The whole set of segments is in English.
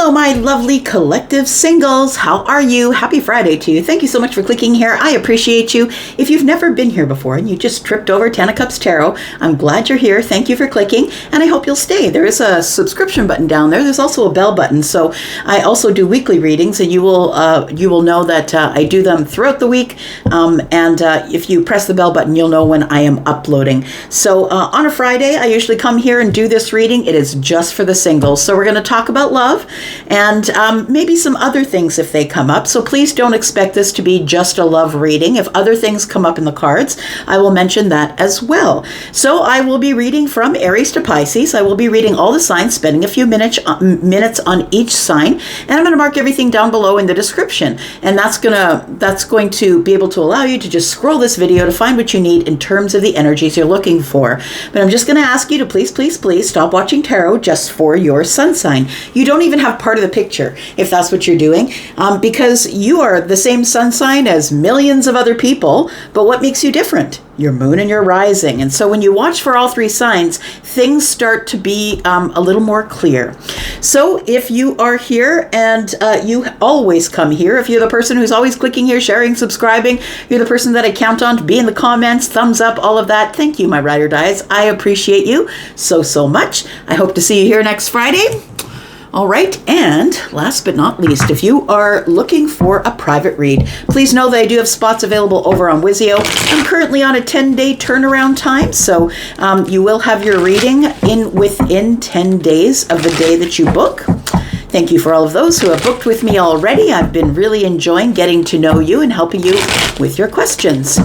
Hello, my lovely collective singles. How are you? Happy Friday to you. Thank you so much for clicking here. I appreciate you. If you've never been here before and you just tripped over Ten of Cups Tarot, I'm glad you're here. Thank you for clicking, and I hope you'll stay. There is a subscription button down there. There's also a bell button. So I also do weekly readings, and you will know that I do them throughout the week. If you press the bell button, you'll know when I am uploading. So on a Friday, I usually come here and do this reading. It is just for the singles. So we're going to talk about love and maybe some other things if they come up. So please don't expect this to be just a love reading. If other things come up in the cards, I will mention that as well. So I will be reading from Aries to Pisces. I will be reading all the signs, spending a few minutes on each sign, and I'm going to mark everything down below in the description. And that's going to be able to allow you to just scroll this video to find what you need in terms of the energies you're looking for. But I'm just going to ask you to please stop watching tarot just for your sun sign. You don't even have part of the picture if that's what you're doing, because you are the same sun sign as millions of other people. But what makes you different? Your moon and your rising. And so when you watch for all three signs, things start to be a little more clear. So if you are here, and you always come here, if you're the person who's always clicking here, sharing, subscribing, you're the person that I count on to be in the comments, thumbs up, all of that. Thank you, my ride or dies. I appreciate you so much. I hope to see you here next Friday. All right, and last but not least, if you are looking for a private read, please know that I do have spots available over on Wizio. I'm currently on a 10-day turnaround time, so you will have your reading within 10 days of the day that you book. Thank you for all of those who have booked with me already. I've been really enjoying getting to know you and helping you with your questions.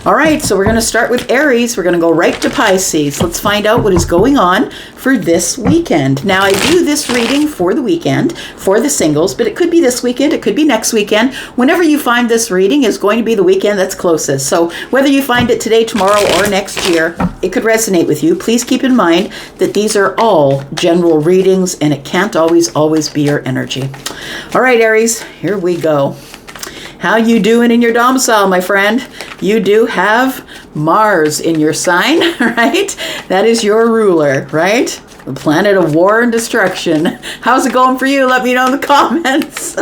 All right, so we're going to start with Aries. We're going to go right to Pisces. Let's find out what is going on for this weekend. Now, I do this reading for the weekend, for the singles, but it could be this weekend, it could be next weekend. Whenever you find this reading is going to be the weekend that's closest. So whether you find it today, tomorrow, or next year, it could resonate with you. Please keep in mind that these are all general readings, and it can't always be your energy. All right, Aries, here we go. How you doing in your domicile, my friend? You do have Mars in your sign, right? That is your ruler, right? The planet of war and destruction. How's it going for you? Let me know in the comments.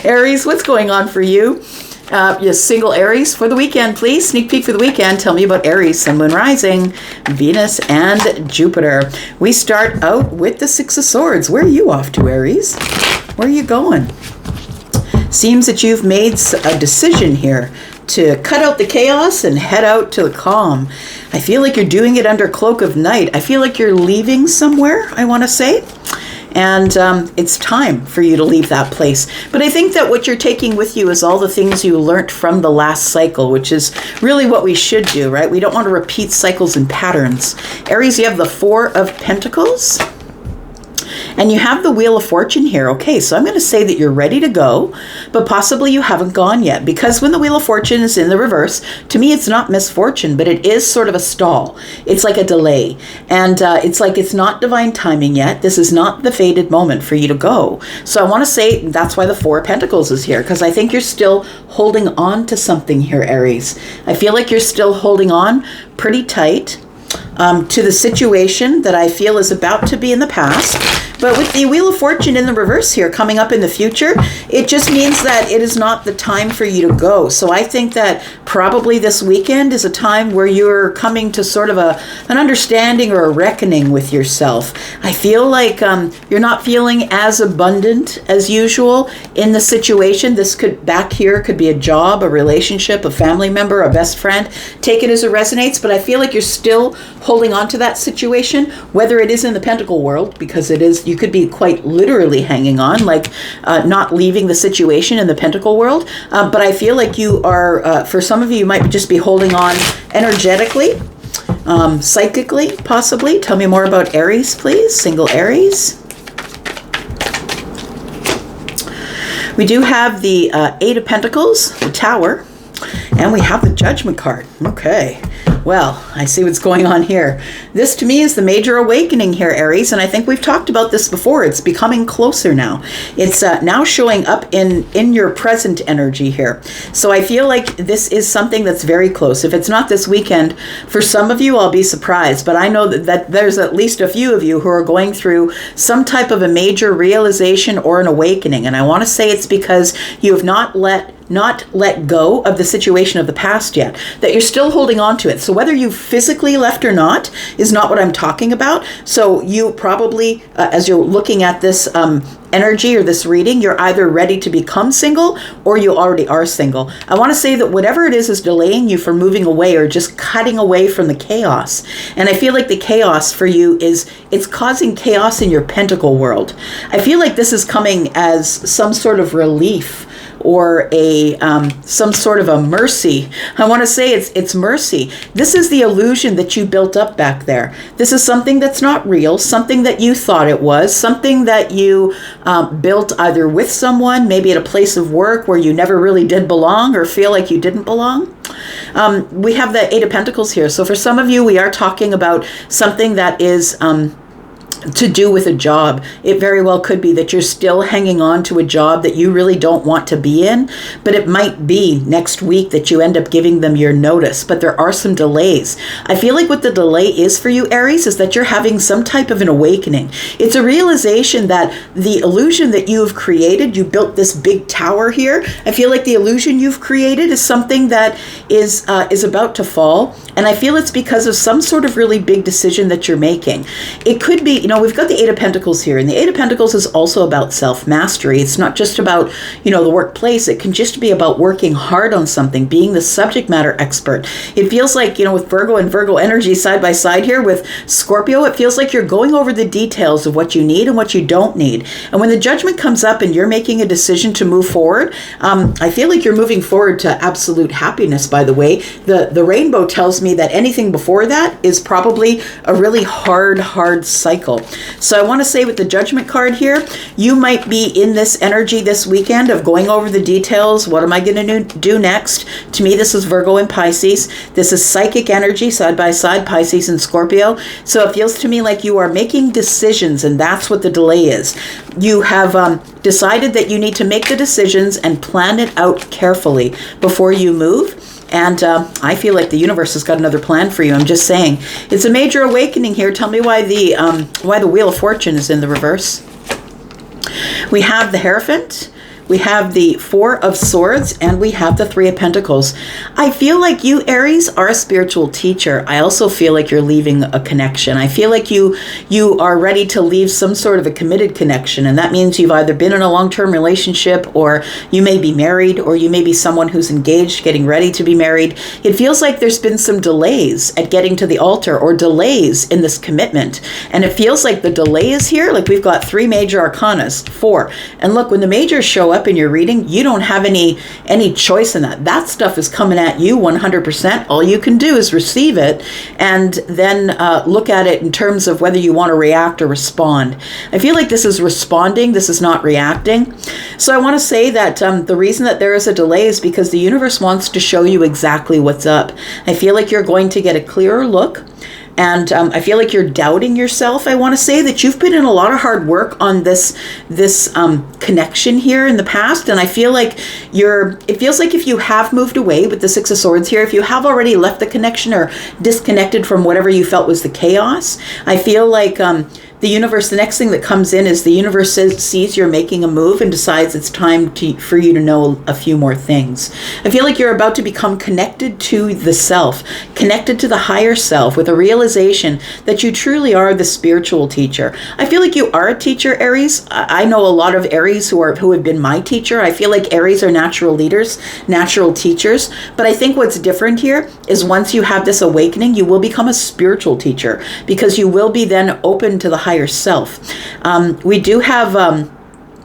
Aries, what's going on for you? Yes, single Aries for the weekend, please. Sneak peek for the weekend. Tell me about Aries, Sun, Moon, Rising, Venus, and Jupiter. We start out with the Six of Swords. Where are you off to, Aries? Where are you going? Seems that you've made a decision here to cut out the chaos and head out to the calm. I feel like you're doing it under cloak of night. I feel like you're leaving somewhere, I want to say. And it's time for you to leave that place. But I think that what you're taking with you is all the things you learned from the last cycle, which is really what we should do, right? We don't want to repeat cycles and patterns. Aries, you have the Four of Pentacles. And you have the Wheel of Fortune here. Okay, so I'm going to say that you're ready to go, but possibly you haven't gone yet. Because when the Wheel of Fortune is in the reverse, to me it's not misfortune, but it is sort of a stall. It's like a delay. And it's like it's not divine timing yet. This is not the fated moment for you to go. So I want to say that's why the Four of Pentacles is here, because I think you're still holding on to something here, Aries. I feel like you're still holding on pretty tight to the situation that I feel is about to be in the past. But with the Wheel of Fortune in the reverse here coming up in the future, it just means that it is not the time for you to go. So I think that probably this weekend is a time where you're coming to sort of an understanding or a reckoning with yourself. I feel like you're not feeling as abundant as usual in the situation. This could be a job, a relationship, a family member, a best friend. Take it as it resonates, but I feel like you're still holding on to that situation, whether it is in the Pentacle world, because it is, you could be quite literally hanging on, like not leaving the situation in the Pentacle world. But I feel like you are, for some of you, you might just be holding on energetically, psychically, possibly. Tell me more about Aries, please. Single Aries. We do have the Eight of Pentacles, the Tower, and we have the Judgment card. Okay. Well, I see what's going on here. This to me is the major awakening here, Aries, and I think we've talked about this before. It's becoming closer now. It's now showing up in your present energy here. So I feel like this is something that's very close. If it's not this weekend, for some of you, I'll be surprised, but I know that there's at least a few of you who are going through some type of a major realization or an awakening, and I want to say it's because you have not let go of the situation of the past yet, that you're still holding on to it. So whether you physically left or not is not what I'm talking about. So you probably, as you're looking at this energy or this reading, you're either ready to become single or you already are single. I want to say that whatever it is delaying you from moving away or just cutting away from the chaos. And I feel like the chaos for you it's causing chaos in your pentacle world. I feel like this is coming as some sort of relief or some sort of a mercy. I want to say it's mercy. This is the illusion that you built up back there. This is something that's not real, something that you thought it was, something that you built either with someone, maybe at a place of work where you never really did belong or feel like you didn't belong. We have the Eight of Pentacles here. So for some of you, we are talking about something that is to do with a job. It very well could be that you're still hanging on to a job that you really don't want to be in, but it might be next week that you end up giving them your notice, but there are some delays. I feel like what the delay is for you, Aries, is that you're having some type of an awakening. It's a realization that the illusion that you've created, you built this big tower here. I feel like the illusion you've created is something that is about to fall, and I feel it's because of some sort of really big decision that you're making. It could be, we've got the Eight of Pentacles here, and the Eight of Pentacles is also about self-mastery. It's not just about, the workplace. It can just be about working hard on something, being the subject matter expert. It feels like, with Virgo and Virgo energy side by side here with Scorpio, it feels like you're going over the details of what you need and what you don't need. And when the judgment comes up and you're making a decision to move forward, I feel like you're moving forward to absolute happiness, by the way. The rainbow tells me that anything before that is probably a really hard cycle. So I want to say with the Judgment card here, you might be in this energy this weekend of going over the details. What am I going to do next? To me, this is Virgo and Pisces. This is psychic energy side by side, Pisces and Scorpio. So it feels to me like you are making decisions, and that's what the delay is. You have decided that you need to make the decisions and plan it out carefully before you move. And I feel like the universe has got another plan for you. I'm just saying. It's a major awakening here. Tell me why the Wheel of Fortune is in the reverse. We have the Hierophant. We have the Four of Swords, and we have the Three of Pentacles. I feel like you, Aries, are a spiritual teacher. I also feel like you're leaving a connection. I feel like you are ready to leave some sort of a committed connection, and that means you've either been in a long-term relationship, or you may be married, or you may be someone who's engaged, getting ready to be married. It feels like there's been some delays at getting to the altar, or delays in this commitment, and it feels like the delay is here. Like we've got three major arcanas, four, and look, when the majors show up in your reading, you don't have any choice in that. That stuff is coming at you 100%. All you can do is receive it and then look at it in terms of whether you want to react or respond. I feel like this is responding. This is not reacting. So I want to say that the reason that there is a delay is because the universe wants to show you exactly what's up. I feel like you're going to get a clearer look. And I feel like you're doubting yourself. I want to say that you've put in a lot of hard work on this connection here in the past. And I feel like it feels like if you have moved away with the Six of Swords here, if you have already left the connection or disconnected from whatever you felt was the chaos, I feel like the universe, the next thing that comes in is the universe sees you're making a move and decides it's time for you to know a few more things. I feel like you're about to become connected to the self, connected to the higher self, with a realization that you truly are the spiritual teacher. I feel like you are a teacher, Aries. I know a lot of Aries who have been my teacher. I feel like Aries are natural leaders, natural teachers. But I think what's different here is once you have this awakening, you will become a spiritual teacher because you will be then open to the higher self. We do have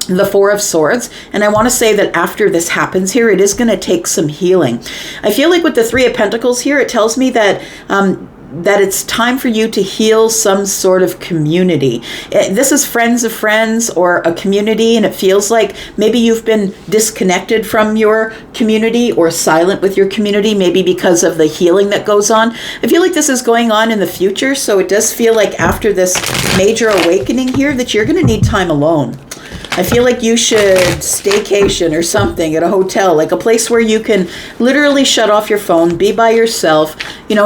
the Four of Swords, and I want to say that after this happens here, it is going to take some healing. I feel like with the Three of Pentacles here, it tells me that that it's time for you to heal some sort of community. This is friends of friends or a community, and it feels like maybe you've been disconnected from your community or silent with your community, maybe because of the healing that goes on. I feel like this is going on in the future, so it does feel like after this major awakening here that you're going to need time alone. I feel like you should staycation or something at a hotel, like a place where you can literally shut off your phone, be by yourself,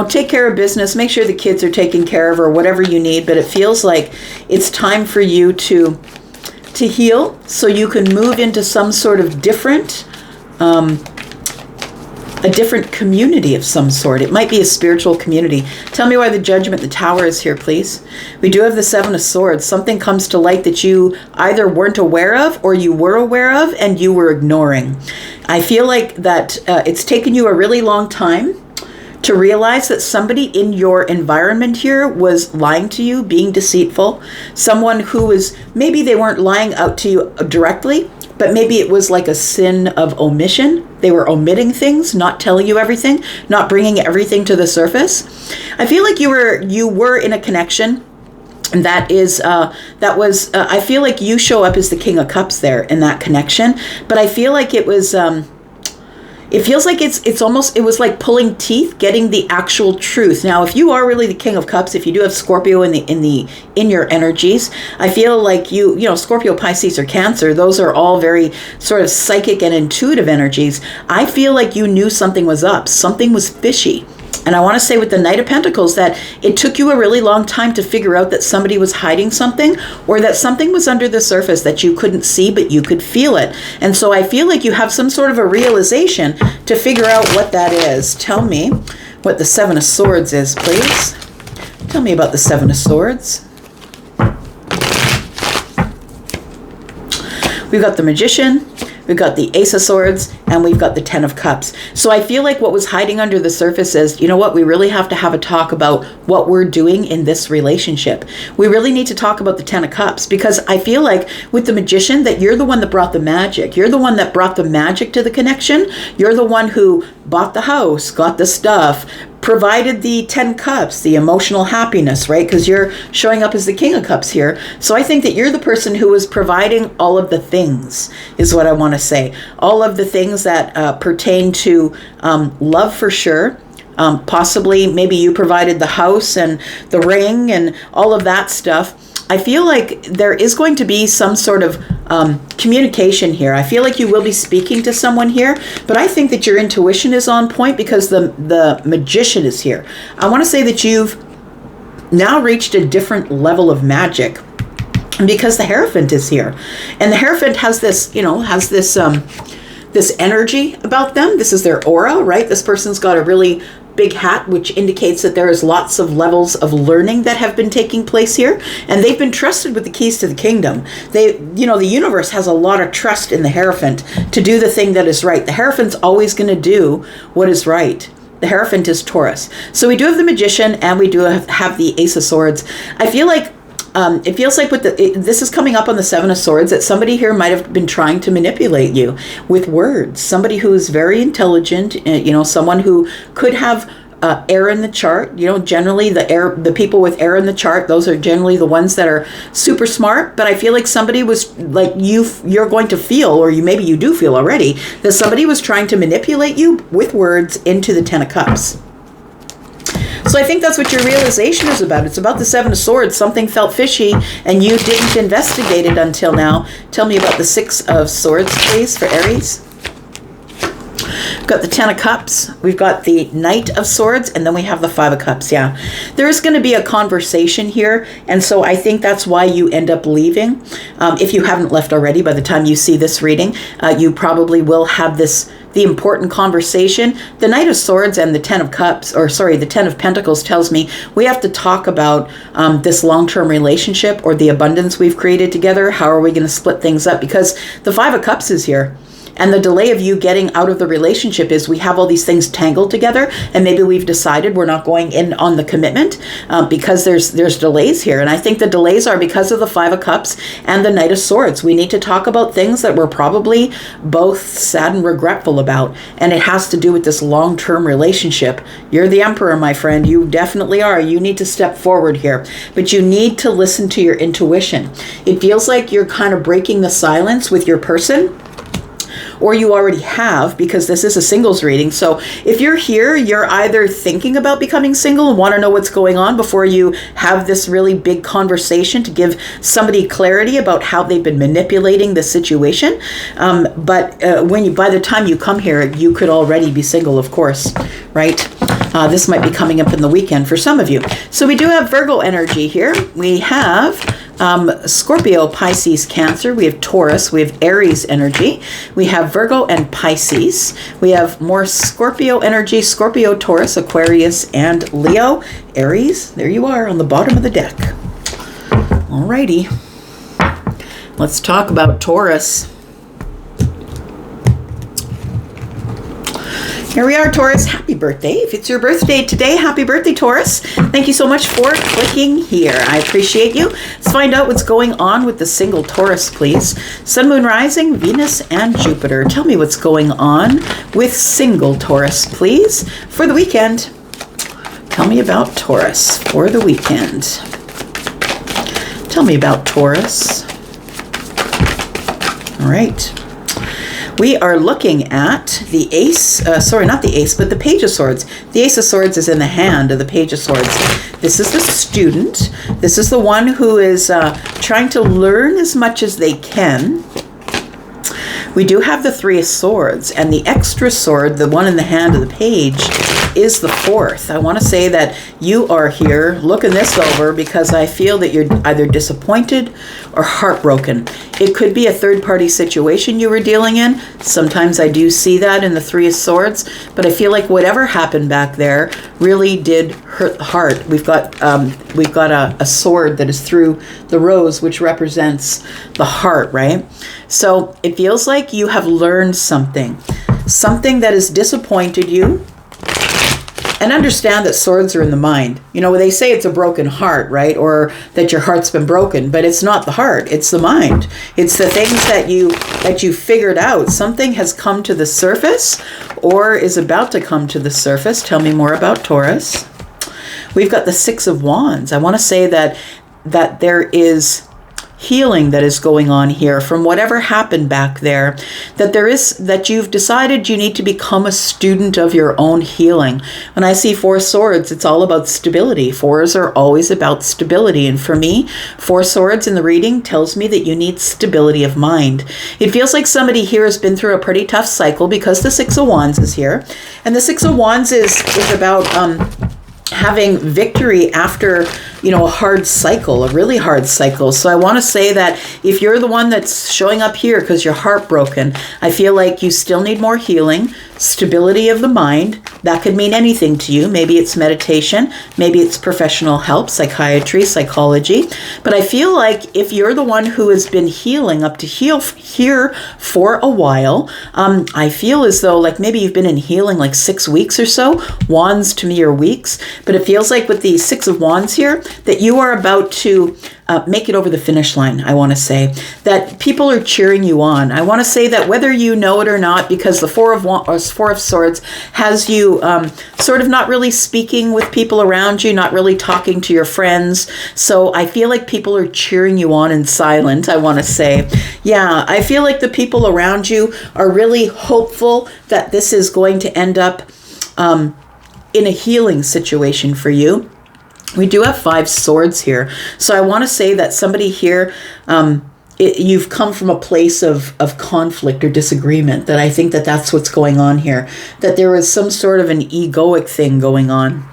take care of business, make sure the kids are taken care of or whatever you need. But it feels like it's time for you to heal so you can move into some sort of different, a different community of some sort. It might be a spiritual community. Tell me why the Judgment, the Tower is here, please. We do have the Seven of Swords. Something comes to light that you either weren't aware of or you were aware of and you were ignoring. I feel like that it's taken you a really long time to realize that somebody in your environment here was lying to you, being deceitful. Someone who was, maybe they weren't lying out to you directly, but maybe it was like a sin of omission. They were omitting things, not telling you everything, not bringing everything to the surface. I feel like you were in a connection that was I feel like you show up as the King of Cups there in that connection, but I feel like it was it feels like it was like pulling teeth, getting the actual truth. Now, if you are really the King of Cups, if you do have Scorpio in your energies, I feel like Scorpio, Pisces, or Cancer, those are all very sort of psychic and intuitive energies. I feel like you knew something was up, something was fishy. And I want to say with the Knight of Pentacles that it took you a really long time to figure out that somebody was hiding something or that something was under the surface that you couldn't see, but you could feel it. And so I feel like you have some sort of a realization to figure out what that is. Tell me what the Seven of Swords is, please. Tell me about the Seven of Swords. We've got the Magician, we've got the Ace of Swords, and we've got the Ten of Cups. So I feel like what was hiding under the surface is, you know what, we really have to have a talk about what we're doing in this relationship. We really need to talk about the Ten of Cups, because I feel like with the Magician that you're the one that brought the magic. You're the one that brought the magic to the connection. You're the one who bought the house, got the stuff, provided the 10 cups, the emotional happiness, right? Because you're showing up as the King of Cups here. So I think that you're the person who is providing all of the things, is what I want to say. All of the things that pertain to love for sure. Possibly, maybe you provided the house and the ring and all of that stuff. I feel like there is going to be some sort of communication here. I feel like you will be speaking to someone here, but I think that your intuition is on point because the Magician is here. I want to say that you've now reached a different level of magic because the Hierophant is here. And the Hierophant has this, this energy about them. This is their aura, right? This person's got a really big hat, which indicates that there is lots of levels of learning that have been taking place here, and they've been trusted with the keys to the kingdom. The universe has a lot of trust in the Hierophant to do the thing that is right. The Hierophant's always going to do what is right. The Hierophant is Taurus. So we do have the Magician and we do have the Ace of Swords. I feel like it feels like this is coming up on the Seven of Swords, that somebody here might have been trying to manipulate you with words. Somebody who is very intelligent, someone who could have air in the chart. Generally the people with air in the chart, those are generally the ones that are super smart. But I feel like somebody was like you're going to feel, or maybe you do feel already, that somebody was trying to manipulate you with words into the Ten of Cups. So I think that's what your realization is about. It's about the Seven of Swords. Something felt fishy and you didn't investigate it until now. Tell me about the Six of Swords, please, for Aries. We've got the Ten of Cups. We've got the Knight of Swords, and then we have the Five of Cups. Yeah, there is going to be a conversation here, and so I think that's why you end up leaving. If you haven't left already, by the time you see this reading, you probably will have the important conversation. The Knight of Swords and the Ten of Cups, the Ten of Pentacles tells me we have to talk about this long-term relationship or the abundance we've created together. How are we going to split things up? Because the Five of Cups is here. And the delay of you getting out of the relationship is we have all these things tangled together, and maybe we've decided we're not going in on the commitment because there's delays here. And I think the delays are because of the Five of Cups and the Knight of Swords. We need to talk about things that we're probably both sad and regretful about, and it has to do with this long-term relationship. You're the Emperor, my friend. You definitely are. You need to step forward here, but you need to listen to your intuition. It feels like you're kind of breaking the silence with your person, or you already have, because this is a singles reading. So if you're here, you're either thinking about becoming single and want to know what's going on before you have this really big conversation to give somebody clarity about how they've been manipulating the situation. But by the time you come here, you could already be single, of course, right? This might be coming up in the weekend for some of you. So we do have Virgo energy here. We have Scorpio, Pisces, Cancer. We have Taurus. We have Aries energy. We have Virgo and Pisces. We have more Scorpio energy, Scorpio, Taurus, Aquarius, and Leo. Aries, there you are on the bottom of the deck. Alrighty. Let's talk about Taurus. Here we are, Taurus. Happy birthday. If it's your birthday today, happy birthday, Taurus. Thank you so much for clicking here. I appreciate you. Let's find out what's going on with the single Taurus, please. Sun, Moon, Rising, Venus, and Jupiter. Tell me what's going on with single Taurus, please, for the weekend. Tell me about Taurus for the weekend. Tell me about Taurus. All right. We are looking at the Ace, not the Ace, but the Page of Swords. The Ace of Swords is in the hand of the Page of Swords. This is the student. This is the one who is trying to learn as much as they can. We do have the Three of Swords, and the extra sword, the one in the hand of the page, is the fourth. I want to say that you are here looking this over because I feel that you're either disappointed or heartbroken. It could be a third-party situation you were dealing in. Sometimes I do see that in the Three of Swords, but I feel like whatever happened back there really did hurt the heart. We've got a sword that is through the rose, which represents the heart, right? So it feels like you have learned something that has disappointed you. And understand that swords are in the mind. You know, they say it's a broken heart, right? Or that your heart's been broken, but it's not the heart, it's the mind. It's the things that you figured out. Something has come to the surface or is about to come to the surface. Tell me more about Taurus. We've got the Six of Wands. I want to say that there is healing that is going on here from whatever happened back there, that you've decided you need to become a student of your own healing. When I see Four Swords, it's all about stability. Fours are always about stability. And for me, Four Swords in the reading tells me that you need stability of mind. It feels like somebody here has been through a pretty tough cycle because the Six of Wands is here. And the Six of Wands is about having victory after, a hard cycle, a really hard cycle. So I want to say that if you're the one that's showing up here because you're heartbroken, I feel like you still need more healing, stability of the mind. That could mean anything to you. Maybe it's meditation, maybe it's professional help, psychiatry, psychology. But I feel like if you're the one who has been healing up to here for a while, I feel as though like maybe you've been in healing like 6 weeks or so. Wands to me are weeks, but it feels like with the Six of Wands here, that you are about to make it over the finish line. I want to say that people are cheering you on. I want to say that whether you know it or not, because the Four of Swords has you sort of not really speaking with people around you, not really talking to your friends. So I feel like people are cheering you on in silence, I want to say. Yeah, I feel like the people around you are really hopeful that this is going to end up in a healing situation for you. We do have Five Swords here. So I want to say that somebody here, you've come from a place of conflict or disagreement, that I think that that's what's going on here, that there is some sort of an egoic thing going on.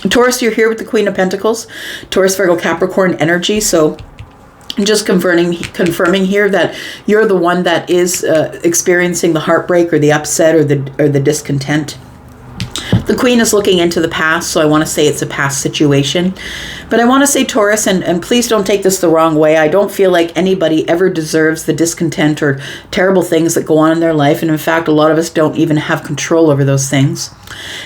Taurus, you're here with the Queen of Pentacles, Taurus, Virgo, Capricorn energy. So just confirming here that you're the one that is experiencing the heartbreak or the upset or the discontent. The Queen is looking into the past, so I want to say it's a past situation. But I want to say, Taurus, and please don't take this the wrong way, I don't feel like anybody ever deserves the discontent or terrible things that go on in their life. And in fact, a lot of us don't even have control over those things.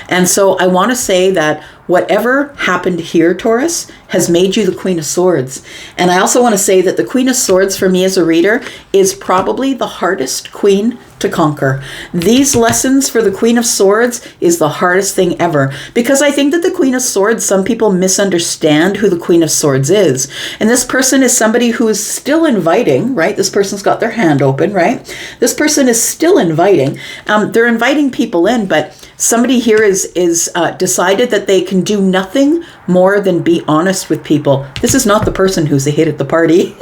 And so I want to say that whatever happened here, Taurus, has made you the Queen of Swords. And I also want to say that the Queen of Swords, for me as a reader, is probably the hardest queen to conquer. These lessons for the Queen of Swords is the hardest thing ever, because I think that the Queen of Swords, some people misunderstand who the Queen of Swords is. And this person is somebody who is still inviting, right? This person's got their hand open, right? This person is still inviting. They're inviting people in, but somebody here is decided that they can do nothing more than be honest with people. This is not the person who's a hit at the party.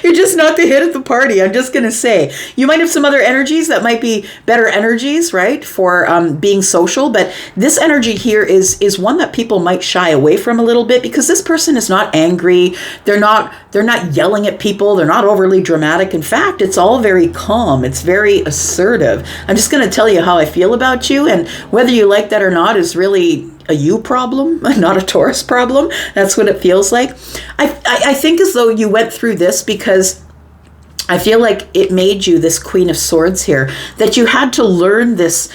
You're just not the hit at the party. I'm just going to say, you might have some other energies that might be better energies, right, for being social. But this energy here is one that people might shy away from a little bit, because this person is not angry. They're not yelling at people. They're not overly dramatic. In fact, it's all very calm. It's very assertive. I'm just going to tell you how I feel about you, and whether you like that or not is really a you problem, not a Taurus problem. That's what it feels like. I think as though you went through this because I feel like it made you this Queen of Swords here, that you had to learn this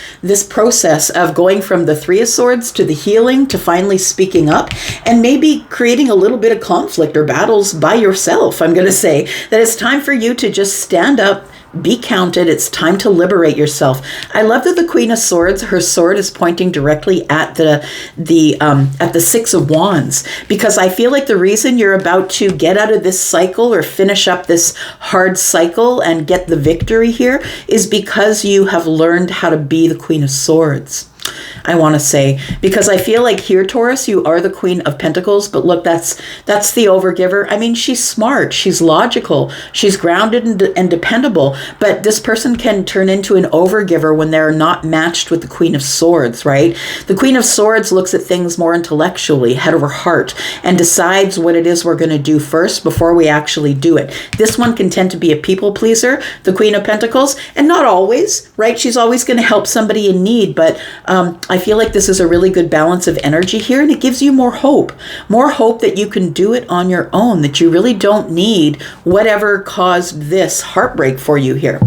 process of going from the Three of Swords to the healing to finally speaking up, and maybe creating a little bit of conflict or battles by yourself. I'm going to say that it's time for you to just stand up, be counted. It's time to liberate yourself. I love that the Queen of Swords, her sword is pointing directly at the Six of Wands, because I feel like the reason you're about to get out of this cycle or finish up this hard cycle and get the victory here is because you have learned how to be the Queen of Swords. I want to say, because I feel like here, Taurus, you are the Queen of Pentacles, but look, that's the overgiver. I mean, she's smart, she's logical, she's grounded and dependable, but this person can turn into an overgiver when they're not matched with the Queen of Swords, right? The Queen of Swords looks at things more intellectually, head over heart, and decides what it is we're going to do first before we actually do it. This one can tend to be a people pleaser, the Queen of Pentacles, and not always, right? She's always going to help somebody in need, but I feel like this is a really good balance of energy here, and it gives you more hope that you can do it on your own, that you really don't need whatever caused this heartbreak for you here.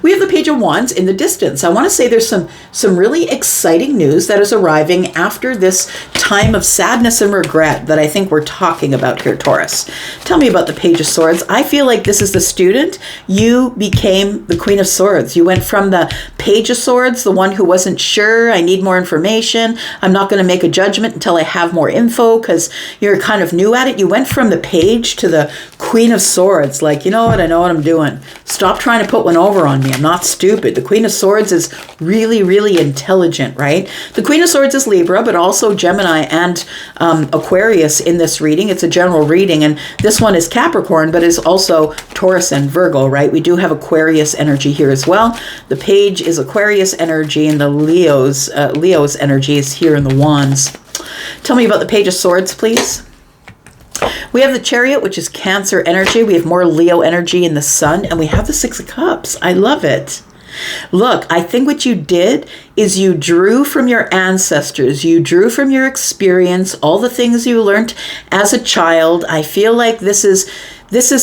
We have the Page of Wands in the distance. I want to say there's some really exciting news that is arriving after this time of sadness and regret that I think we're talking about here, Taurus. Tell me about the Page of Swords. I feel like this is the student. You became the Queen of Swords. You went from the Page of Swords, the one who wasn't sure, I need more information, I'm not going to make a judgment until I have more info, because you're kind of new at it. You went from the Page to the Queen of Swords, like, you know what, I know what I'm doing. Stop trying to put one over on me. I'm not stupid. The Queen of Swords is really, really intelligent, right? The Queen of Swords is Libra, but also Gemini and Aquarius in this reading. It's a general reading, and this one is Capricorn, but is also Taurus and Virgo, right? We do have Aquarius energy here as well. The Page is Aquarius energy, and the Leo's energy is here in the Wands. Tell me about the Page of Swords, please. We have the Chariot, which is Cancer energy. We have more Leo energy in the Sun, and we have the Six of Cups. I love it. Look, I think what you did is you drew from your ancestors. You drew from your experience, all the things you learned as a child. I feel like this is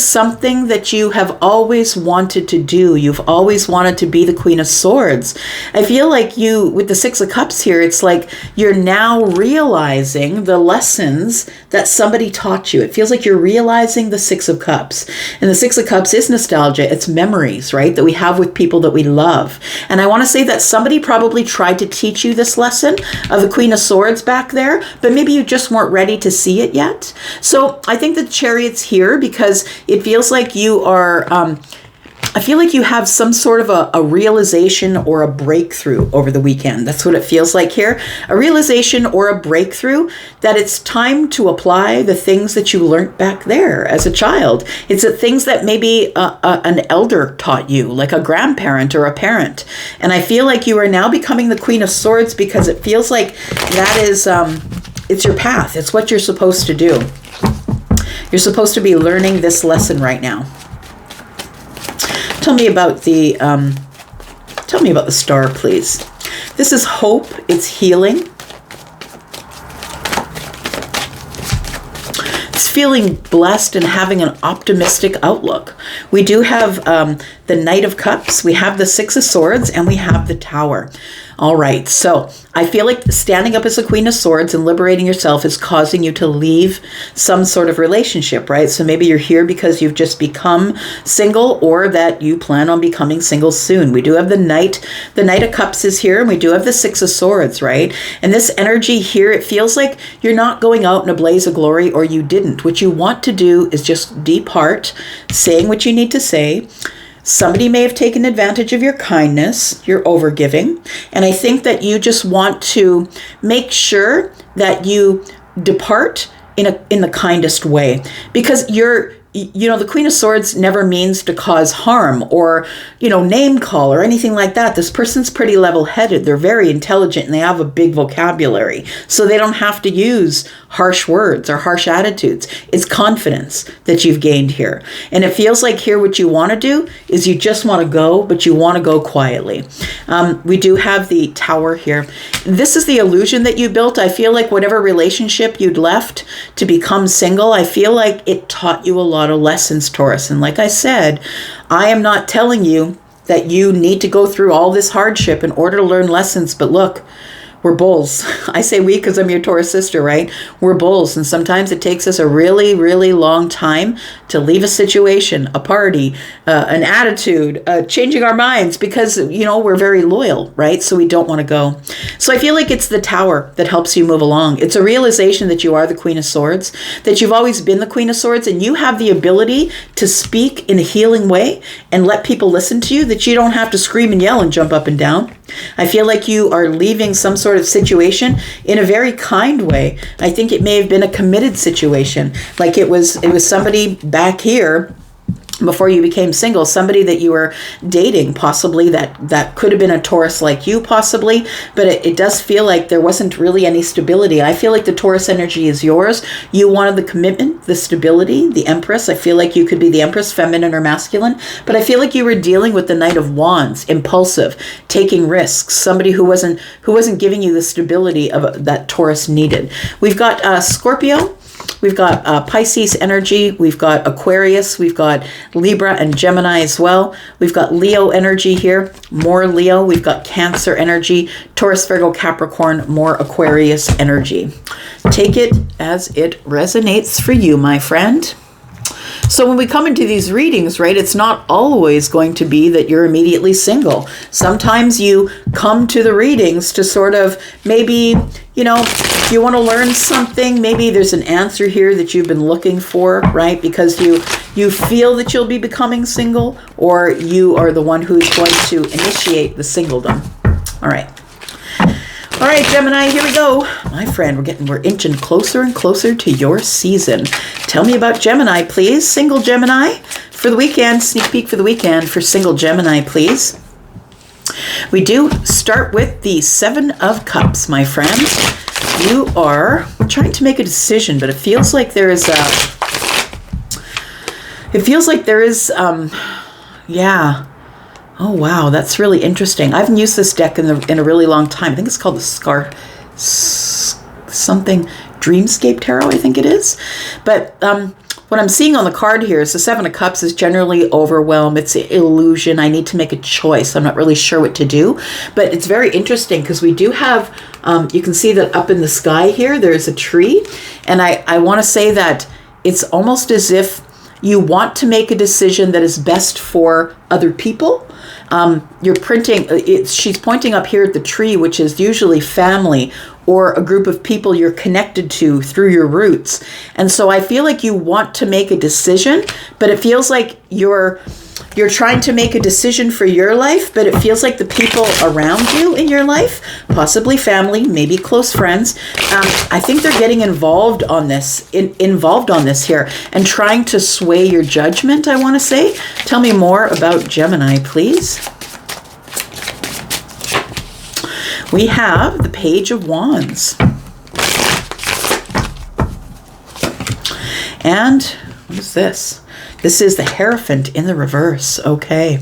something that you have always wanted to do. You've always wanted to be the Queen of Swords. I feel like you, with the Six of Cups here, it's like you're now realizing the lessons that somebody taught you. It feels like you're realizing the Six of Cups. And the Six of Cups is nostalgia. It's memories, right, that we have with people that we love. And I want to say that somebody probably tried to teach you this lesson of the Queen of Swords back there, but maybe you just weren't ready to see it yet. So I think the Chariot's here because it feels like you are, I feel like you have some sort of a realization or a breakthrough over the weekend. That's what it feels like here. A realization or a breakthrough that it's time to apply the things that you learned back there as a child. It's the things that maybe an elder taught you, like a grandparent or a parent. And I feel like you are now becoming the Queen of Swords because it feels like that is, it's your path. It's what you're supposed to do. You're supposed to be learning this lesson right now. Tell me about the star, please. This is hope. It's healing. It's feeling blessed and having an optimistic outlook. We do have the Knight of Cups, we have the Six of Swords, and we have the Tower. All right, so I feel like standing up as a Queen of Swords and liberating yourself is causing you to leave some sort of relationship, right? So maybe you're here because you've just become single, or that you plan on becoming single soon. We do have the Knight of Cups is here, and we do have the Six of Swords, right? And this energy here, it feels like you're not going out in a blaze of glory, or you didn't. What you want to do is just depart, saying what you need to say. Somebody may have taken advantage of your kindness, your overgiving, and I think that you just want to make sure that you depart in the kindest way, because the Queen of Swords never means to cause harm or, name call or anything like that. This person's pretty level-headed. They're very intelligent and they have a big vocabulary. So they don't have to use harsh words or harsh attitudes. It's confidence that you've gained here. And it feels like here what you want to do is you just want to go, but you want to go quietly. We do have the Tower here. This is the illusion that you built. I feel like whatever relationship you'd left to become single, I feel like it taught you a lot of lessons, Taurus. And like I said, I am not telling you that you need to go through all this hardship in order to learn lessons, but look, we're bulls. I say we because I'm your Taurus sister, right? We're bulls, and sometimes it takes us a really, really long time to leave a situation, a party, an attitude, changing our minds because, we're very loyal, right? So we don't want to go. So I feel like it's the Tower that helps you move along. It's a realization that you are the Queen of Swords, that you've always been the Queen of Swords, and you have the ability to speak in a healing way and let people listen to you, that you don't have to scream and yell and jump up and down. I feel like you are leaving some sort of situation in a very kind way. I think it may have been a committed situation. Like it was somebody back here before you became single, somebody that you were dating, possibly that could have been a Taurus like you, possibly, but it does feel like there wasn't really any stability. I feel like the Taurus energy is yours. You wanted the commitment, the stability, the Empress. I feel like you could be the Empress, feminine or masculine, but I feel like you were dealing with the Knight of Wands, impulsive, taking risks, somebody who wasn't giving you the stability that Taurus needed. We've got Scorpio. We've got Pisces energy, we've got Aquarius, we've got Libra and Gemini as well. We've got Leo energy here, more Leo. We've got Cancer energy, Taurus, Virgo, Capricorn, more Aquarius energy. Take it as it resonates for you, my friend. So when we come into these readings, right, it's not always going to be that you're immediately single. Sometimes you come to the readings to sort of maybe, you want to learn something. Maybe there's an answer here that you've been looking for, right? Because you feel that you'll be becoming single, or you are the one who's going to initiate the singledom. All right. All right, Gemini, here we go. My friend, we're inching closer and closer to your season. Tell me about Gemini, please. Single Gemini for the weekend. Sneak peek for the weekend for single Gemini, please. We do start with the Seven of Cups, my friend. You are trying to make a decision, but it feels like there is Oh, wow, that's really interesting. I haven't used this deck in a really long time. I think it's called the something Dreamscape Tarot, I think it is. But what I'm seeing on the card here is the Seven of Cups is generally overwhelmed. It's an illusion. I need to make a choice. I'm not really sure what to do. But it's very interesting because we do have, you can see that up in the sky here, there's a tree. And I want to say that it's almost as if you want to make a decision that is best for other people. She's pointing up here at the tree, which is usually family or a group of people you're connected to through your roots. And so I feel like you want to make a decision, but it feels like you're trying to make a decision for your life, but it feels like the people around you in your life, possibly family, maybe close friends, I think they're getting involved on this here and trying to sway your judgment, I want to say. Tell me more about Gemini, please. We have the Page of Wands. And what is this? This is the Hierophant in the reverse. Okay.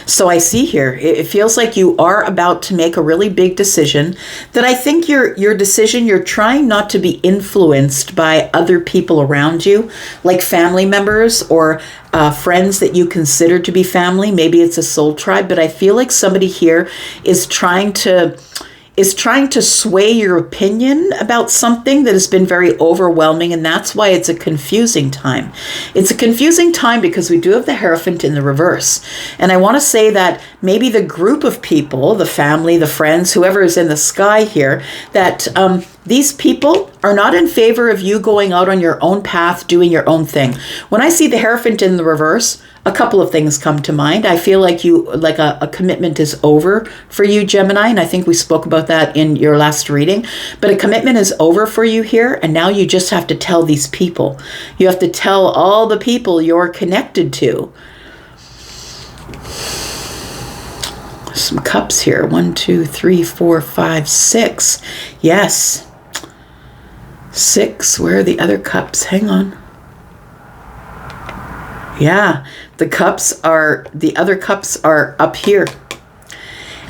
So I see here, it feels like you are about to make a really big decision that I think your decision, you're trying not to be influenced by other people around you, like family members or friends that you consider to be family. Maybe it's a soul tribe, but I feel like somebody here is trying to sway your opinion about something that has been very overwhelming, and that's why it's a confusing time. It's a confusing time because we do have the Hierophant in the reverse. And I want to say that maybe the group of people, the family, the friends, whoever is in the sky here, that these people are not in favor of you going out on your own path, doing your own thing. When I see the Hierophant in the reverse, a couple of things come to mind. I feel like a commitment is over for you, Gemini, and I think we spoke about that in your last reading. But a commitment is over for you here, and now you just have to tell these people. You have to tell all the people you're connected to. Some cups here. 1, 2, 3, 4, 5, 6. Yes. 6. Where are the other cups? Hang on. Yeah, the other cups are up here.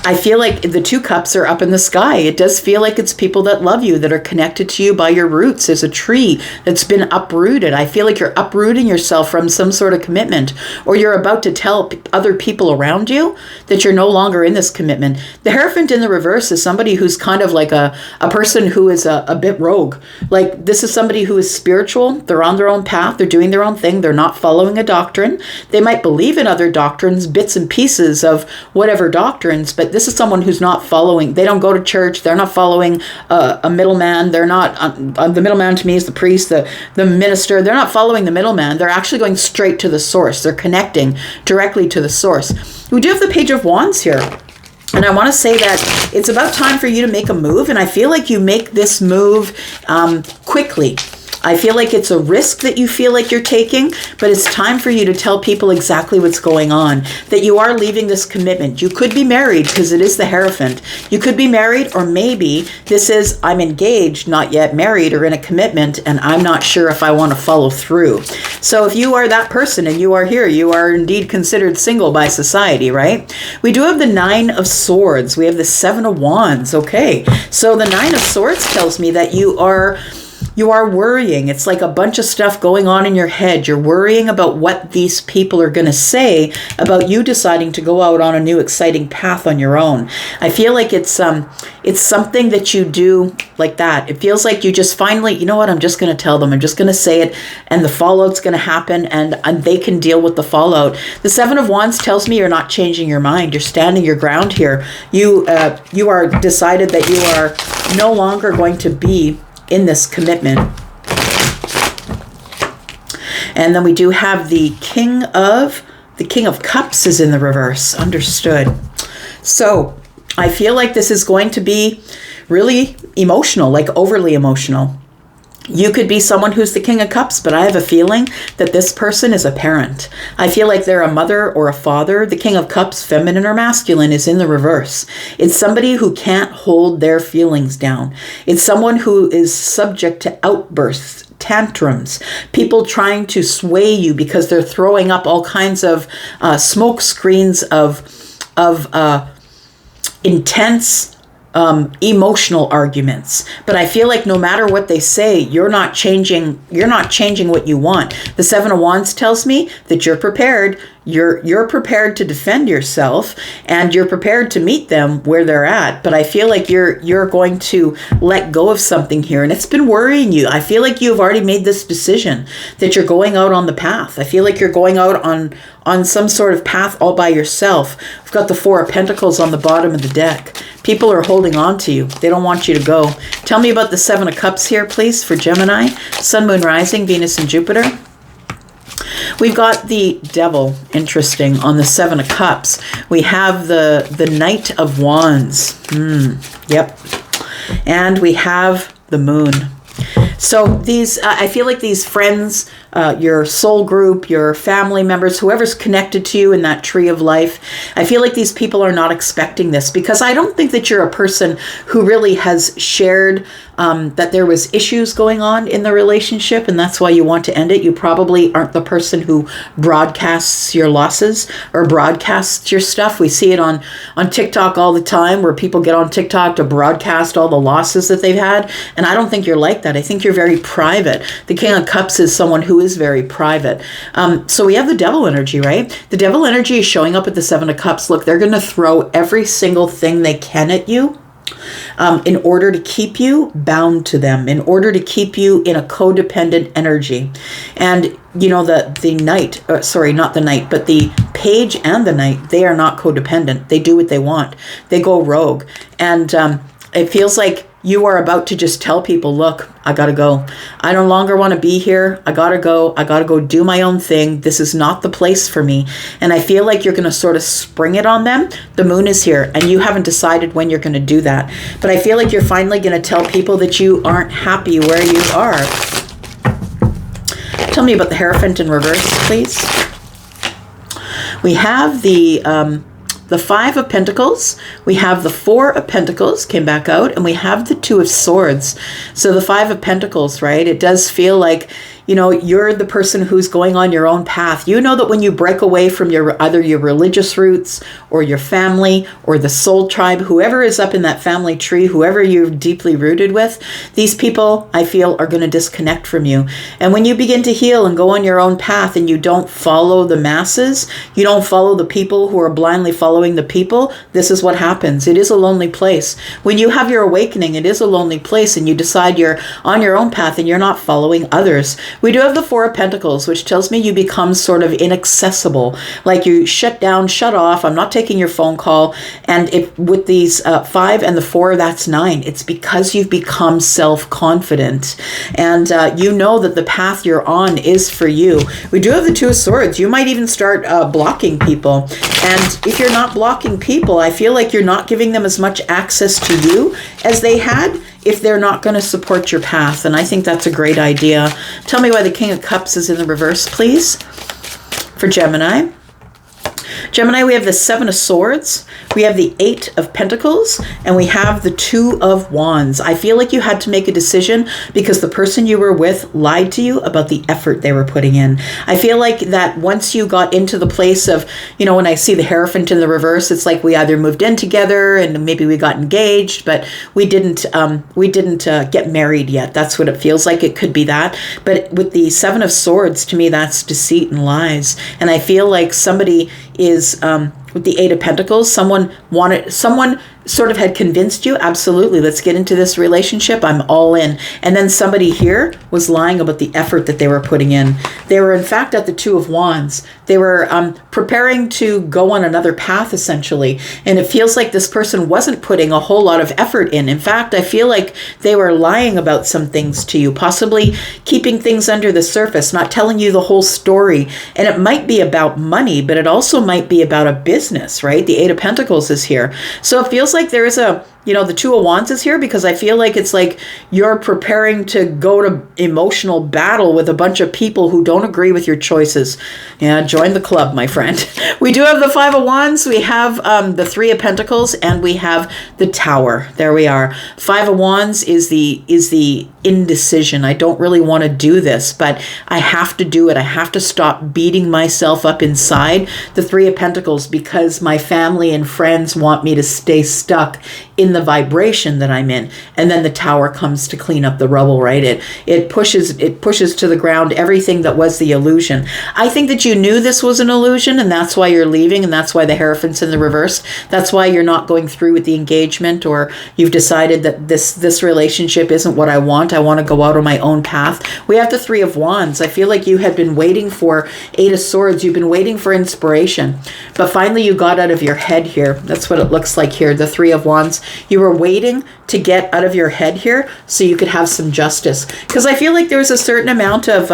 I feel like the 2 cups are up in the sky. It does feel like it's people that love you, that are connected to you by your roots. There's a tree that's been uprooted. I feel like you're uprooting yourself from some sort of commitment, or you're about to tell other people around you that you're no longer in this commitment. The Hierophant in the reverse is somebody who's kind of like a person who is a bit rogue. Like, this is somebody who is spiritual. They're on their own path. They're doing their own thing. They're not following a doctrine. They might believe in other doctrines, bits and pieces of whatever doctrines, but this is someone who's not following. They don't go to church. They're not following a middleman. They're not, the middleman to me is the priest, the minister. They're not following the middleman. They're actually going straight to the source. They're connecting directly to the source. We do have the Page of Wands here. And I want to say that it's about time for you to make a move. And I feel like you make this move quickly. I feel like it's a risk that you feel like you're taking, but it's time for you to tell people exactly what's going on, that you are leaving this commitment. You could be married because it is the Hierophant. You could be married, or maybe this is, I'm engaged, not yet married, or in a commitment, and I'm not sure if I want to follow through. So if you are that person and you are here, you are indeed considered single by society, right? We do have the 9 of Swords. We have the 7 of Wands. Okay, so the 9 of Swords tells me that you are worrying. It's like a bunch of stuff going on in your head. You're worrying about what these people are going to say about you deciding to go out on a new exciting path on your own. I feel like it's something that you do like that. It feels like you just finally, you know what, I'm just going to tell them. I'm just going to say it, and the fallout's going to happen, and they can deal with the fallout. The 7 of Wands tells me you're not changing your mind. You're standing your ground here. You are decided that you are no longer going to be in this commitment. And then we do have the King of Cups is in the reverse. Understood. So I feel like this is going to be really emotional, like overly emotional. You could be someone who's the King of Cups, but I have a feeling that this person is a parent. I feel like they're a mother or a father. The King of Cups, feminine or masculine, is in the reverse. It's somebody who can't hold their feelings down. It's someone who is subject to outbursts, tantrums, people trying to sway you because they're throwing up all kinds of smoke screens of intense emotional arguments. But I feel like no matter what they say, you're not changing what you want. The 7 of Wands tells me that you're prepared. You're prepared to defend yourself, and you're prepared to meet them where they're at. But I feel like you're going to let go of something here, and it's been worrying you. I feel like you've already made this decision that you're going out on the path. I feel like you're going out on some sort of path all by yourself. We've got the 4 of Pentacles on the bottom of the deck. People are holding on to you. They don't want you to go. Tell me about the 7 of Cups here, please, for Gemini. Sun, Moon, Rising, Venus, and Jupiter. We've got the Devil, interesting, on the 7 of Cups. We have the Knight of Wands. Yep. And we have the Moon. So these, I feel like these friends, your soul group, your family members, whoever's connected to you in that tree of life. I feel like these people are not expecting this, because I don't think that you're a person who really has shared that there was issues going on in the relationship, and that's why you want to end it. You probably aren't the person who broadcasts your losses or broadcasts your stuff. We see it on TikTok all the time, where people get on TikTok to broadcast all the losses that they've had. And I don't think you're like that. I think you're very private. The King of Cups is someone who is very private. So we have the devil energy, right? The devil energy is showing up at the Seven of Cups. Look, they're going to throw every single thing they can at you, in order to keep you bound to them, in order to keep you in a codependent energy. And you know, the knight, sorry, not the knight, but the page and the knight, they are not codependent. They do what they want. They go rogue. And it feels like you are about to just tell people, look, I gotta go. I no longer want to be here. I gotta go. I gotta go do my own thing. This is not the place for me. And I feel like you're going to sort of spring it on them. The moon is here, and you haven't decided when you're going to do that. But I feel like you're finally going to tell people that you aren't happy where you are. Tell me about the Hierophant in reverse, please. We have the Five of Pentacles, we have the Four of Pentacles came back out, and we have the Two of Swords. So the Five of Pentacles, right? It does feel like, you know, you're the person who's going on your own path. You know that when you break away from either your religious roots or your family or the soul tribe, whoever is up in that family tree, whoever you're deeply rooted with, these people, I feel, are going to disconnect from you. And when you begin to heal and go on your own path, and you don't follow the masses, you don't follow the people who are blindly following the people, this is what happens. It is a lonely place. When you have your awakening, it is a lonely place, and you decide you're on your own path and you're not following others. We do have the Four of Pentacles, which tells me you become sort of inaccessible, like you shut down, shut off. I'm not taking your phone call. And with these 5 and the 4, that's 9. It's because you've become self-confident, and you know that the path you're on is for you. We do have the Two of Swords. You might even start blocking people. And if you're not blocking people, I feel like you're not giving them as much access to you as they had if they're not going to support your path. And I think that's a great idea. Tell me why the King of Cups is in the reverse, please, for Gemini. Gemini, we have the Seven of Swords, we have the Eight of Pentacles, and we have the Two of Wands. I feel like you had to make a decision because the person you were with lied to you about the effort they were putting in. I feel like that once you got into the place of, you know, when I see the Hierophant in the reverse, it's like we either moved in together and maybe we got engaged, but we didn't get married yet. That's what it feels like. It could be that. But with the Seven of Swords, to me, that's deceit and lies. And I feel like somebody is with the Eight of Pentacles, someone sort of had convinced you, absolutely, let's get into this relationship, I'm all in. And then somebody here was lying about the effort that they were putting in. They were in fact at the Two of Wands. They were preparing to go on another path, essentially. And it feels like this person wasn't putting a whole lot of effort in. In fact, I feel like they were lying about some things to you, possibly keeping things under the surface, not telling you the whole story. And it might be about money, but it also might be about a business, right? The Eight of Pentacles is here. So it feels like there is the Two of Wands is here because I feel like it's like you're preparing to go to emotional battle with a bunch of people who don't agree with your choices. Yeah, join the club, my friend. We do have the Five of Wands. We have the Three of Pentacles, and we have the Tower. There we are. Five of Wands is the indecision. I don't really want to do this, but I have to do it. I have to stop beating myself up inside. The Three of Pentacles, because my family and friends want me to stay stuck in the vibration that I'm in. And then the Tower comes to clean up the rubble, right? It pushes to the ground everything that was the illusion. I think that you knew this was an illusion, and that's why you're leaving, and that's why the Hierophant's in the reverse. That's why you're not going through with the engagement, or you've decided that this relationship isn't what I want. I want to go out on my own path. We have the Three of Wands. I feel like you had been waiting for Eight of Swords. You've been waiting for inspiration, but finally you got out of your head here. That's what it looks like here. The Three of Wands. You were waiting to get out of your head here so you could have some justice. Because I feel like there was a certain amount of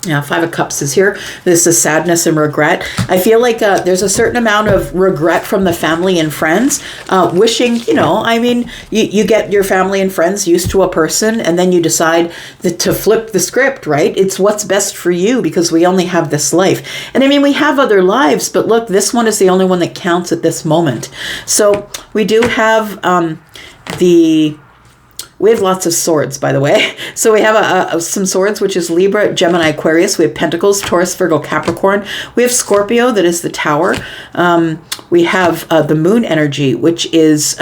Yeah, Five of Cups is here. This is sadness and regret. I feel like there's a certain amount of regret from the family and friends, wishing, I mean, you get your family and friends used to a person, and then you decide to flip the script, right? It's what's best for you, because we only have this life. And I mean, we have other lives, but look, this one is the only one that counts at this moment. So we do have we have lots of swords, by the way. So we have some swords, which is Libra, Gemini, Aquarius. We have Pentacles, Taurus, Virgo, Capricorn. We have Scorpio, that is the Tower. We have the Moon energy, which is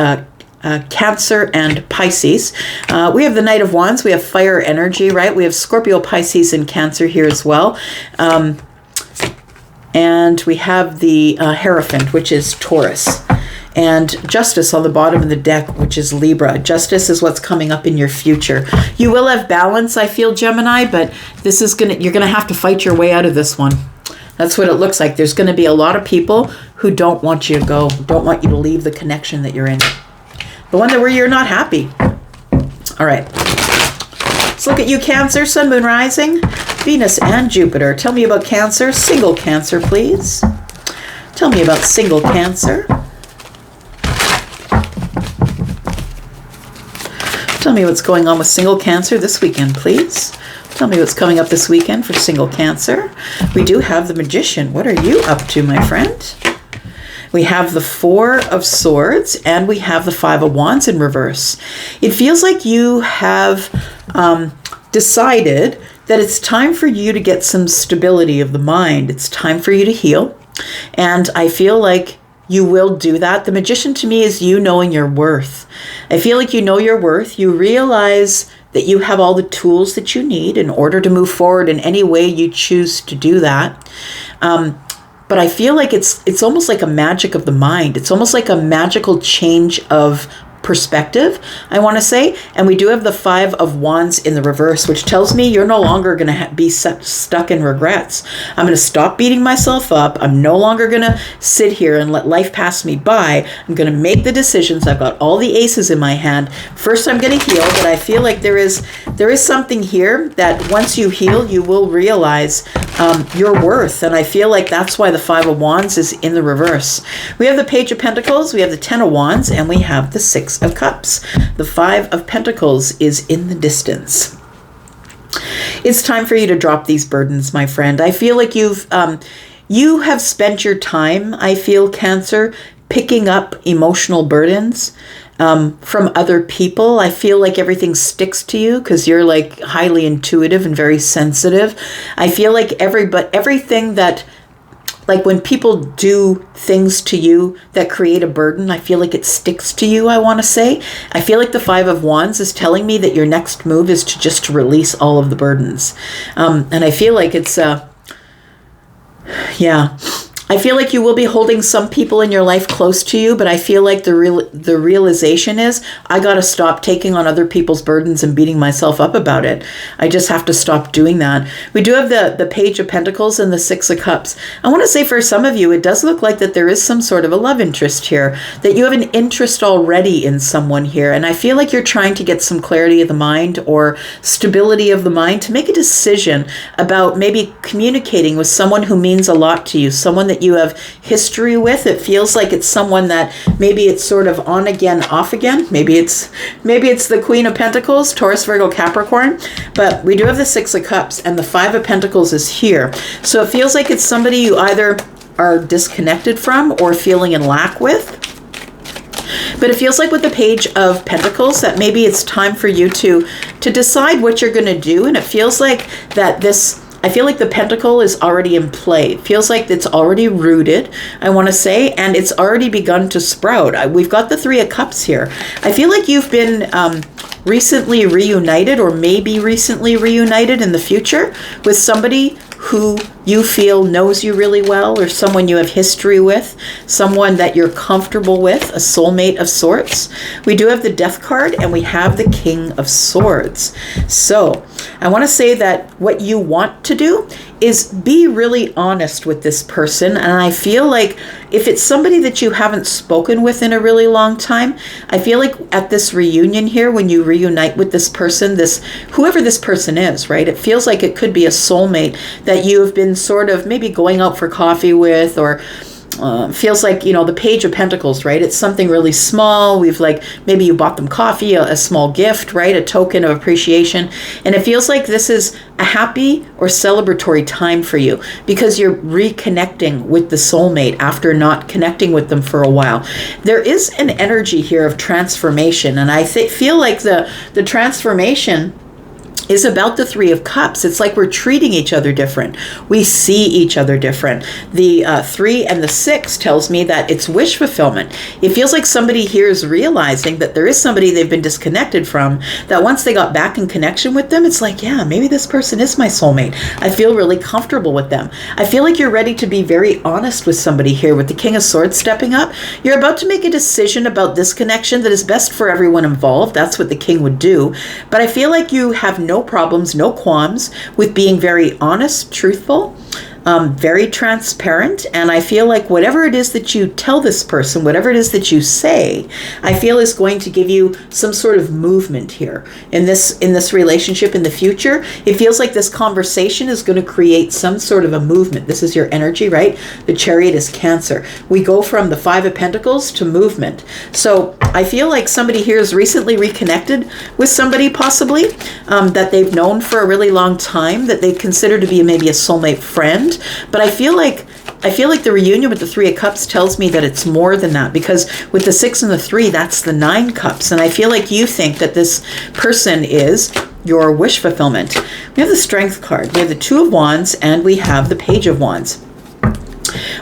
Cancer and Pisces. We have the Knight of Wands. We have fire energy, right? We have Scorpio, Pisces, and Cancer here as well. And we have the Hierophant, which is Taurus. And Justice on the bottom of the deck, which is Libra. Justice is what's coming up in your future. You will have balance, I feel, Gemini, but this is you're gonna have to fight your way out of this one. That's what it looks like. There's gonna be a lot of people who don't want you to go, don't want you to leave the connection that you're in. The one where you're not happy. All right. Let's look at you, Cancer, Sun, Moon, Rising, Venus, and Jupiter. Tell me about Cancer. Single Cancer, please. Tell me about single Cancer. Tell me what's going on with single Cancer this weekend, please. Tell me what's coming up this weekend for single Cancer. We do have the Magician. What are you up to, my friend? We have the Four of Swords, and we have the Five of Wands in reverse. It feels like you have decided that it's time for you to get some stability of the mind. It's time for you to heal. And I feel like you will do that. The Magician to me is you knowing your worth. I feel like you know your worth. You realize that you have all the tools that you need in order to move forward in any way you choose to do that. But I feel like it's almost like a magic of the mind. It's almost like a magical change of perspective, I want to say. And we do have the Five of Wands in the reverse, which tells me you're no longer going to be stuck in regrets. I'm going to stop beating myself up. I'm no longer going to sit here and let life pass me by. I'm going to make the decisions. I've got all the aces in my hand. First, I'm going to heal, but I feel like there is something here that once you heal, you will realize your worth. And I feel like that's why the Five of Wands is in the reverse. We have the Page of Pentacles, we have the Ten of Wands, and we have the Six of Cups. The Five of Pentacles is in the distance. It's time for you to drop these burdens, my friend. I feel like you have spent your time, I feel, Cancer, picking up emotional burdens from other people. I feel like everything sticks to you because you're like highly intuitive and very sensitive. I feel like everything that, like when people do things to you that create a burden, I feel like it sticks to you, I want to say. I feel like the Five of Wands is telling me that your next move is to just release all of the burdens. And I feel like it's, I feel like you will be holding some people in your life close to you, but I feel like the realization is I got to stop taking on other people's burdens and beating myself up about it. I just have to stop doing that. We do have the Page of Pentacles and the Six of Cups. I want to say for some of you, it does look like that there is some sort of a love interest here, that you have an interest already in someone here. And I feel like you're trying to get some clarity of the mind or stability of the mind to make a decision about maybe communicating with someone who means a lot to you, someone that you have history with. It feels like it's someone that maybe it's sort of on again, off again. Maybe it's the Queen of Pentacles, Taurus, Virgo, Capricorn. But we do have the Six of Cups, and the Five of Pentacles is here. So it feels like it's somebody you either are disconnected from or feeling in lack with. But it feels like with the Page of Pentacles that maybe it's time for you to decide what you're going to do. And it feels like that I feel like the pentacle is already in play. It feels like it's already rooted, I want to say, and it's already begun to sprout. We've got the Three of Cups here. I feel like you've been recently reunited, or maybe recently reunited in the future, with somebody who you feel knows you really well, or someone you have history with, someone that you're comfortable with, a soulmate of sorts. We do have the Death card, and we have the King of Swords. So I want to say that what you want to do is be really honest with this person. And I feel like if it's somebody that you haven't spoken with in a really long time, I feel like at this reunion here, when you reunite with this person, whoever this person is, right? It feels like it could be a soulmate that you have been sort of maybe going out for coffee with, or feels like, the Page of Pentacles, right? It's something really small. Maybe you bought them coffee, a small gift, right? A token of appreciation. And it feels like this is a happy or celebratory time for you because you're reconnecting with the soulmate after not connecting with them for a while. There is an energy here of transformation. And I feel like the transformation is about the Three of Cups. It's like we're treating each other different. We see each other different. The 3 and the 6 tells me that it's wish fulfillment. It feels like somebody here is realizing that there is somebody they've been disconnected from, that once they got back in connection with them, it's like, yeah, maybe this person is my soulmate. I feel really comfortable with them. I feel like you're ready to be very honest with somebody here with the King of Swords stepping up. You're about to make a decision about this connection that is best for everyone involved. That's what the King would do. But I feel like you have no problems, no qualms with being very honest, truthful, very transparent. And I feel like whatever it is that you tell this person, whatever it is that you say, I feel is going to give you some sort of movement here in this relationship in the future. It feels like this conversation is going to create some sort of a movement. This is your energy, right? The Chariot is Cancer. We go from the 5 of Pentacles to movement. So I feel like somebody here is recently reconnected with somebody possibly that they've known for a really long time, that they consider to be maybe a soulmate friend. But I feel like the reunion with the 3 of Cups tells me that it's more than that, because with the 6 and the 3, that's the 9 cups. And I feel like you think that this person is your wish fulfillment. We have the Strength card. We have the 2 of Wands, and we have the Page of Wands.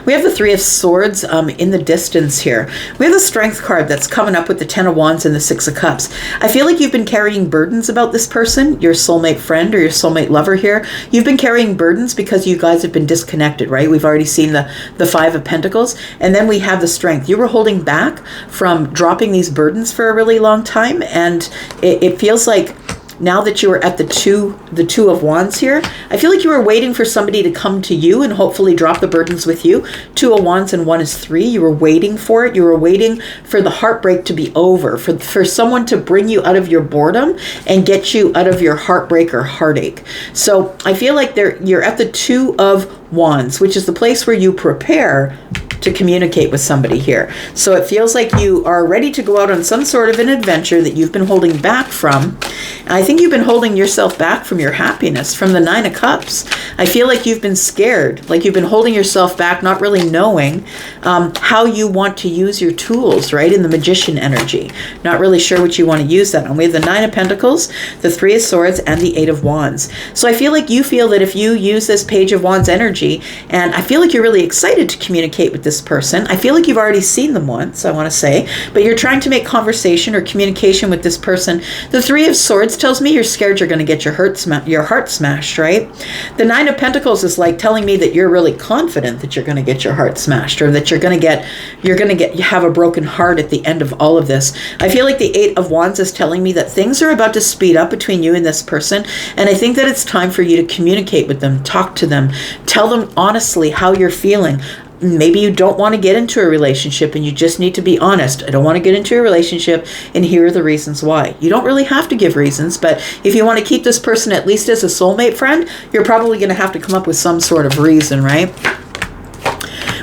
We have the 3 of Swords in the distance here. We have the Strength card that's coming up with the 10 of Wands and the 6 of Cups. I feel like you've been carrying burdens about this person, your soulmate friend or your soulmate lover here. You've been carrying burdens because you guys have been disconnected, right? We've already seen the 5 of Pentacles. And then we have the Strength. You were holding back from dropping these burdens for a really long time. And it feels like now that you are at the two of Wands here, I feel like you were waiting for somebody to come to you and hopefully drop the burdens with you. 2 of Wands and 1 is 3. You were waiting for it. You were waiting for the heartbreak to be over, for someone to bring you out of your boredom and get you out of your heartbreak or heartache. So I feel like you're at the 2 of Wands, which is the place where you prepare to communicate with somebody here. So it feels like you are ready to go out on some sort of an adventure that you've been holding back from. And I think you've been holding yourself back from your happiness, from the 9 of Cups. I feel like you've been scared, like you've been holding yourself back, not really knowing how you want to use your tools, right? In the Magician energy. Not really sure what you want to use that on. We have the 9 of Pentacles, the 3 of Swords, and the 8 of Wands. So I feel like you feel that if you use this Page of Wands energy, and I feel like you're really excited to communicate with this person. I feel like you've already seen them once, I want to say, but you're trying to make conversation or communication with this person. The 3 of Swords tells me you're scared you're going to get your heart smashed, right? The 9 of Pentacles is like telling me that you're really confident that you're going to get your heart smashed, or that you're going to have a broken heart at the end of all of this. I feel like the 8 of Wands is telling me that things are about to speed up between you and this person, and I think that it's time for you to communicate with them, talk to them, tell them honestly how you're feeling. Maybe you don't want to get into a relationship and you just need to be honest. I don't want to get into a relationship, and here are the reasons why. You don't really have to give reasons, but if you want to keep this person at least as a soulmate friend, you're probably going to have to come up with some sort of reason, right?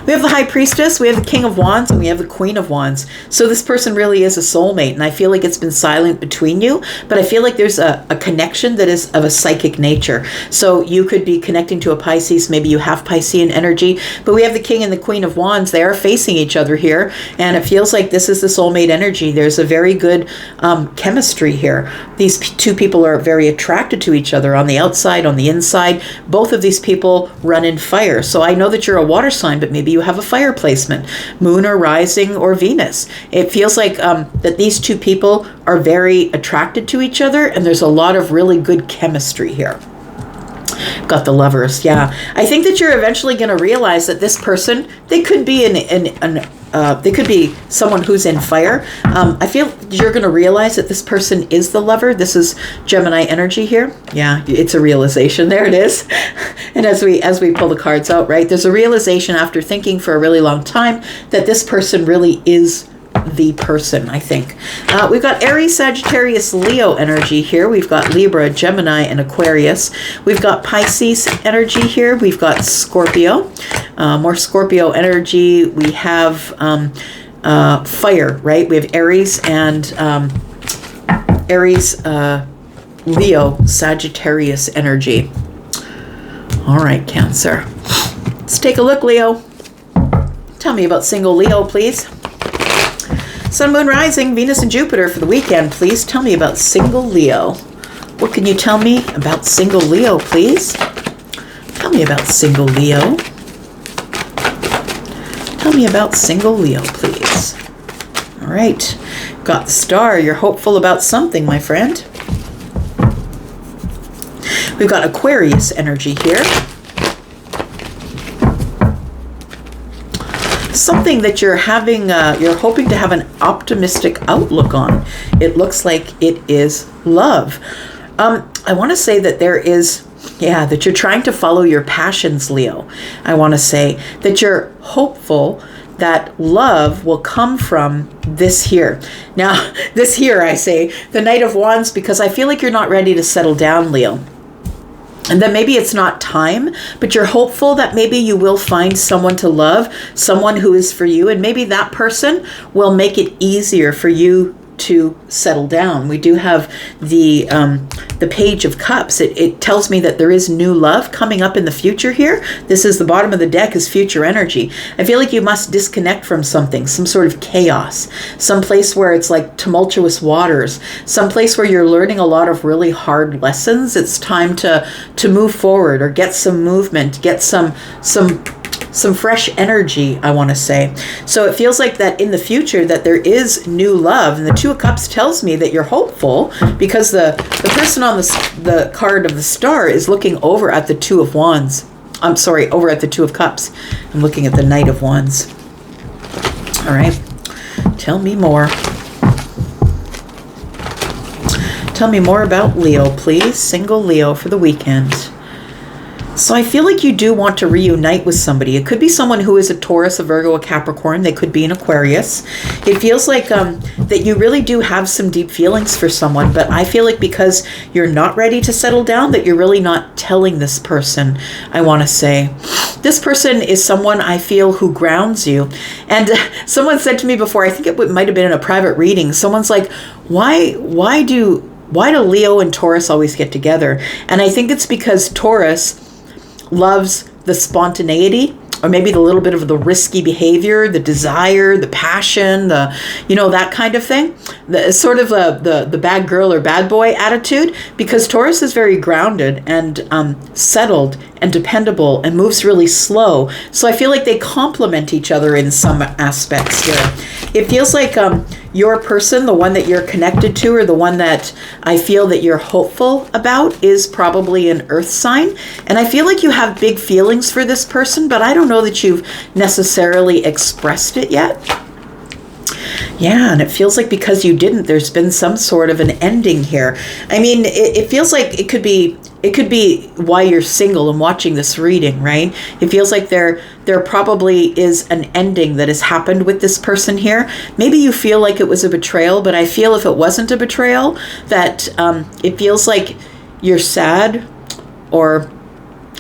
We have the High Priestess, we have the King of Wands, and we have the Queen of Wands. So this person really is a soulmate, and I feel like it's been silent between you, but I feel like there's a connection that is of a psychic nature. So you could be connecting to a Pisces, maybe you have Piscean energy, but we have the King and the Queen of Wands. They are facing each other here, and it feels like this is the soulmate energy. There's a very good chemistry here. These two people are very attracted to each other on the outside, on the inside. Both of these people run in fire. So I know that you're a water sign, but maybe you have a fire placement, Moon or Rising or Venus. It feels like that these two people are very attracted to each other, and there's a lot of really good chemistry here. Got the Lovers. Yeah. I think that you're eventually going to realize that this person, they could be they could be someone who's in fire. I feel you're going to realize that this person is the Lover. This is Gemini energy here. Yeah, it's a realization. There it is. And as we pull the cards out, right, there's a realization after thinking for a really long time that this person really is the person, I think. We've got Aries, Sagittarius, Leo energy here. We've got Libra, Gemini, and Aquarius. We've got Pisces energy here. We've got Scorpio. More Scorpio energy. We have fire, right? We have Aries and Leo, Sagittarius energy. All right, Cancer. Let's take a look, Leo. Tell me about single Leo, please. Sun, Moon, Rising, Venus, and Jupiter for the weekend, please. Tell me about single Leo. What can you tell me about single Leo, please? Tell me about single Leo. Tell me about single Leo, please. All right. Got the Star. You're hopeful about something, my friend. We've got Aquarius energy here. Something that you're having, you're hoping to have an optimistic outlook on. It looks like it is love. I want to say that there is, that you're trying to follow your passions, Leo. I want to say that you're hopeful that love will come from this here. Now, this here, I say, the Knight of Wands, because I feel like you're not ready to settle down, Leo. And then maybe it's not time, but you're hopeful that maybe you will find someone to love, someone who is for you, and maybe that person will make it easier for you to settle down. We do have the Page of Cups. It tells me that there is new love coming up in the future here. This is the bottom of the deck is future energy. I feel like you must disconnect from something, some sort of chaos, some place where it's like tumultuous waters, some place where you're learning a lot of really hard lessons. It's time to move forward or get some movement, get some fresh energy, I want to say. So it feels like that in the future that there is new love. And the Two of Cups tells me that you're hopeful because the person on the card of the Star is looking over at the Two of Wands. I'm sorry, over at the Two of Cups. I'm looking at the Knight of Wands. All right. Tell me more. Tell me more about Leo, please. Single Leo for the weekend. So I feel like you do want to reunite with somebody. It could be someone who is a Taurus, a Virgo, a Capricorn. They could be an Aquarius. It feels like that you really do have some deep feelings for someone, but I feel like because you're not ready to settle down, that you're really not telling this person, I want to say. This person is someone I feel who grounds you. And someone said to me before, I think it might have been in a private reading, someone's like, why do Leo and Taurus always get together? And I think it's because Taurus loves the spontaneity, or maybe the little bit of the risky behavior, the desire, the passion, that kind of thing. The sort of the bad girl or bad boy attitude, because Taurus is very grounded and settled and dependable and moves really slow. So I feel like they complement each other in some aspects here. It feels like your person, the one that you're connected to, or the one that I feel that you're hopeful about, is probably an earth sign. And I feel like you have big feelings for this person, but I don't know that you've necessarily expressed it yet. Yeah, and it feels like because you didn't, there's been some sort of an ending here. I mean, it feels like it could be why you're single and watching this reading, right? It feels like there probably is an ending that has happened with this person here. Maybe you feel like it was a betrayal, but I feel if it wasn't a betrayal, that it feels like you're sad or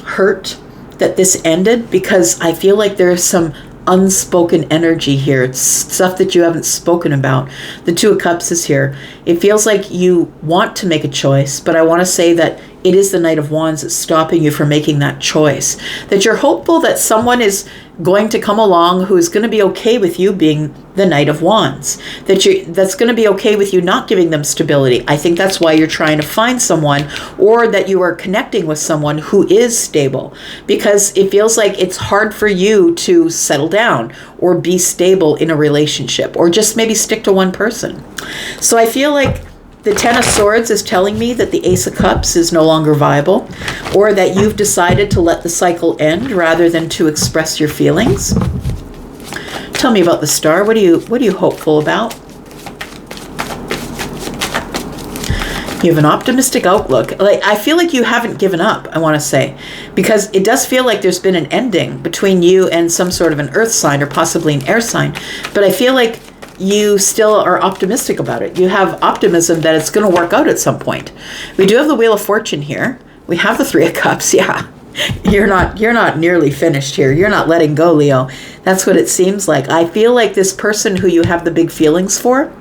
hurt that this ended, because I feel like there's some unspoken energy here. It's stuff that you haven't spoken about. The Two of Cups is here. It feels like you want to make a choice, but I want to say that it is the Knight of Wands that's stopping you from making that choice. That you're hopeful that someone is going to come along who is going to be okay with you being the Knight of Wands. That's going to be okay with you not giving them stability. I think that's why you're trying to find someone, or that you are connecting with someone who is stable. Because it feels like it's hard for you to settle down or be stable in a relationship, or just maybe stick to one person. So I feel like The Ten of Swords is telling me that the Ace of Cups is no longer viable, or that you've decided to let the cycle end rather than to express your feelings. Tell me about the Star. What are you hopeful about? You have an optimistic outlook. Like, I feel like you haven't given up, I want to say, because it does feel like there's been an ending between you and some sort of an earth sign or possibly an air sign. But I feel like you still are optimistic about it. You have optimism that it's going to work out at some point. We do have the Wheel of Fortune here. We have the Three of Cups. Yeah. You're not nearly finished here. You're not letting go, Leo. That's what it seems like. I feel like this person who you have the big feelings for,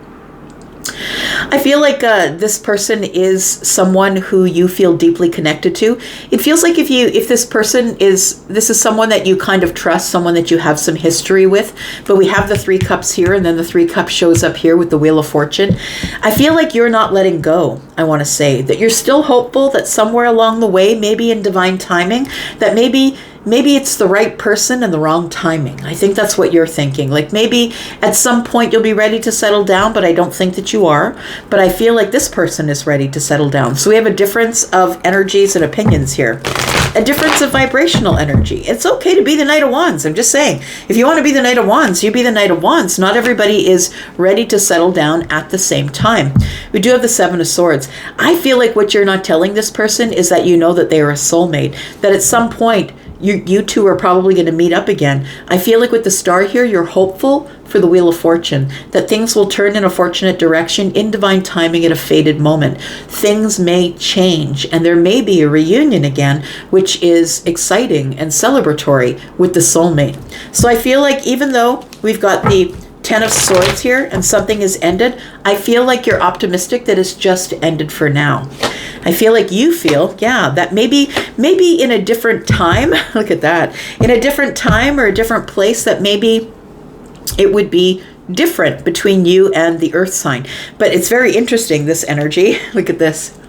I feel like this person is someone who you feel deeply connected to. It feels like if this person is, this is someone that you kind of trust, someone that you have some history with, but we have the Three Cups here, and then the Three Cups shows up here with the Wheel of Fortune. I feel like you're not letting go, I want to say, that you're still hopeful that somewhere along the way, maybe in divine timing, that maybe it's the right person and the wrong timing. I think that's what you're thinking. Like, maybe at some point you'll be ready to settle down, but I don't think that you are. But I feel like this person is ready to settle down. So we have a difference of energies and opinions here. A difference of vibrational energy. It's okay to be the Knight of Wands. I'm just saying, if you want to be the Knight of Wands, you be the Knight of Wands. Not everybody is ready to settle down at the same time. We do have the Seven of Swords. I feel like what you're not telling this person is that you know that they are a soulmate. That at some point, you two are probably going to meet up again. I feel like with the Star here, you're hopeful for the Wheel of Fortune, that things will turn in a fortunate direction in divine timing at a fated moment. Things may change, and there may be a reunion again, which is exciting and celebratory with the soulmate. So I feel like even though we've got the Ten of Swords here and something has ended, I feel like you're optimistic that it's just ended for now. I feel like you feel, yeah, that maybe in a different time, look at that, in a different time or a different place, that maybe it would be different between you and the earth sign. But it's very interesting, this energy. Look at this.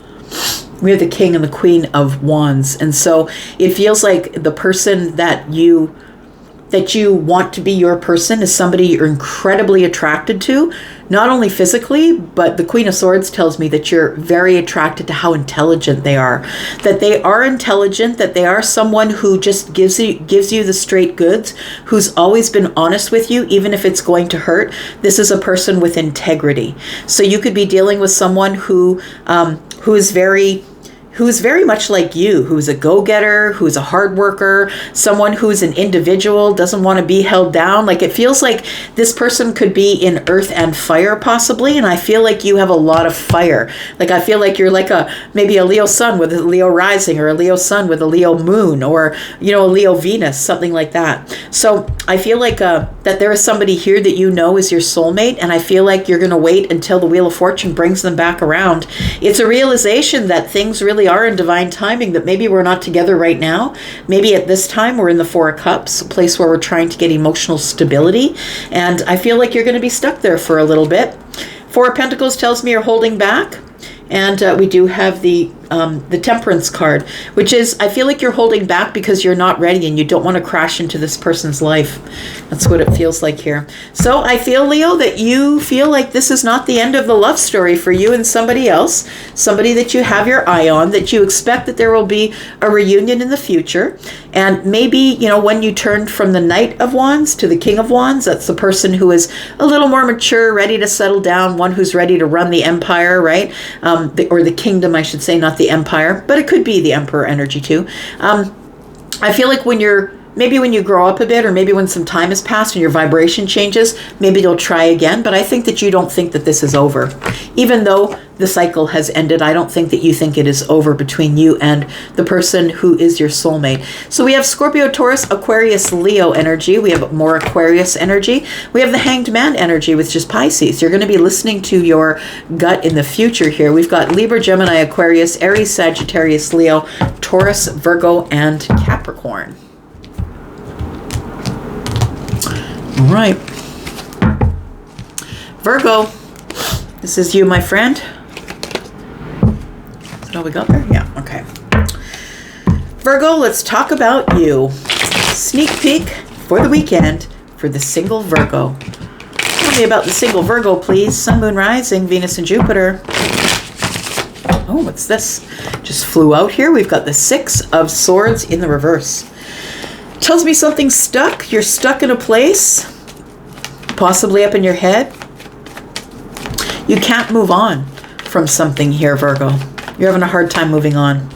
We have the King and the Queen of Wands. And so it feels like the person that you want to be your person is somebody you're incredibly attracted to, not only physically, but the Queen of Swords tells me that you're very attracted to how intelligent they are, that they are intelligent, that they are someone who just gives you the straight goods, who's always been honest with you, even if it's going to hurt. This is a person with integrity. So you could be dealing with someone who is very much like you, who's a go-getter, who's a hard worker, someone who's an individual, doesn't want to be held down. Like, it feels like this person could be in earth and fire possibly, and I feel like you have a lot of fire. Like, I feel like you're like maybe a Leo sun with a Leo rising, or a Leo sun with a Leo moon, or, a Leo Venus, something like that. So I feel like that there is somebody here that you know is your soulmate, and I feel like you're going to wait until the Wheel of Fortune brings them back around. It's a realization that things really are in divine timing, that maybe we're not together right now. Maybe at this time we're in the Four of Cups, a place where we're trying to get emotional stability, and I feel like you're going to be stuck there for a little bit. Four of Pentacles tells me you're holding back, and we do have the Temperance card, which is, I feel like you're holding back because you're not ready and you don't want to crash into this person's life. That's what it feels like here. So I feel, Leo, that you feel like this is not the end of the love story for you and somebody else, somebody that you have your eye on, that you expect that there will be a reunion in the future. And maybe, when you turned from the Knight of Wands to the King of Wands, that's the person who is a little more mature, ready to settle down, one who's ready to run the empire, right? Or the kingdom, I should say, not the empire, but it could be the emperor energy too. I feel like when you grow up a bit, or maybe when some time has passed and your vibration changes, maybe you'll try again. But I think that you don't think that this is over. Even though the cycle has ended, I don't think that you think it is over between you and the person who is your soulmate. So we have Scorpio, Taurus, Aquarius, Leo energy. We have more Aquarius energy. We have the Hanged Man energy, which is Pisces. You're going to be listening to your gut in the future here. We've got Libra, Gemini, Aquarius, Aries, Sagittarius, Leo, Taurus, Virgo, and Capricorn. All right. Virgo, this is you, my friend. Is that all we got there? Yeah, okay. Virgo, let's talk about you. Sneak peek for the weekend for the single Virgo. Tell me about the single Virgo, please. Sun, Moon, Rising, Venus, and Jupiter. Oh, what's this? Just flew out here. We've got the Six of Swords in the reverse. Tells me something's stuck. You're stuck in a place, possibly up in your head. You can't move on from something here, Virgo. You're having a hard time moving on.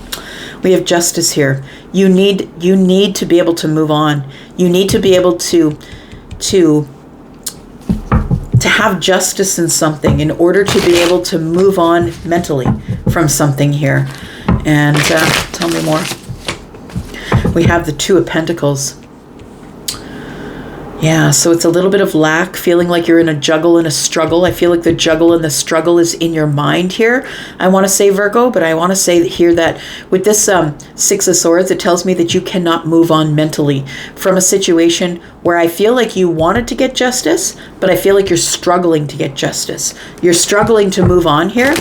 We have Justice here. You need to be able to move on. You need to be able to have justice in something in order to be able to move on mentally from something here. And tell me more. We have the Two of Pentacles. Yeah, so it's a little bit of lack, feeling like you're in a juggle and a struggle. I feel like the juggle and the struggle is in your mind here. I want to say, Virgo, but I want to say here that with this Six of Swords, it tells me that you cannot move on mentally from a situation where I feel like you wanted to get justice, but I feel like you're struggling to get justice. You're struggling to move on here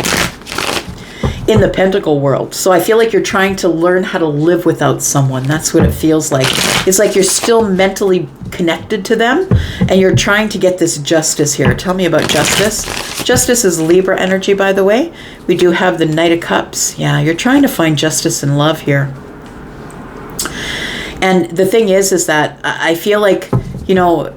in the Pentacle world. So I feel like you're trying to learn how to live without someone. That's what it feels like. It's like you're still mentally connected to them and you're trying to get this justice here. Tell me about justice. Justice is Libra energy, by the way. We do have the Knight of Cups. Yeah, you're trying to find justice and love here. And the thing is that I feel like, you know,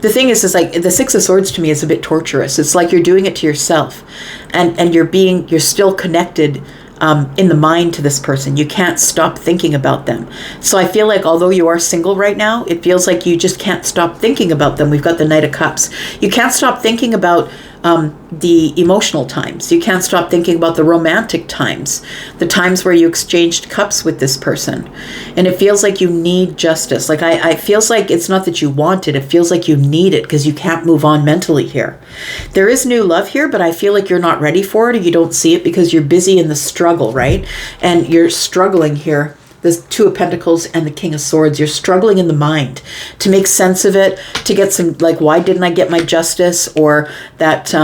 the thing is like the Six of Swords to me is a bit torturous. It's like you're doing it to yourself, and you're still connected in the mind to this person. You can't stop thinking about them. So I feel like although you are single right now, it feels like you just can't stop thinking about them. We've got the Knight of Cups. You can't stop thinking about the emotional times. You can't stop thinking about the romantic times, the times where you exchanged cups with this person. And it feels like you need justice. Like I feels like it's not that you want it. It feels like you need it because you can't move on mentally here. There is new love here, but I feel like you're not ready for it or you don't see it because you're busy in the struggle, right? And you're struggling here. The Two of Pentacles and the King of Swords. You're struggling in the mind to make sense of it, to get some, like, why didn't I get my justice? Or that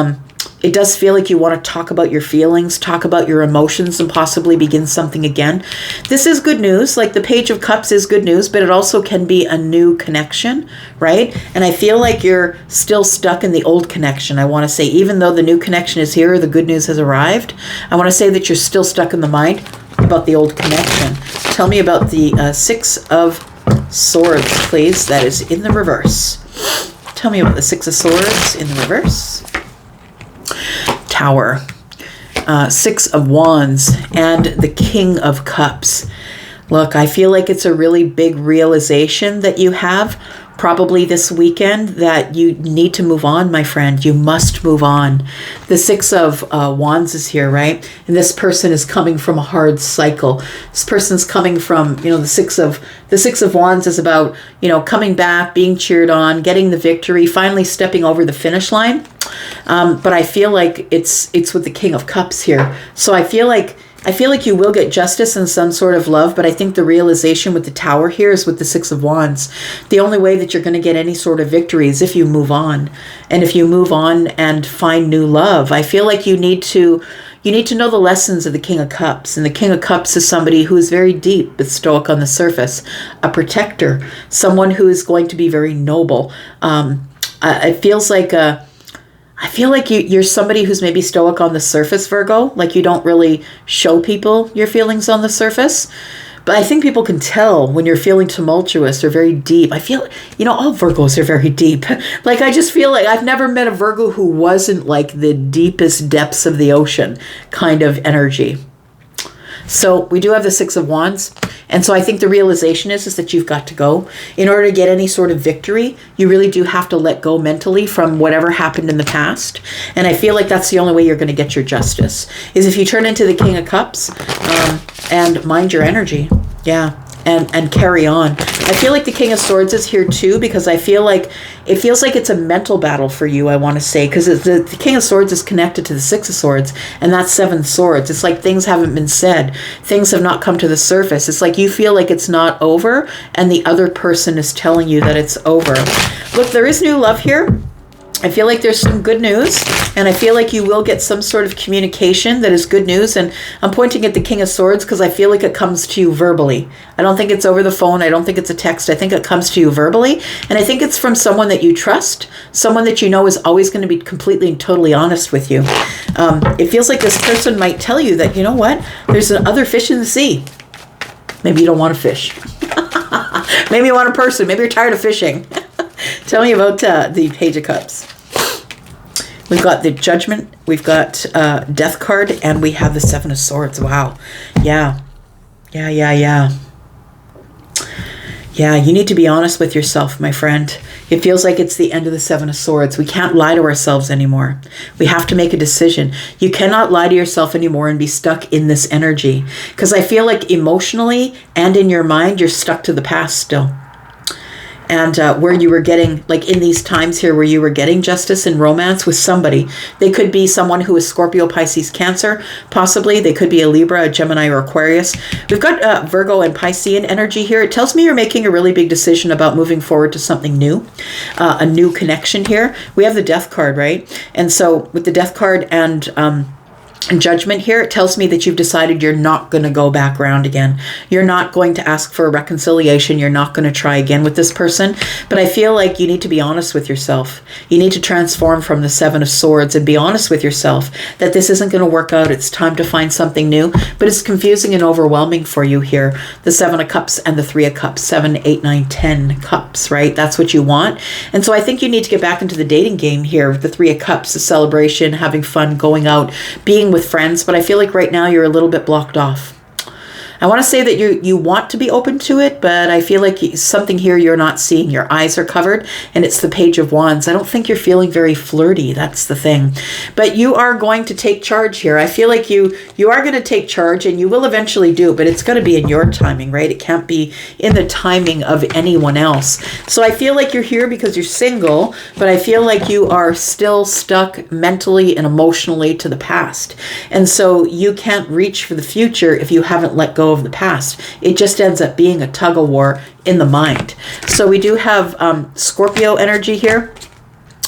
it does feel like you want to talk about your feelings, talk about your emotions, and possibly begin something again. This is good news. Like the Page of Cups is good news, but it also can be a new connection, right? And I feel like you're still stuck in the old connection. I want to say, even though the new connection is here, the good news has arrived, I want to say that you're still stuck in the mind about the old connection. Tell me about the Six of Swords, please. That is in the reverse. Tell me about the Six of Swords in the reverse. Tower. Six of Wands and the King of Cups. Look, I feel like it's a really big realization that you have probably this weekend that you need to move on, my friend. You must move on. The Six of Wands is here, right? And this person is coming from a hard cycle. This person's coming from, you know, the Six of Wands is about, you know, coming back, being cheered on, getting the victory, finally stepping over the finish line. But I feel like it's with the King of Cups here. So I feel like you will get justice and some sort of love, but I think the realization with the Tower here is with the Six of Wands. The only way that you're going to get any sort of victory is if you move on. And if you move on and find new love, I feel like you need to know the lessons of the King of Cups. And the King of Cups is somebody who is very deep but stoic on the surface, a protector, someone who is going to be very noble. It feels like I feel like you're somebody who's maybe stoic on the surface, Virgo. Like you don't really show people your feelings on the surface. But I think people can tell when you're feeling tumultuous or very deep. I feel, you know, all Virgos are very deep. Like I just feel like I've never met a Virgo who wasn't like the deepest depths of the ocean kind of energy. So we do have the Six of Wands. And so I think the realization is that you've got to go. In order to get any sort of victory, you really do have to let go mentally from whatever happened in the past. And I feel like that's the only way you're going to get your justice, is if you turn into the King of Cups and mind your energy. Yeah. And carry on. I feel like the King of Swords is here too, because I feel like it feels like it's a mental battle for you, I want to say, because the King of Swords is connected to the Six of Swords, and that's Seven Swords. It's like things haven't been said. Things have not come to the surface. It's like you feel like it's not over, and the other person is telling you that it's over. Look, there is new love here. I feel like there's some good news, and I feel like you will get some sort of communication that is good news. And I'm pointing at the King of Swords because I feel like it comes to you verbally. I don't think it's over the phone. I don't think it's a text. I think it comes to you verbally. And I think it's from someone that you trust, someone that you know is always going to be completely and totally honest with you. It feels like this person might tell you that, you know what, there's other fish in the sea. Maybe you don't want to fish. Maybe you want a person. Maybe you're tired of fishing. Tell me about the Page of Cups. We've got the Judgment, we've got Death card, and we have the Seven of Swords. Wow. Yeah, you need to be honest with yourself, my friend. It feels like it's the end of the Seven of Swords. We can't lie to ourselves anymore. We have to make a decision. You cannot lie to yourself anymore and be stuck in this energy. Because I feel like emotionally and in your mind, you're stuck to the past still. And where you were getting, like in these times here, where you were getting justice and romance with somebody. They could be someone who is Scorpio, Pisces, Cancer, possibly. They could be a Libra, a Gemini, or Aquarius. We've got Virgo and Piscean energy here. It tells me you're making a really big decision about moving forward to something new, a new connection here. We have the Death card, right? And so with the Death card and Judgment here, it tells me that you've decided you're not going to go back around again. You're not going to ask for a reconciliation. You're not going to try again with this person. But I feel like you need to be honest with yourself. You need to transform from the Seven of Swords and be honest with yourself that this isn't going to work out. It's time to find something new. But it's confusing and overwhelming for you here. The Seven of Cups and the Three of Cups. 7, 8, 9, 10 cups, right? That's what you want. And so I think you need to get back into the dating game here with the Three of Cups, the celebration, having fun, going out, being with friends, but I feel like right now you're a little bit blocked off. I want to say that you want to be open to it, but I feel like something here you're not seeing. Your eyes are covered, and it's the Page of Wands. I don't think you're feeling very flirty. That's the thing. But you are going to take charge here. I feel like you are going to take charge, and you will eventually do, but it's going to be in your timing, right? It can't be in the timing of anyone else. So I feel like you're here because you're single, but I feel like you are still stuck mentally and emotionally to the past. And so you can't reach for the future if you haven't let go of the past. It just ends up being a tug of war in the mind. So we do have Scorpio energy here.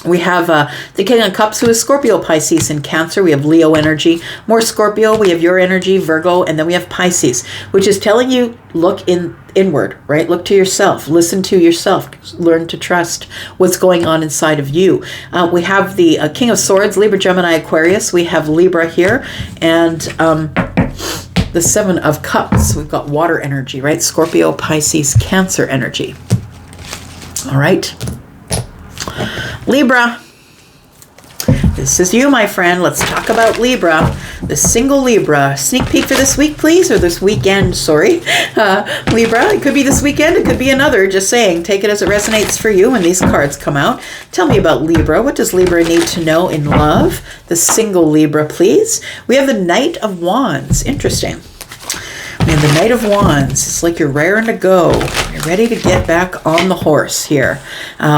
We have the King of Cups, who is Scorpio, Pisces, and Cancer. We have Leo energy, more Scorpio. We have your energy, Virgo, and then we have Pisces, which is telling you look inward, right? Look to yourself, listen to yourself, learn to trust what's going on inside of you. We have the King of Swords, Libra, Gemini, Aquarius. We have Libra here, and the Seven of Cups. We've got water energy, right? Scorpio, Pisces, Cancer energy. All right. Libra. This is you, my friend. Let's talk about Libra. The single Libra. Sneak peek for this week, please, or this weekend, sorry. Libra, it could be this weekend, it could be another. Just saying, take it as it resonates for you when these cards come out. Tell me about Libra. What does Libra need to know in love? The single Libra, please. We have the Knight of Wands. Interesting. We have the Knight of Wands. It's like you're raring to go. You're ready to get back on the horse here.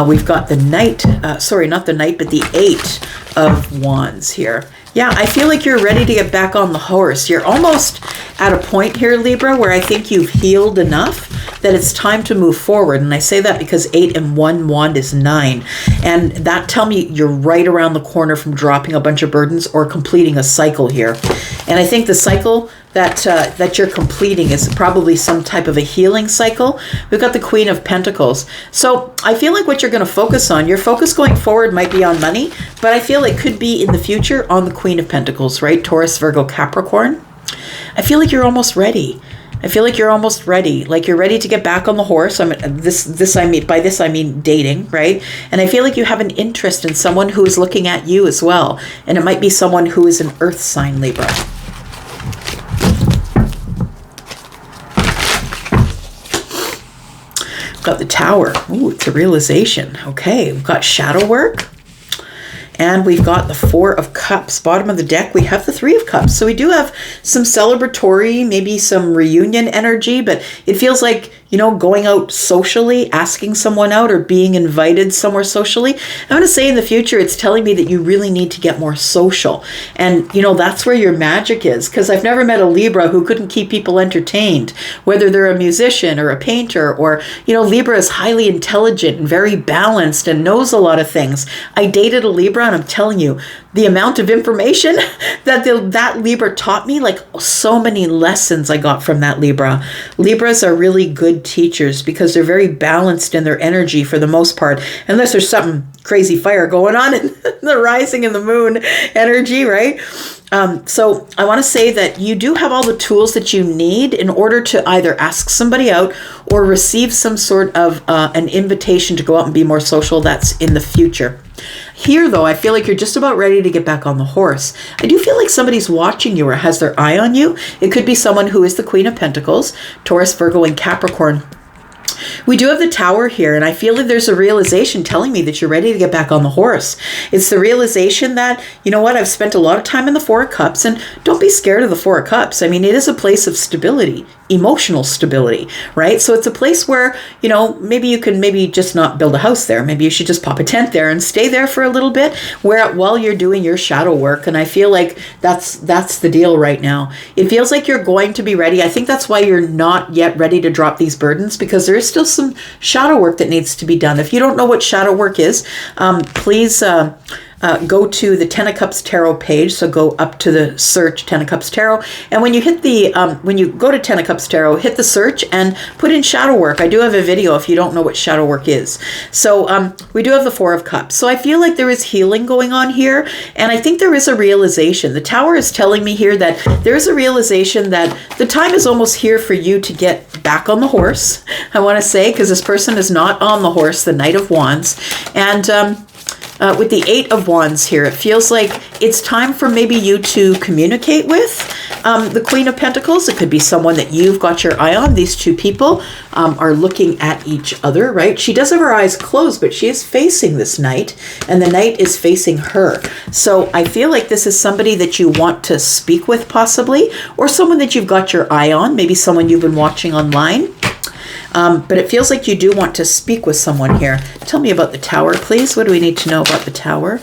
We've got the Knight, sorry, not the Knight, but the Eight of Wands here. Yeah, I feel like you're ready to get back on the horse. You're almost at a point here, Libra, where I think you've healed enough that it's time to move forward. And I say that because 8 and 1 wand is 9. And that tell me you're right around the corner from dropping a bunch of burdens or completing a cycle here. And I think the cycle that you're completing is probably some type of a healing cycle. We've got the Queen of Pentacles. So I feel like what you're going to focus on, your focus going forward might be on money, but I feel it could be in the future on the Queen of Pentacles, right? Taurus, Virgo, Capricorn. I feel like you're almost ready. I feel like you're almost ready. Like you're ready to get back on the horse. By this I mean dating, right? And I feel like you have an interest in someone who is looking at you as well. And it might be someone who is an earth sign, Libra. Got the Tower. Ooh, it's a realization. Okay, we've got shadow work. And we've got the Four of Cups. Bottom of the deck, we have the Three of Cups. So we do have some celebratory, maybe some reunion energy, but it feels like you know, going out socially, asking someone out, or being invited somewhere socially. I'm going to say in the future, it's telling me that you really need to get more social. And, you know, that's where your magic is, because I've never met a Libra who couldn't keep people entertained, whether they're a musician or a painter, or, you know, Libra is highly intelligent and very balanced and knows a lot of things. I dated a Libra, and I'm telling you, the amount of information that Libra taught me, like so many lessons I got from that Libra. Libras are really good teachers because they're very balanced in their energy for the most part, unless there's something crazy fire going on in the rising and the moon energy, right? So I want to say that you do have all the tools that you need in order to either ask somebody out or receive some sort of an invitation to go out and be more social. That's in the future. Here, though, I feel like you're just about ready to get back on the horse. I do feel like somebody's watching you or has their eye on you. It could be someone who is the Queen of Pentacles, Taurus, Virgo, and Capricorn. We do have the Tower here, and I feel like there's a realization telling me that you're ready to get back on the horse. It's the realization that, you know what, I've spent a lot of time in the Four of Cups, and don't be scared of the Four of Cups. I mean, it is a place of stability, emotional stability, right? So it's a place where, you know, maybe you can just not build a house there. Maybe you should just pop a tent there and stay there for a little bit while you're doing your shadow work. And I feel like that's the deal right now. It feels like you're going to be ready. I think that's why you're not yet ready to drop these burdens, because there is still some shadow work that needs to be done. If you don't know what shadow work is, please go to the Ten of Cups Tarot page. So go up to the search Ten of Cups Tarot, and when you hit the when you go to Ten of Cups Tarot, hit the search and put in shadow work. I do have a video if you don't know what shadow work is. So we do have the Four of Cups. So I feel like there is healing going on here, and I think there is a realization. The Tower is telling me here that there is a realization that the time is almost here for you to get back on the horse. I want to say, because this person is not on the horse, the Knight of Wands, and with the Eight of Wands here, it feels like it's time for maybe you to communicate with the Queen of Pentacles. It could be someone that you've got your eye on. These two people are looking at each other, right? She does have her eyes closed, but she is facing this Knight, and the Knight is facing her. So I feel like this is somebody that you want to speak with possibly, or someone that you've got your eye on, maybe someone you've been watching online. But it feels like you do want to speak with someone here. Tell me about the Tower, please. What do we need to know about the Tower?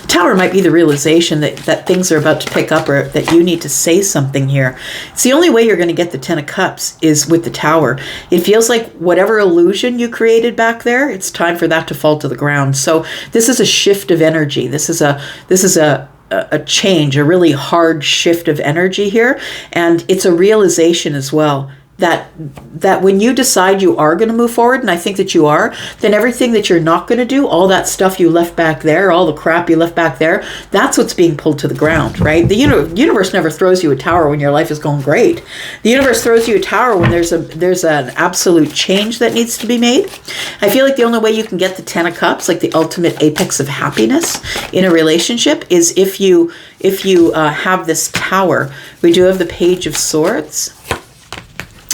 Tower might be the realization that things are about to pick up, or that you need to say something here. It's the only way you're going to get the Ten of Cups is with the Tower. It feels like whatever illusion you created back there, it's time for that to fall to the ground. So this is a shift of energy. This is a change, a really hard shift of energy here. And it's a realization as well that when you decide you are going to move forward, and I think that you are, then everything that you're not going to do, all that stuff you left back there, all the crap you left back there, that's what's being pulled to the ground, right? The universe never throws you a tower when your life is going great. The universe throws you a tower when there's an absolute change that needs to be made. I feel like the only way you can get the Ten of Cups, like the ultimate apex of happiness in a relationship, is if you have this Tower. We do have the Page of Swords,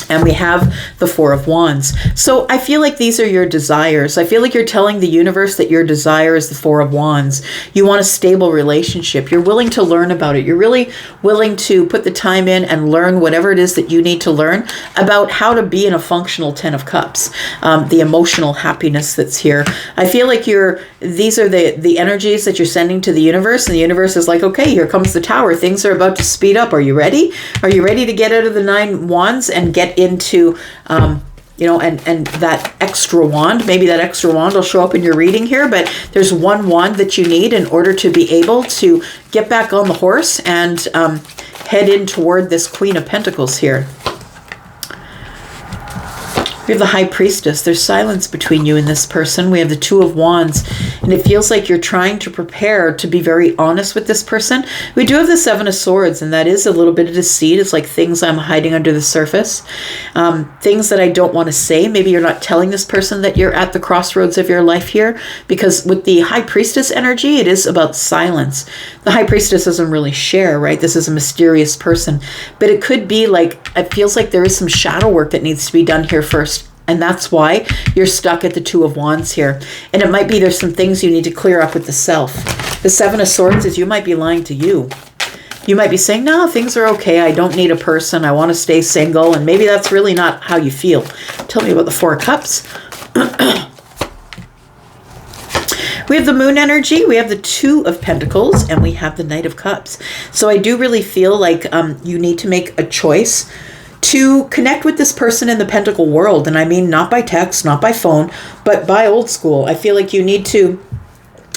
and we have the Four of Wands. So I feel like these are your desires. I feel like you're telling the universe that your desire is the Four of Wands. You want a stable relationship. You're willing to learn about it. You're really willing to put the time in and learn whatever it is that you need to learn about how to be in a functional Ten of Cups, the emotional happiness that's here. I feel like these are the energies that you're sending to the universe, and the universe is like, okay, here comes the Tower. Things are about to speed up. Are you ready? Are you ready to get out of the Nine Wands and get into and that extra wand? Maybe that extra wand will show up in your reading here, but there's one wand that you need in order to be able to get back on the horse and head in toward this Queen of Pentacles here. We have the High Priestess. There's silence between you and this person. We have the Two of Wands, and it feels like you're trying to prepare to be very honest with this person. We do have the Seven of Swords, and that is a little bit of deceit. It's like things I'm hiding under the surface, things that I don't want to say. Maybe you're not telling this person that you're at the crossroads of your life here, because with the High Priestess energy, it is about silence. The High Priestess doesn't really share, right? This is a mysterious person, but it could be like, it feels like there is some shadow work that needs to be done here first. And that's why you're stuck at the Two of Wands here. And it might be there's some things you need to clear up with the self. The Seven of Swords is you might be lying to you. You might be saying, no, things are okay. I don't need a person. I want to stay single. And maybe that's really not how you feel. Tell me about the Four of Cups. We have the Moon energy, we have the Two of Pentacles, and we have the Knight of Cups. So I do really feel like you need to make a choice to connect with this person in the Pentacle world. And I mean, not by text, not by phone, but by old school. I feel like you need to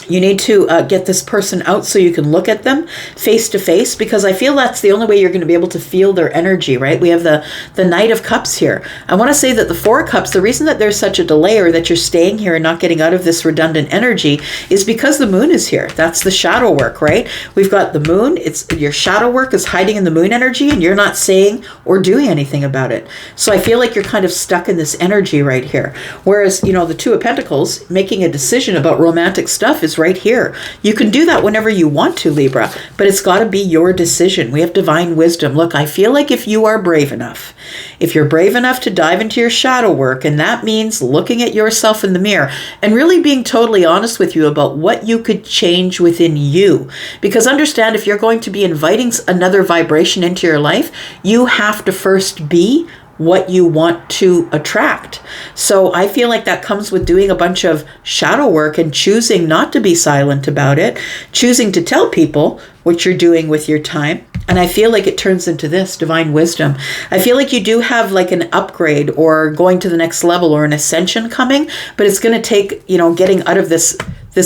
get this person out so you can look at them face to face, because I feel that's the only way you're going to be able to feel their energy, right? We have the Knight of Cups here. I want to say that the Four of Cups, the reason that there's such a delay or that you're staying here and not getting out of this redundant energy is because the Moon is here. That's the shadow work, right? We've got the Moon. It's your shadow work is hiding in the Moon energy and you're not saying or doing anything about it. So I feel like you're kind of stuck in this energy right here. Whereas, the Two of Pentacles, making a decision about romantic stuff is right here. You can do that whenever you want to, Libra, but it's got to be your decision. We have divine wisdom. Look, I feel like if you are brave enough, if you're brave enough to dive into your shadow work, and that means looking at yourself in the mirror and really being totally honest with you about what you could change within you. Because understand, if you're going to be inviting another vibration into your life, you have to first be what you want to attract. So I feel like that comes with doing a bunch of shadow work and choosing not to be silent about it, choosing to tell people what you're doing with your time. And I feel like it turns into this divine wisdom. I feel like you do have like an upgrade or going to the next level or an ascension coming, but it's going to take, getting out of this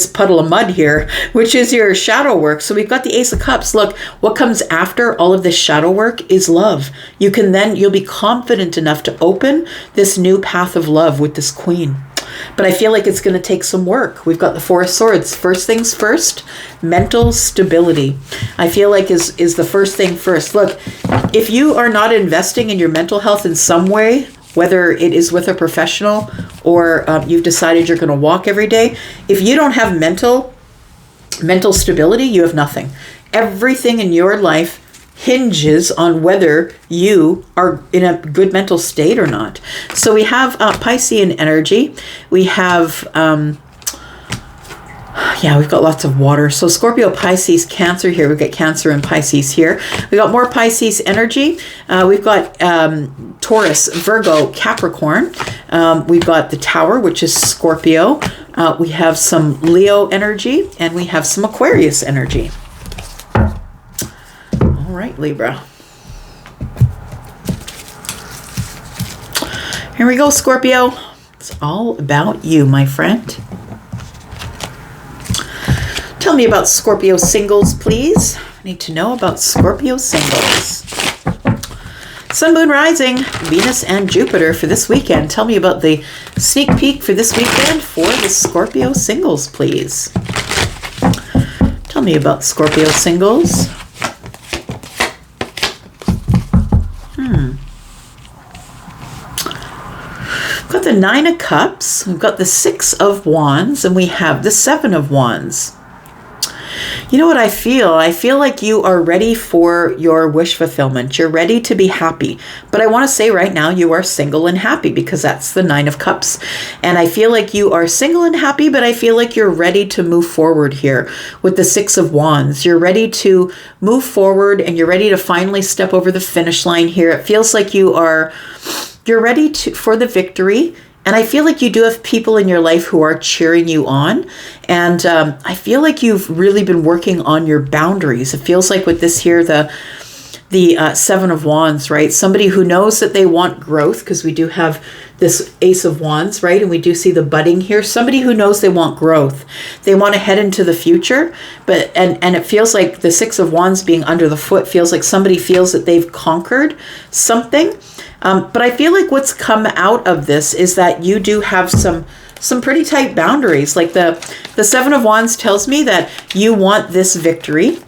puddle of mud here, which is your shadow work. So we've got the Ace of Cups. Look, what comes after all of this shadow work is love. You'll be confident enough to open this new path of love with this Queen. But I feel like it's going to take some work. We've got the Four of Swords. First things first, mental stability. I feel like is the first thing first. Look, if you are not investing in your mental health in some way, whether it is with a professional or you've decided you're going to walk every day, if you don't have mental stability, you have nothing. Everything in your life hinges on whether you are in a good mental state or not. So we have Piscean energy. We have we've got lots of water. So Scorpio, Pisces, Cancer here. We've got Cancer and Pisces here. We've got more Pisces energy. We've got Taurus, Virgo, Capricorn. We've got the Tower, which is Scorpio. We have some Leo energy, and we have some Aquarius energy. All right, Libra. Here we go, Scorpio. It's all about you, my friend. Tell me about Scorpio singles, please. I need to know about Scorpio singles. Sun, Moon, Rising, Venus, and Jupiter for this weekend. Tell me about the sneak peek for this weekend for the Scorpio singles, please. Tell me about Scorpio singles. We've got the Nine of Cups, we've got the Six of Wands, and we have the Seven of Wands. You know what I feel? I feel like you are ready for your wish fulfillment. You're ready to be happy. But I want to say right now you are single and happy because that's the Nine of Cups. And I feel like you are single and happy, but I feel like you're ready to move forward here with the Six of Wands. You're ready to move forward and you're ready to finally step over the finish line here. It feels like you're ready for the victory. And I feel like you do have people in your life who are cheering you on. And I feel like you've really been working on your boundaries. It feels like with this here, the Seven of Wands, right? Somebody who knows that they want growth, because we do have this Ace of Wands, right? And we do see the budding here. Somebody who knows they want growth. They want to head into the future. And it feels like the Six of Wands being under the foot feels like somebody feels that they've conquered something. But I feel like what's come out of this is that you do have some pretty tight boundaries. Like the Seven of Wands tells me that you want this victory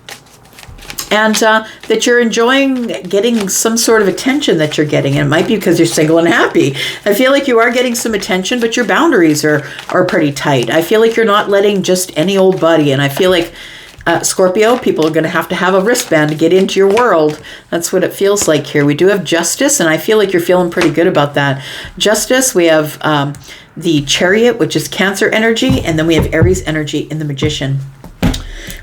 and that you're enjoying getting some sort of attention that you're getting. And it might be because you're single and happy. I feel like you are getting some attention, but your boundaries are pretty tight. I feel like you're not letting just any old buddy. And I feel like Scorpio, people are going to have a wristband to get into your world. That's what it feels like here. We do have Justice, and I feel like you're feeling pretty good about that. Justice, we have the Chariot, which is Cancer energy, and then we have Aries energy in the Magician.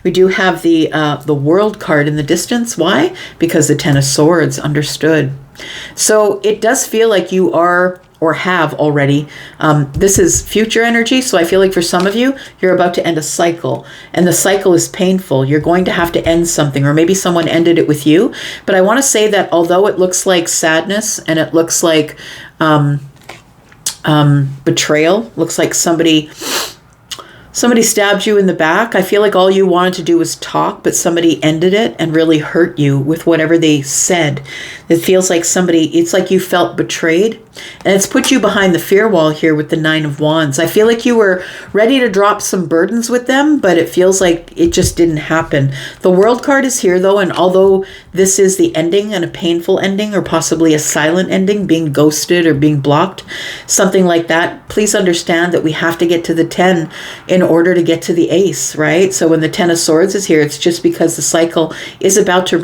We do have the World card in the distance. Why? Because the Ten of Swords, understood. So it does feel like you are or have already. This is future energy. So I feel like for some of you, you're about to end a cycle, and the cycle is painful. You're going to have to end something, or maybe someone ended it with you. But I want to say that although it looks like sadness and it looks like betrayal, looks like somebody stabbed you in the back. I feel like all you wanted to do was talk, but somebody ended it and really hurt you with whatever they said. It feels like it's like you felt betrayed, and it's put you behind the fear wall here with the Nine of Wands. I feel like you were ready to drop some burdens with them, but it feels like it just didn't happen. The World card is here though, and although this is the ending, and a painful ending, or possibly a silent ending, being ghosted or being blocked, something like that, please understand that we have to get to the 10 in order to get to the Ace, right? So when the Ten of Swords is here, it's just because the cycle is about to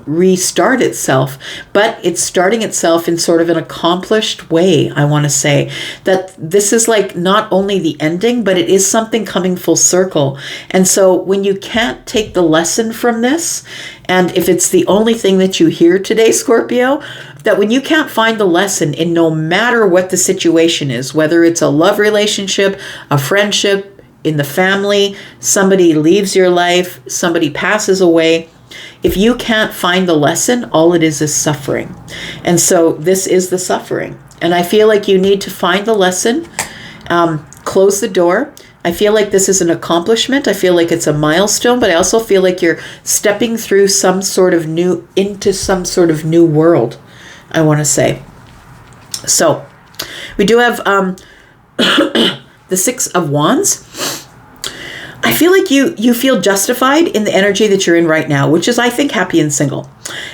restart itself, but it's starting itself in sort of an accomplished way. I want to say that this is like not only the ending, but it is something coming full circle. And so when you can't take the lesson from this, and if it's the only thing that you hear today, Scorpio, that when you can't find the lesson in no matter what the situation is, whether it's a love relationship, a friendship, in the family, somebody leaves your life, somebody passes away, if you can't find the lesson, all it is suffering. And so this is the suffering. And I feel like you need to find the lesson, close the door. I feel like this is an accomplishment. I feel like it's a milestone, but I also feel like you're stepping through into some sort of new world, I want to say. So we do have the Six of Wands. I feel like you feel justified in the energy that you're in right now, which is, I think, happy and single.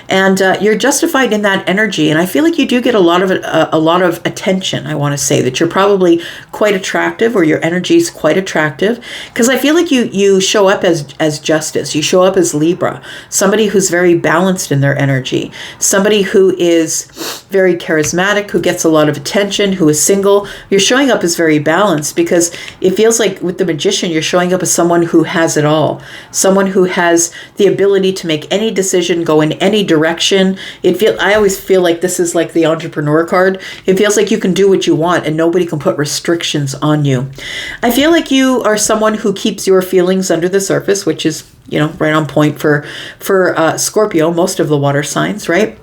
And you're justified in that energy. And I feel like you do get a lot of attention. I want to say that you're probably quite attractive, or your energy is quite attractive, because I feel like you show up as justice. You show up as Libra, somebody who's very balanced in their energy, somebody who is very charismatic, who gets a lot of attention, who is single. You're showing up as very balanced, because it feels like with the Magician, you're showing up as someone who has it all, someone who has the ability to make any decision, go in any direction. I always feel like this is like the entrepreneur card. It feels like you can do what you want and nobody can put restrictions on you. I feel like you are someone who keeps your feelings under the surface, which is, right on point for Scorpio, most of the water signs, right?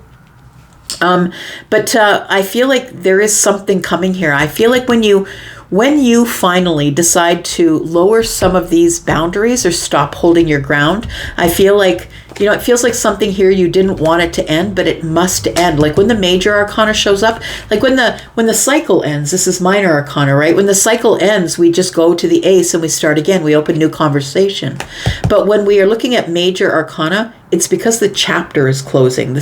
But I feel like there is something coming here. I feel like when you finally decide to lower some of these boundaries or stop holding your ground, I feel like, it feels like something here you didn't want it to end, but it must end. Like when the major arcana shows up, like when the cycle ends, this is minor arcana, right? When the cycle ends, we just go to the Ace and we start again. We open new conversation. But when we are looking at major arcana, it's because the chapter is closing.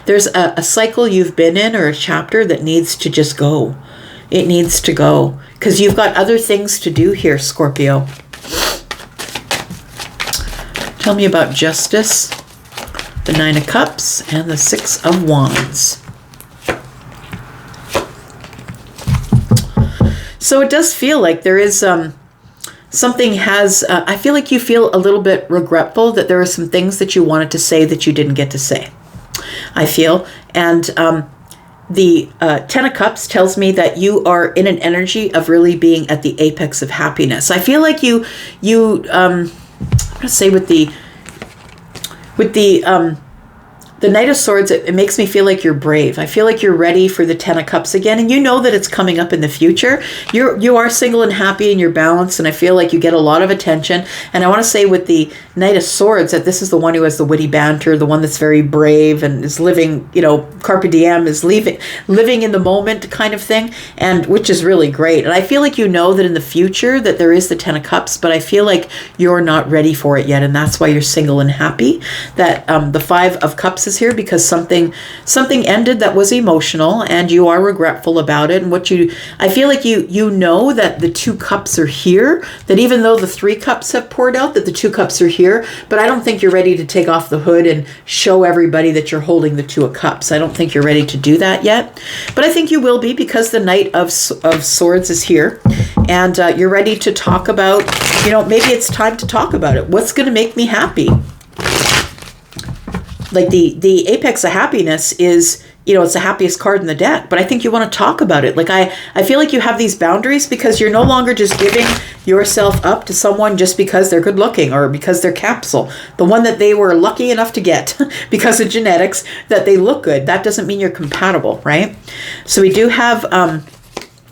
There's a cycle you've been in, or a chapter that needs to just go. It needs to go, because you've got other things to do here, Scorpio. Tell me about justice, the Nine of Cups, and the Six of Wands. So it does feel like there is something I feel like you feel a little bit regretful that there are some things that you wanted to say that you didn't get to say, I feel. And the Ten of Cups tells me that you are in an energy of really being at the apex of happiness. I feel like you I'm going to say with the Knight of Swords, it makes me feel like you're brave. I feel like you're ready for the Ten of Cups again, and you know that it's coming up in the future. You are single and happy, and you're balanced, and I feel like you get a lot of attention. And I want to say with the Knight of Swords that this is the one who has the witty banter, the one that's very brave and is living, carpe diem, is living in the moment kind of thing, and which is really great. And I feel like you know that in the future that there is the Ten of Cups, but I feel like you're not ready for it yet, and that's why you're single and happy. That the Five of Cups is here because something ended that was emotional, and you are regretful about it. And I feel like you know that the Two Cups are here, that even though the Three Cups have poured out, that the Two Cups are here, but I don't think you're ready to take off the hood and show everybody that you're holding the Two of Cups. I don't think you're ready to do that yet, but I think you will be, because the Knight of Swords is here, and you're ready to talk about, maybe it's time to talk about it. What's going to make me happy? Like the apex of happiness is, it's the happiest card in the deck, but I think you want to talk about it. Like I feel like you have these boundaries because you're no longer just giving yourself up to someone just because they're good looking or because they're capsule. The one that they were lucky enough to get because of genetics, that they look good. That doesn't mean you're compatible, right? So we do have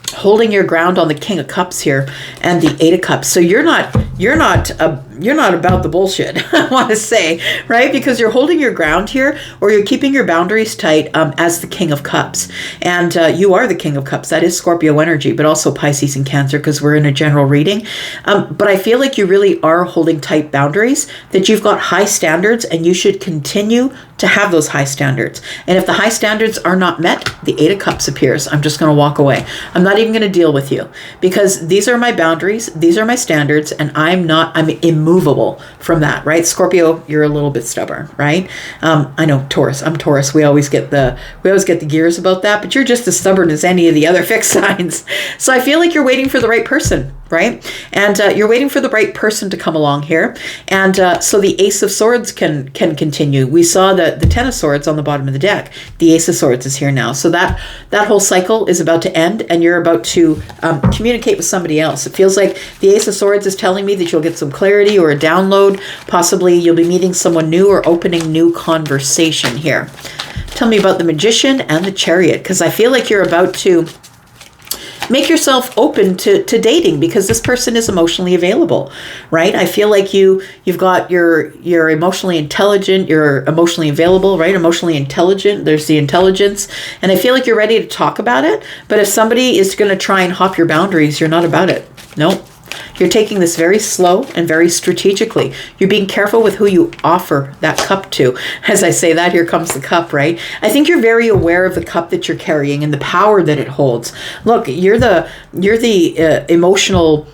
holding your ground on the King of Cups here and the Eight of Cups. So you're not about the bullshit, I want to say, right? Because you're holding your ground here, or you're keeping your boundaries tight as the King of Cups. And you are the King of Cups. That is Scorpio energy, but also Pisces and Cancer, because we're in a general reading. But I feel like you really are holding tight boundaries, that you've got high standards, and you should continue to have those high standards. And if the high standards are not met, the Eight of Cups appears. I'm just going to walk away. I'm not even going to deal with you, because these are my boundaries, these are my standards, and I'm immovable from that, right? Scorpio, you're a little bit stubborn, right? I know Taurus, I'm Taurus. We always get the gears about that, but you're just as stubborn as any of the other fixed signs. So I feel like you're waiting for the right person, right? And you're waiting for the right person to come along here. And so the Ace of Swords can continue. We saw the Ten of Swords on the bottom of the deck. The Ace of Swords is here now. So that whole cycle is about to end, and you're about to communicate with somebody else. It feels like the Ace of Swords is telling me that you'll get some clarity or a download. Possibly you'll be meeting someone new or opening new conversation here. Tell me about the Magician and the Chariot, because I feel like you're about to make yourself open to dating, because this person is emotionally available, right? I feel like you've got you're emotionally intelligent, you're emotionally available, right? Emotionally intelligent, there's the intelligence, and I feel like you're ready to talk about it. But if somebody is going to try and hop your boundaries, you're not about it. Nope. You're taking this very slow and very strategically. You're being careful with who you offer that cup to. As I say that, here comes the cup, right? I think you're very aware of the cup that you're carrying and the power that it holds. Look, you're the emotional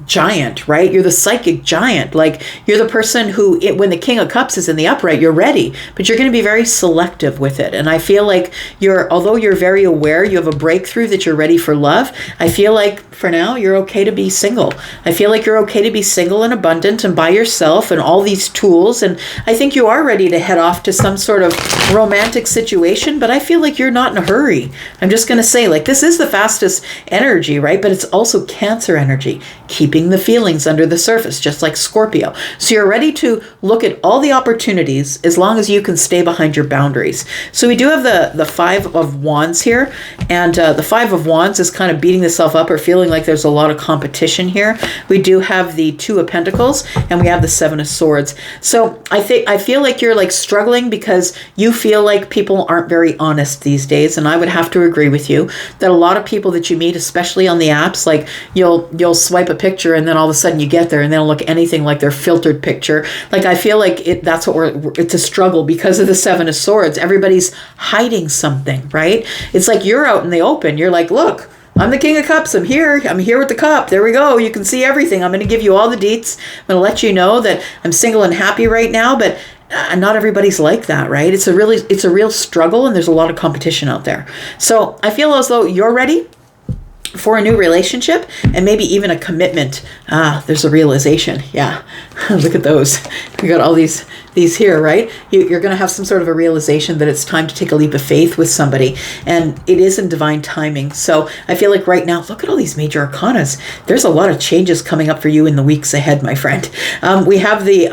giant, right? You're the psychic giant. Like, you're the person who, when the King of Cups is in the upright, you're ready, but you're going to be very selective with it. And I feel like although you're very aware, you have a breakthrough that you're ready for love. I feel like for now, you're okay to be single. I feel like you're okay to be single and abundant and by yourself and all these tools. And I think you are ready to head off to some sort of romantic situation, but I feel like you're not in a hurry. I'm just going to say, like, this is the fastest energy, right? But it's also Cancer energy, keeping the feelings under the surface, just like Scorpio. So you're ready to look at all the opportunities as long as you can stay behind your boundaries. So we do have the Five of Wands here, and the Five of Wands is kind of beating itself up or feeling like there's a lot of competition here. We do have the Two of Pentacles, and we have the Seven of Swords. So I feel like you're like struggling because you feel like people aren't very honest these days, and I would have to agree with you that a lot of people that you meet, especially on the apps, like you'll swipe a picture and then all of a sudden you get there and they don't look anything like their filtered picture. Like, I feel like it's a struggle because of the Seven of Swords. Everybody's hiding something, right? It's like you're out in the open. You're like, look, I'm the King of Cups. I'm here with the cup. There we go. You can see everything. I'm going to give you all the deets. I'm going to let you know that I'm single and happy right now, but not everybody's like that, right? It's a real struggle, and there's a lot of competition out there. So I feel as though you're ready for a new relationship and maybe even a commitment. There's a realization. Yeah. Look at those. We got all these here, right? You're going to have some sort of a realization that it's time to take a leap of faith with somebody, and it is in divine timing. So I feel like right now, look at all these major arcanas. There's a lot of changes coming up for you in the weeks ahead, my friend. We have the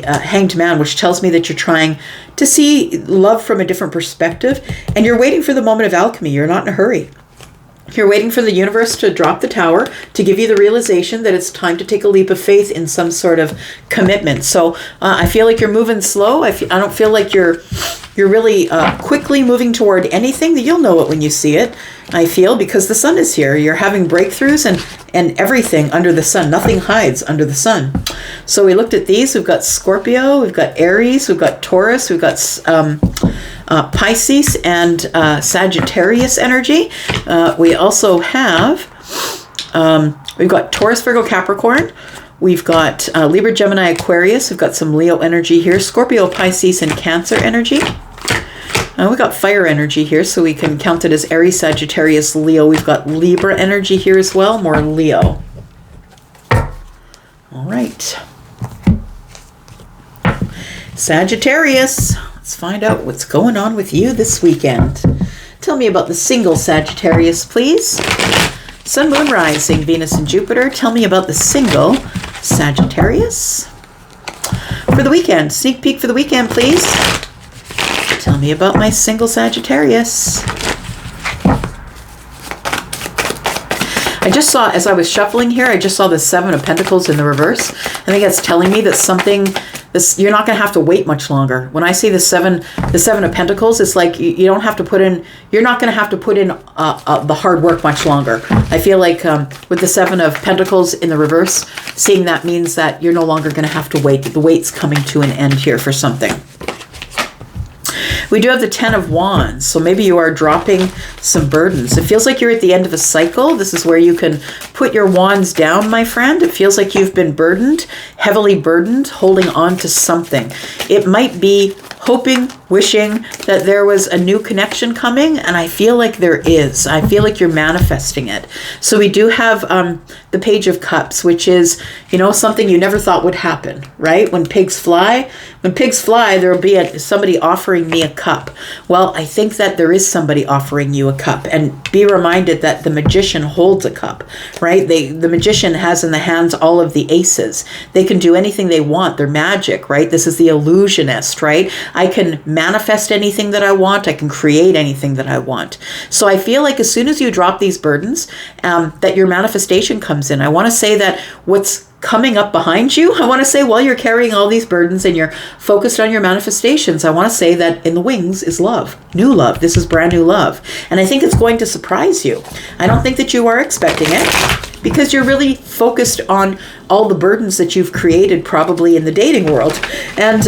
Hanged Man, which tells me that you're trying to see love from a different perspective, and you're waiting for the moment of alchemy. You're not in a hurry. You're waiting for the universe to drop the tower to give you the realization that it's time to take a leap of faith in some sort of commitment. So I feel like you're moving slow. I don't feel like you're really quickly moving toward anything. That you'll know it when you see it, I feel, because the sun is here. You're having breakthroughs and everything under the sun. Nothing hides under the sun. So we looked at these. We've got Scorpio, we've got Aries, we've got Taurus, we've got Pisces and Sagittarius energy. We also have, we've got Taurus, Virgo, Capricorn. We've got Libra, Gemini, Aquarius. We've got some Leo energy here. Scorpio, Pisces, and Cancer energy. We got fire energy here, so we can count it as Aries, Sagittarius, Leo. We've got Libra energy here as well, more Leo. All right. Sagittarius, let's find out what's going on with you this weekend. Tell me about the single Sagittarius, please. Sun, Moon, Rising, Venus, and Jupiter. Tell me about the single Sagittarius. For the weekend, sneak peek for the weekend, please. Tell me about my single Sagittarius. I just saw, as I was shuffling here, I just saw the Seven of Pentacles in the reverse. I think it's telling me that something, you're not going to have to wait much longer. When I see the Seven of Pentacles, it's like you don't have to put in, you're not going to have to put in the hard work much longer. I feel like with the Seven of Pentacles in the reverse, seeing that means that you're no longer going to have to wait. The wait's coming to an end here for something. We do have the Ten of Wands, so maybe you are dropping some burdens. It feels like you're at the end of a cycle. This is where you can put your wands down, my friend. It feels like you've been burdened, heavily burdened, holding on to something. It might be hoping, wishing that there was a new connection coming, and I feel like there is. I feel like you're manifesting it. So we do have the Page of Cups, which is, you know, something you never thought would happen, right? When pigs fly, there will be somebody offering me a cup. Well, I think that there is somebody offering you a cup, and be reminded that the magician holds a cup, right? The magician has in the hands all of the aces. They can do anything they want. They're magic, right? This is the illusionist, right? I can manifest anything that I want. I can create anything that I want. So I feel like as soon as you drop these burdens, that your manifestation comes in. I want to say that what's coming up behind you, I want to say while you're carrying all these burdens and you're focused on your manifestations, I want to say that in the wings is love, new love. This is brand new love. And I think it's going to surprise you. I don't think that you are expecting it, because you're really focused on all the burdens that you've created probably in the dating world. And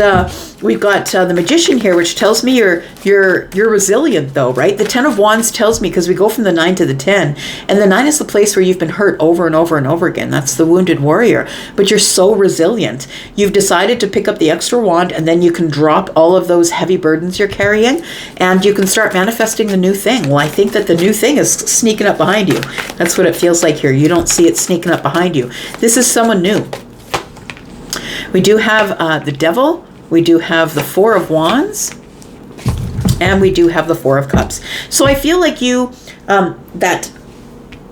we've got the Magician here, which tells me you're resilient though, right? The Ten of Wands tells me, because we go from the 9 to the 10, and the 9 is the place where you've been hurt over and over and over again. That's the wounded warrior. But you're so resilient. You've decided to pick up the extra wand, and then you can drop all of those heavy burdens you're carrying, and you can start manifesting the new thing. Well, I think that the new thing is sneaking up behind you. That's what it feels like here. You don't see it sneaking up behind you. This is someone new. We do have the Devil. We do have the Four of Wands. And we do have the Four of Cups. So I feel like you, that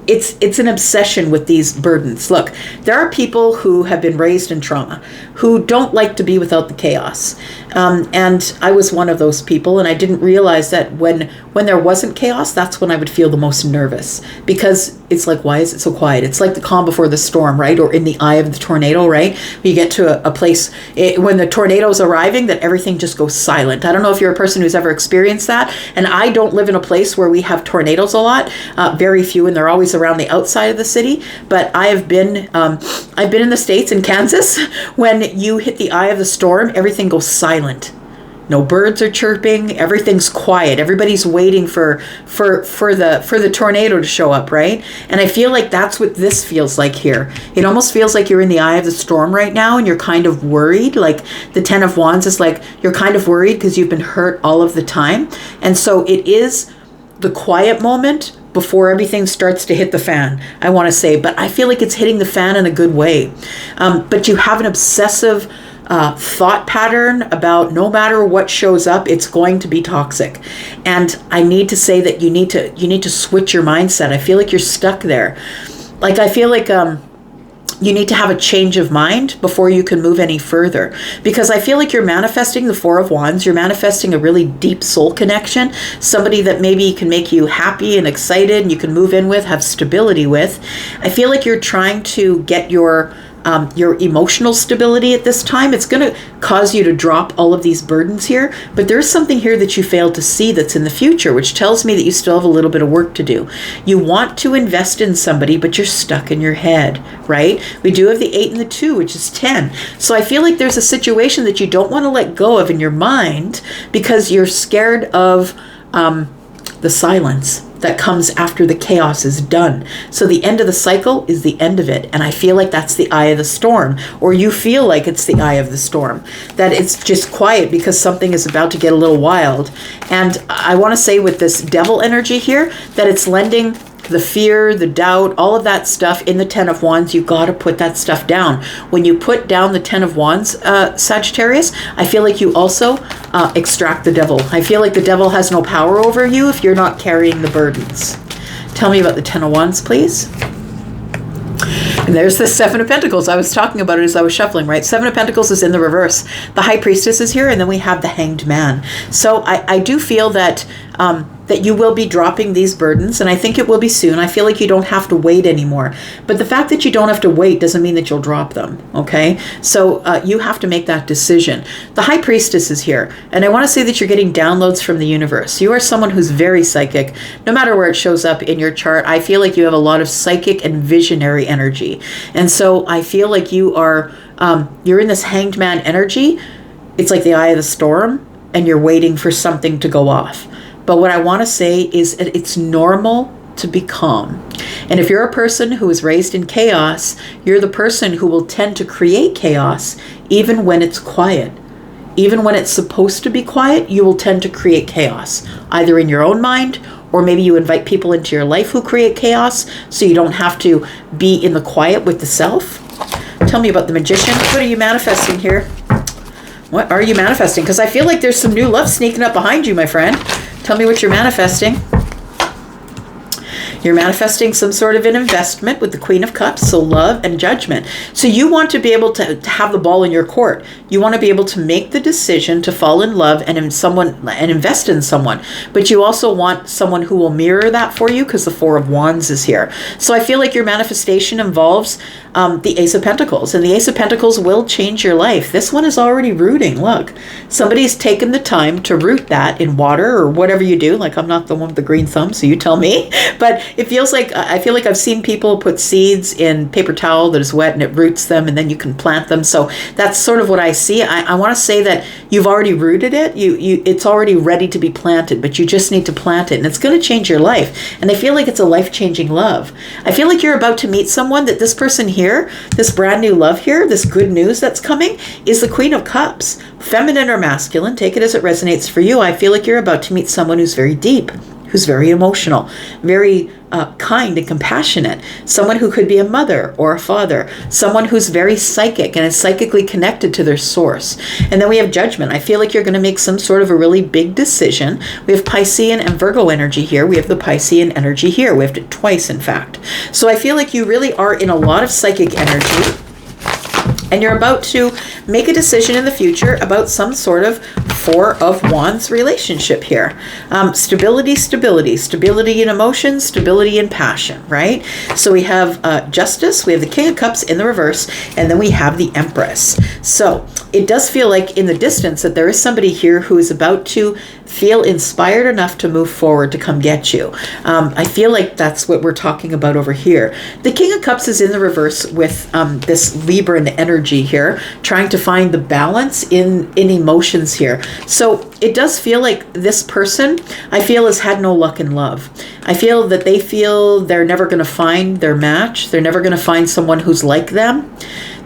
it's an obsession with these burdens. Look, there are people who have been raised in trauma, who don't like to be without the chaos. And I was one of those people, and I didn't realize that when there wasn't chaos, that's when I would feel the most nervous, because it's like, why is it so quiet? It's like the calm before the storm, right? Or in the eye of the tornado, right? You get to a place when the tornado's arriving that everything just goes silent. I don't know if you're a person who's ever experienced that. And I don't live in a place where we have tornadoes a lot, very few, and they're always around the outside of the city. But I've been in the States, in Kansas, when you hit the eye of the storm, everything goes silent. No birds are chirping. Everything's quiet. Everybody's waiting for the tornado to show up, right? And I feel like that's what this feels like here. It almost feels like you're in the eye of the storm right now, and you're kind of worried. Like the Ten of Wands is like you're kind of worried because you've been hurt all of the time. And so it is the quiet moment before everything starts to hit the fan, I want to say. But I feel like it's hitting the fan in a good way. But you have an obsessive thought pattern about no matter what shows up, it's going to be toxic. And I need to say that you need to switch your mindset. I feel like you're stuck there. Like I feel like you need to have a change of mind before you can move any further, because I feel like you're manifesting the Four of Wands. You're manifesting a really deep soul connection, somebody that maybe can make you happy and excited and you can move in with, have stability with. I feel like you're trying to get your emotional stability at this time. It's going to cause you to drop all of these burdens here, but there's something here that you failed to see that's in the future, which tells me that you still have a little bit of work to do. You want to invest in somebody, but you're stuck in your head, right? We do have the 8 and the 2, which is 10. So I feel like there's a situation that you don't want to let go of in your mind because you're scared of the silence. that comes after the chaos is done. So the end of the cycle is the end of it. And I feel like that's the eye of the storm, or you feel like it's the eye of the storm, that it's just quiet because something is about to get a little wild. And I want to say with this devil energy here, that it's lending the fear, the doubt, all of that stuff in the Ten of Wands. You got to put that stuff down. When you put down the Ten of Wands, Sagittarius, I feel like you also extract the devil. I feel like the devil has no power over you if you're not carrying the burdens. Tell me about the Ten of Wands, please. And there's the Seven of Pentacles. I was talking about it as I was shuffling, right? Seven of Pentacles is in the reverse. The High Priestess is here, and then we have the Hanged Man. So I do feel that that you will be dropping these burdens, and I think it will be soon. I feel like you don't have to wait anymore. But the fact that you don't have to wait doesn't mean that you'll drop them, okay? So you have to make that decision. The High Priestess is here, and I want to say that you're getting downloads from the universe. You are someone who's very psychic. No matter where it shows up in your chart, I feel like you have a lot of psychic and visionary energy. And so I feel like you are, you're in this Hanged Man energy. It's like the eye of the storm, and you're waiting for something to go off. But what I want to say is it's normal to be calm. And if you're a person who is raised in chaos, you're the person who will tend to create chaos even when it's quiet. Even when it's supposed to be quiet, you will tend to create chaos, either in your own mind, or maybe you invite people into your life who create chaos so you don't have to be in the quiet with the self. Tell me about the Magician. What are you manifesting here? What are you manifesting? Because I feel like there's some new love sneaking up behind you, my friend. Tell me what you're manifesting. You're manifesting some sort of an investment with the Queen of Cups, so love and judgment. So you want to be able to have the ball in your court. You want to be able to make the decision to fall in love and invest in someone. But you also want someone who will mirror that for you, because the Four of Wands is here. So I feel like your manifestation involves the Ace of Pentacles, and the Ace of Pentacles will change your life. This one is already rooting. Look, somebody's taken the time to root that in water or whatever you do. Like, I'm not the one with the green thumb, so you tell me. But it feels like, I feel like I've seen people put seeds in paper towel that is wet and it roots them, and then you can plant them. So that's sort of what I see. I want to say that you've already rooted it. It's already ready to be planted, but you just need to plant it, and it's going to change your life. And I feel like it's a life-changing love. I feel like you're about to meet someone that this person here, this brand new love here, this good news that's coming, is the Queen of Cups. Feminine or masculine, take it as it resonates for you. I feel like you're about to meet someone who's very deep, who's very emotional, very kind and compassionate, someone who could be a mother or a father, someone who's very psychic and is psychically connected to their source. And then we have judgment. I feel like you're going to make some sort of a really big decision. We have Piscean and Virgo energy here. We have the Piscean energy here. We have it twice, in fact. So I feel like you really are in a lot of psychic energy, and you're about to make a decision in the future about some sort of Four of Wands relationship here. Stability, stability, stability in emotion, stability in passion, right? So we have Justice, we have the King of Cups in the reverse, and then we have the Empress. So it does feel like in the distance that there is somebody here who is about to feel inspired enough to move forward to come get you. I feel like that's what we're talking about over here. The King of Cups is in the reverse with this Libra energy here, trying to find the balance in emotions here. So it does feel like this person, I feel, has had no luck in love. I feel that they feel they're never going to find their match. They're never going to find someone who's like them.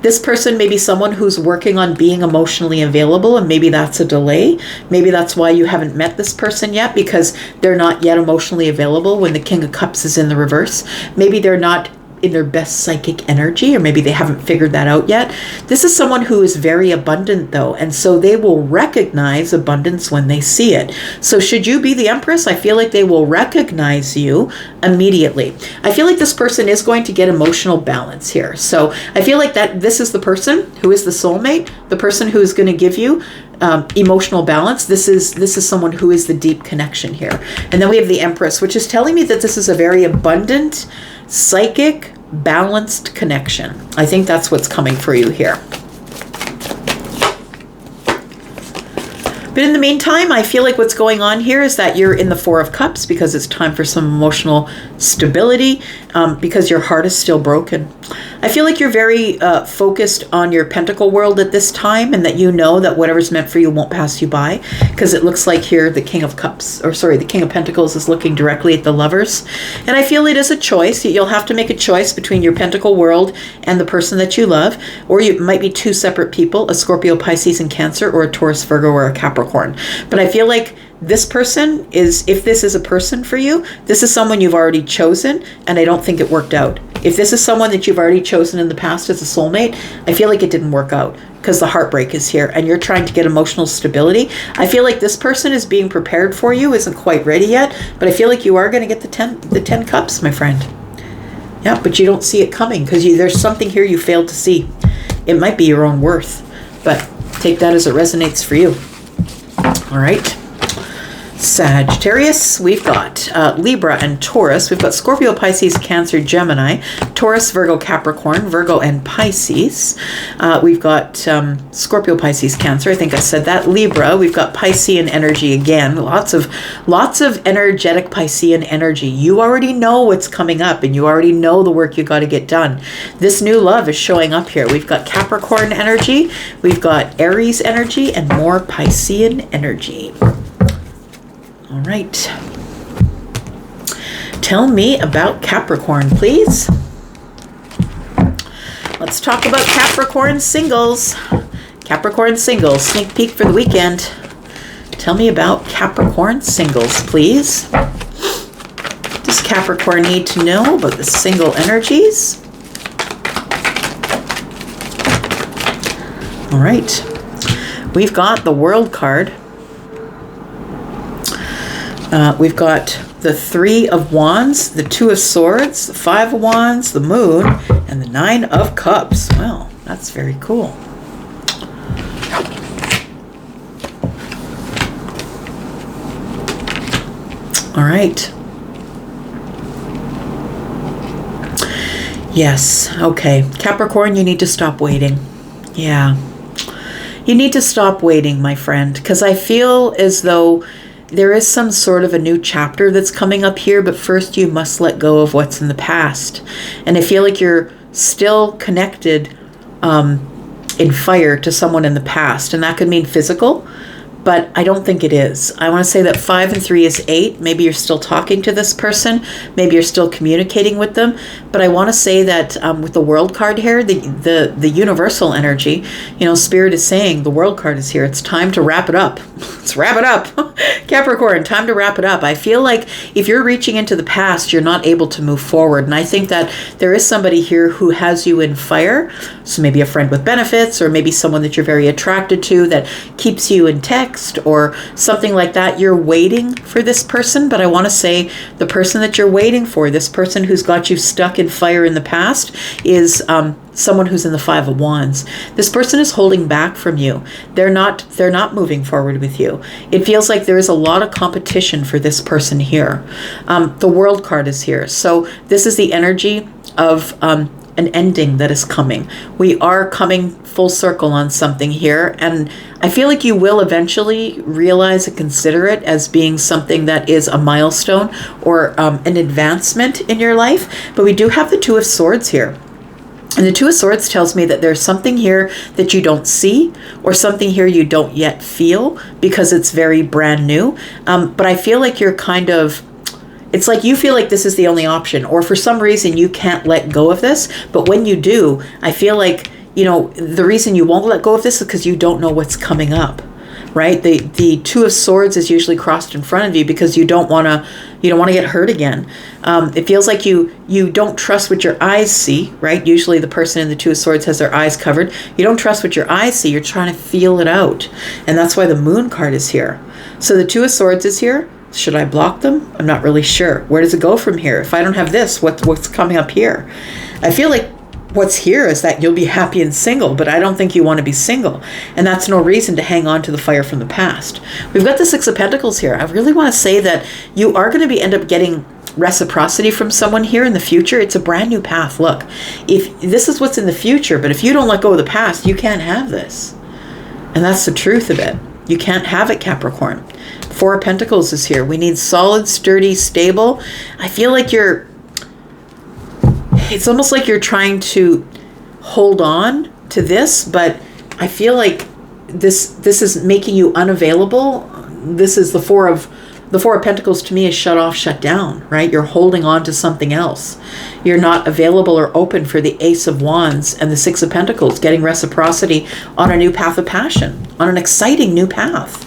This person may be someone who's working on being emotionally available, and maybe that's a delay. Maybe that's why you haven't met this person yet, because they're not yet emotionally available when the King of Cups is in the reverse. Maybe they're not in their best psychic energy, or maybe they haven't figured that out yet. This is someone who is very abundant, though, and so they will recognize abundance when they see it. So should you be the Empress, I feel like they will recognize you immediately. I feel like this person is going to get emotional balance here. So I feel like that this is the person who is the soulmate, the person who is going to give you emotional balance. This is someone who is the deep connection here. And then we have the Empress, which is telling me that this is a very abundant, psychic, balanced connection. I think that's what's coming for you here. But in the meantime, I feel like what's going on here is that you're in the Four of Cups because it's time for some emotional stability, because your heart is still broken. I feel like you're very focused on your pentacle world at this time, and that you know that whatever's meant for you won't pass you by, because it looks like here the King of Cups, or sorry, the King of Pentacles is looking directly at the Lovers. And I feel it is a choice. You'll have to make a choice between your pentacle world and the person that you love, or you might be two separate people, a Scorpio, Pisces, and Cancer, or a Taurus, Virgo, or a Capricorn. But I feel like this person is, if this is a person for you, this is someone you've already chosen, and I don't think it worked out. If this is someone that you've already chosen in the past as a soulmate, I feel like it didn't work out, because the heartbreak is here and you're trying to get emotional stability. I feel like this person is being prepared for you, isn't quite ready yet, but I feel like you are going to get the 10 cups, my friend. Yeah, but you don't see it coming, because there's something here you failed to see. It might be your own worth, but take that as it resonates for you. All right. Sagittarius, we've got Libra and Taurus. We've got Scorpio, Pisces, Cancer, Gemini, Taurus, Virgo, Capricorn, Virgo, and Pisces. We've got Scorpio, Pisces, Cancer. I think I said that. Libra, we've got Piscean energy again. Lots of energetic Piscean energy. You already know what's coming up, and you already know the work you got to get done. This new love is showing up here. We've got Capricorn energy, we've got Aries energy, and more Piscean energy. All right. Tell me about Capricorn, please. Let's talk about Capricorn singles. Capricorn singles, sneak peek for the weekend. Tell me about Capricorn singles, please. What does Capricorn need to know about the single energies? All right. We've got the World card. We've got the Three of Wands, the Two of Swords, the Five of Wands, the Moon, and the Nine of Cups. Well, that's very cool. All right. Yes. Okay. Capricorn, you need to stop waiting. Yeah. You need to stop waiting, my friend, because I feel as though there is some sort of a new chapter that's coming up here, but first you must let go of what's in the past. And I feel like you're still connected in fire to someone in the past, and that could mean physical, but I don't think it is. I want to say that 5 and 3 is 8. Maybe you're still talking to this person. Maybe you're still communicating with them. But I want to say that with the World card here, the universal energy, Spirit is saying the World card is here. It's time to wrap it up. Let's wrap it up. Capricorn, time to wrap it up. I feel like if you're reaching into the past, you're not able to move forward. And I think that there is somebody here who has you in fire. So maybe a friend with benefits, or maybe someone that you're very attracted to that keeps you in text, or something like that. You're waiting for this person, but I want to say the person that you're waiting for, this person who's got you stuck in fire in the past, is someone who's in the Five of Wands. This person is holding back from you. They're not moving forward with you. It feels like there is a lot of competition for this person here. The World card is here. So this is the energy of an ending that is coming. We are coming full circle on something here, and I feel like you will eventually realize and consider it as being something that is a milestone or an advancement in your life. But we do have the Two of Swords here. And the Two of Swords tells me that there's something here that you don't see, or something here you don't yet feel, because it's very brand new. But I feel like you're kind of, it's like you feel like this is the only option, or for some reason you can't let go of this. But when you do, I feel like, the reason you won't let go of this is because you don't know what's coming up, right? The Two of Swords is usually crossed in front of you because you don't want to get hurt again. It feels like you don't trust what your eyes see, right? Usually the person in the Two of Swords has their eyes covered. You don't trust what your eyes see. You're trying to feel it out. And that's why the Moon card is here. So the Two of Swords is here. Should I block them? I'm not really sure. Where does it go from here? If I don't have this, what's coming up here? I feel like what's here is that you'll be happy and single, but I don't think you want to be single. And that's no reason to hang on to the fire from the past. We've got the Six of Pentacles here. I really want to say that you are going to end up getting reciprocity from someone here in the future. It's a brand new path. Look, if this is what's in the future, but if you don't let go of the past, you can't have this. And that's the truth of it. You can't have it, Capricorn. Four of Pentacles is here. We need solid, sturdy, stable. I feel like it's almost like you're trying to hold on to this, but I feel like this is making you unavailable. This is the Four of Pentacles to me is shut off, shut down, right? You're holding on to something else. You're not available or open for the Ace of Wands and the Six of Pentacles, getting reciprocity on a new path of passion, on an exciting new path.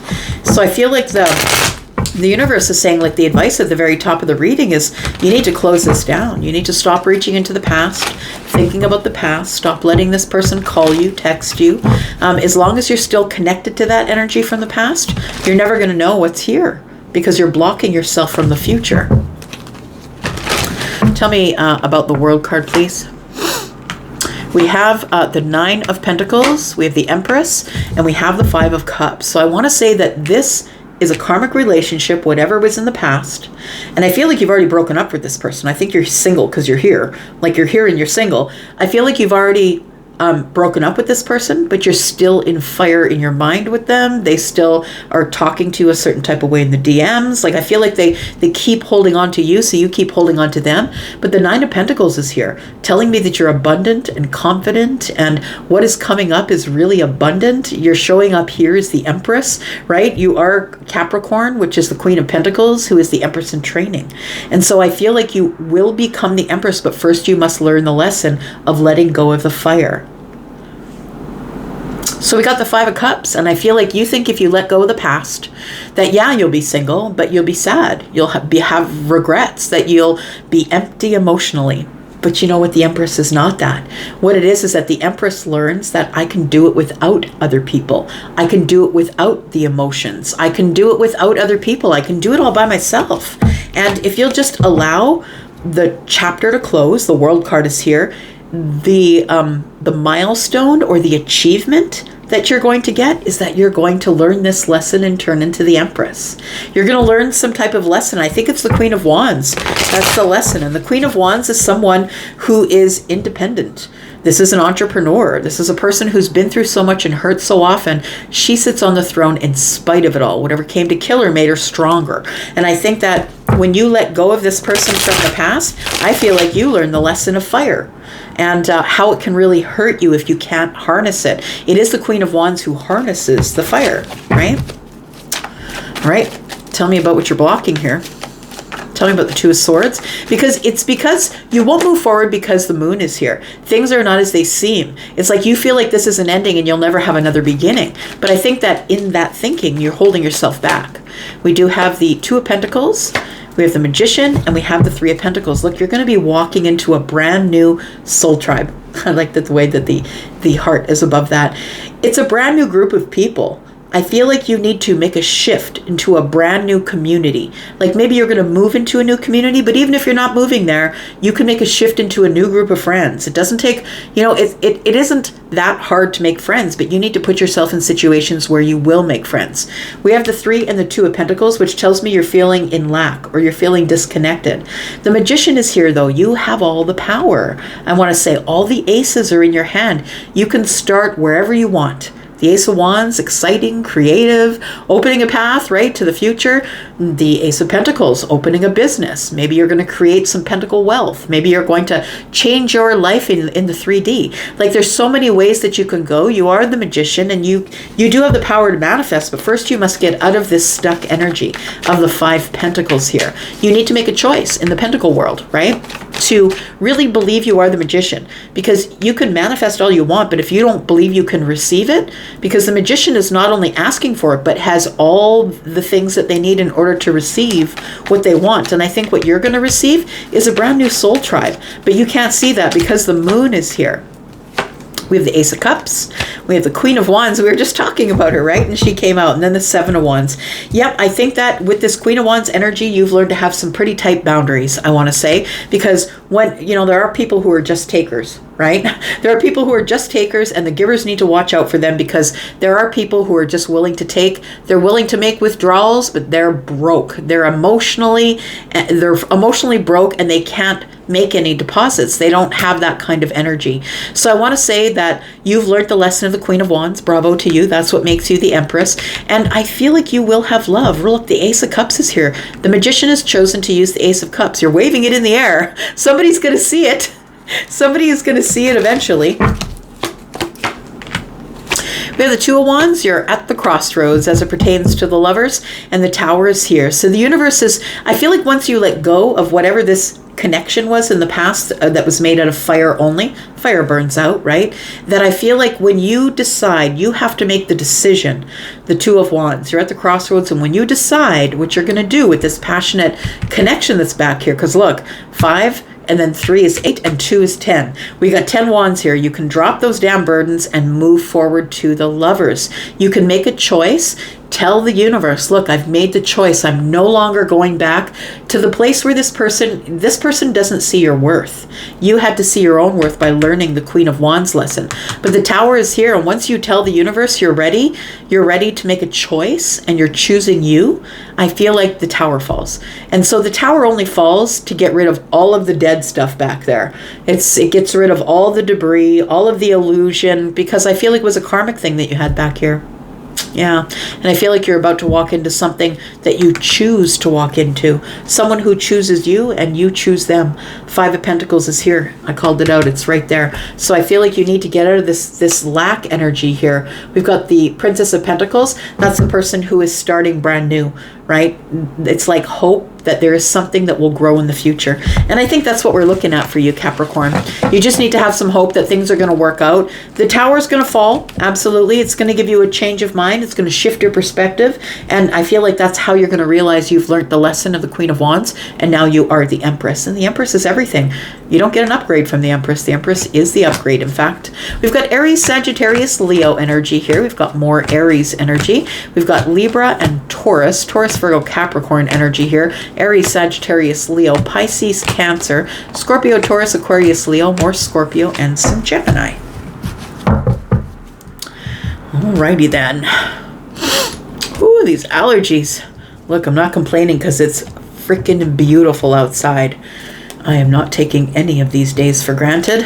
So I feel like the universe is saying, like the advice at the very top of the reading is, you need to close this down. You need to stop reaching into the past, thinking about the past, stop letting this person call you, text you. As long as you're still connected to that energy from the past, you're never going to know what's here because you're blocking yourself from the future. Tell me about the World card, please. We have the Nine of Pentacles, we have the Empress, and we have the Five of Cups. So I want to say that this is a karmic relationship, whatever was in the past. And I feel like you've already broken up with this person. I think you're single because you're here. Like you're here and you're single. I feel like you've already broken up with this person, but you're still in fire in your mind with them. They still are talking to you a certain type of way in the DMs. Like I feel like they keep holding on to you, so you keep holding on to them. But the Nine of Pentacles is here, telling me that you're abundant and confident, and what is coming up is really abundant. You're showing up here as the Empress, right? You are Capricorn, which is the Queen of Pentacles, who is the Empress in training. And so I feel like you will become the Empress, but first you must learn the lesson of letting go of the fire. So we got the Five of Cups, and I feel like you think if you let go of the past, that yeah, you'll be single, but you'll be sad. You'll have regrets, that you'll be empty emotionally. But you know what? The Empress is not that. What it is that the Empress learns that I can do it without other people. I can do it without the emotions. I can do it without other people. I can do it all by myself. And if you'll just allow the chapter to close, the World card is here, the milestone or the achievement that you're going to get is that you're going to learn this lesson and turn into the Empress. You're going to learn some type of lesson. I think it's the Queen of Wands. That's the lesson. And the Queen of Wands is someone who is independent. This is an entrepreneur. This is a person who's been through so much and hurt so often. She sits on the throne in spite of it all. Whatever came to kill her made her stronger. And I think that when you let go of this person from the past, I feel like you learn the lesson of fire and how it can really hurt you if you can't harness it. It is the Queen of Wands who harnesses the fire, right? All right. Tell me about what you're blocking here. Tell me about the Two of Swords, because you won't move forward because the moon is here. Things are not as they seem. It's like you feel like this is an ending and you'll never have another beginning. But I think that in that thinking, you're holding yourself back. We do have the Two of Pentacles, we have the Magician, and we have the Three of Pentacles. Look, you're going to be walking into a brand new soul tribe. I like the way that the heart is above that. It's a brand new group of people. I feel like you need to make a shift into a brand new community. Like maybe you're going to move into a new community, but even if you're not moving there, you can make a shift into a new group of friends. It doesn't take, it isn't that hard to make friends, but you need to put yourself in situations where you will make friends. We have the Three and the Two of Pentacles, which tells me you're feeling in lack or you're feeling disconnected. The Magician is here though. You have all the power. I want to say all the aces are in your hand. You can start wherever you want. The Ace of Wands, exciting, creative, opening a path, right, to the future. The Ace of Pentacles, opening a business. Maybe you're going to create some pentacle wealth. Maybe you're going to change your life in the 3D. Like there's so many ways that you can go. You are the Magician and you do have the power to manifest, but first you must get out of this stuck energy of the Five Pentacles here. You need to make a choice in the pentacle world, right? To really believe you are the Magician, because you can manifest all you want, but if you don't believe you can receive it, because the Magician is not only asking for it, but has all the things that they need in order to receive what they want. And I think what you're going to receive is a brand new soul tribe, but you can't see that because the moon is here. We have the Ace of Cups. We have the Queen of Wands. We were just talking about her, right? And she came out. And then the Seven of Wands. Yep, I think that with this Queen of Wands energy, you've learned to have some pretty tight boundaries, I want to say. Because when, there are people who are just takers, right? There are people who are just takers, and the givers need to watch out for them, because there are people who are just willing to take. They're willing to make withdrawals, but they're broke. They're emotionally broke, and they can't make any deposits. They don't have that kind of energy. So I want to say that you've learned the lesson of the Queen of Wands. Bravo to you. That's what makes you the Empress. And I feel like you will have love. Look, the Ace of Cups is here. The Magician has chosen to use the Ace of Cups. You're waving it in the air. Somebody's going to see it. Somebody is going to see it eventually. We have the Two of Wands. You're at the crossroads as it pertains to the lovers, and the Tower is here. So the universe is, I feel like once you let go of whatever this connection was in the past that was made out of fire only, fire burns out, right? That I feel like when you decide, you have to make the decision. The Two of Wands, you're at the crossroads, and when you decide what you're going to do with this passionate connection that's back here, because look, 5 and then 3 is 8 and 2 is 10. We got 10 wands here. You can drop those damn burdens and move forward to the lovers. You can make a choice. Tell the universe, look, I've made the choice. I'm no longer going back to the place where this person doesn't see your worth. You had to see your own worth by learning the Queen of Wands lesson. But the Tower is here, and once you tell the universe you're ready to make a choice and you're choosing you, I feel like the Tower falls. And so the Tower only falls to get rid of all of the dead stuff back there. It gets rid of all the debris, all of the illusion, because I feel like it was a karmic thing that you had back here. Yeah, and I feel like you're about to walk into something that you choose to walk into. Someone who chooses you and you choose them. 5 of Pentacles is here. I called it out. It's right there. So I feel like you need to get out of this lack energy here. We've got the Princess of Pentacles. That's the person who is starting brand new, right? It's like hope that there is something that will grow in the future. And I think that's what we're looking at for you, Capricorn. You just need to have some hope that things are going to work out. The Tower is going to fall. Absolutely. It's going to give you a change of mind. It's going to shift your perspective. And I feel like that's how you're going to realize you've learned the lesson of the Queen of Wands. And now you are the Empress. And the Empress is everything. You don't get an upgrade from the Empress. The Empress is the upgrade, in fact. We've got Aries, Sagittarius, Leo energy here. We've got more Aries energy. We've got Libra and Taurus. Taurus, Virgo, Capricorn energy here. Aries, Sagittarius, Leo, Pisces, Cancer, Scorpio, Taurus, Aquarius, Leo, more Scorpio, and some Gemini. Alrighty then. Ooh, these allergies. Look, I'm not complaining because it's freaking beautiful outside. I am not taking any of these days for granted.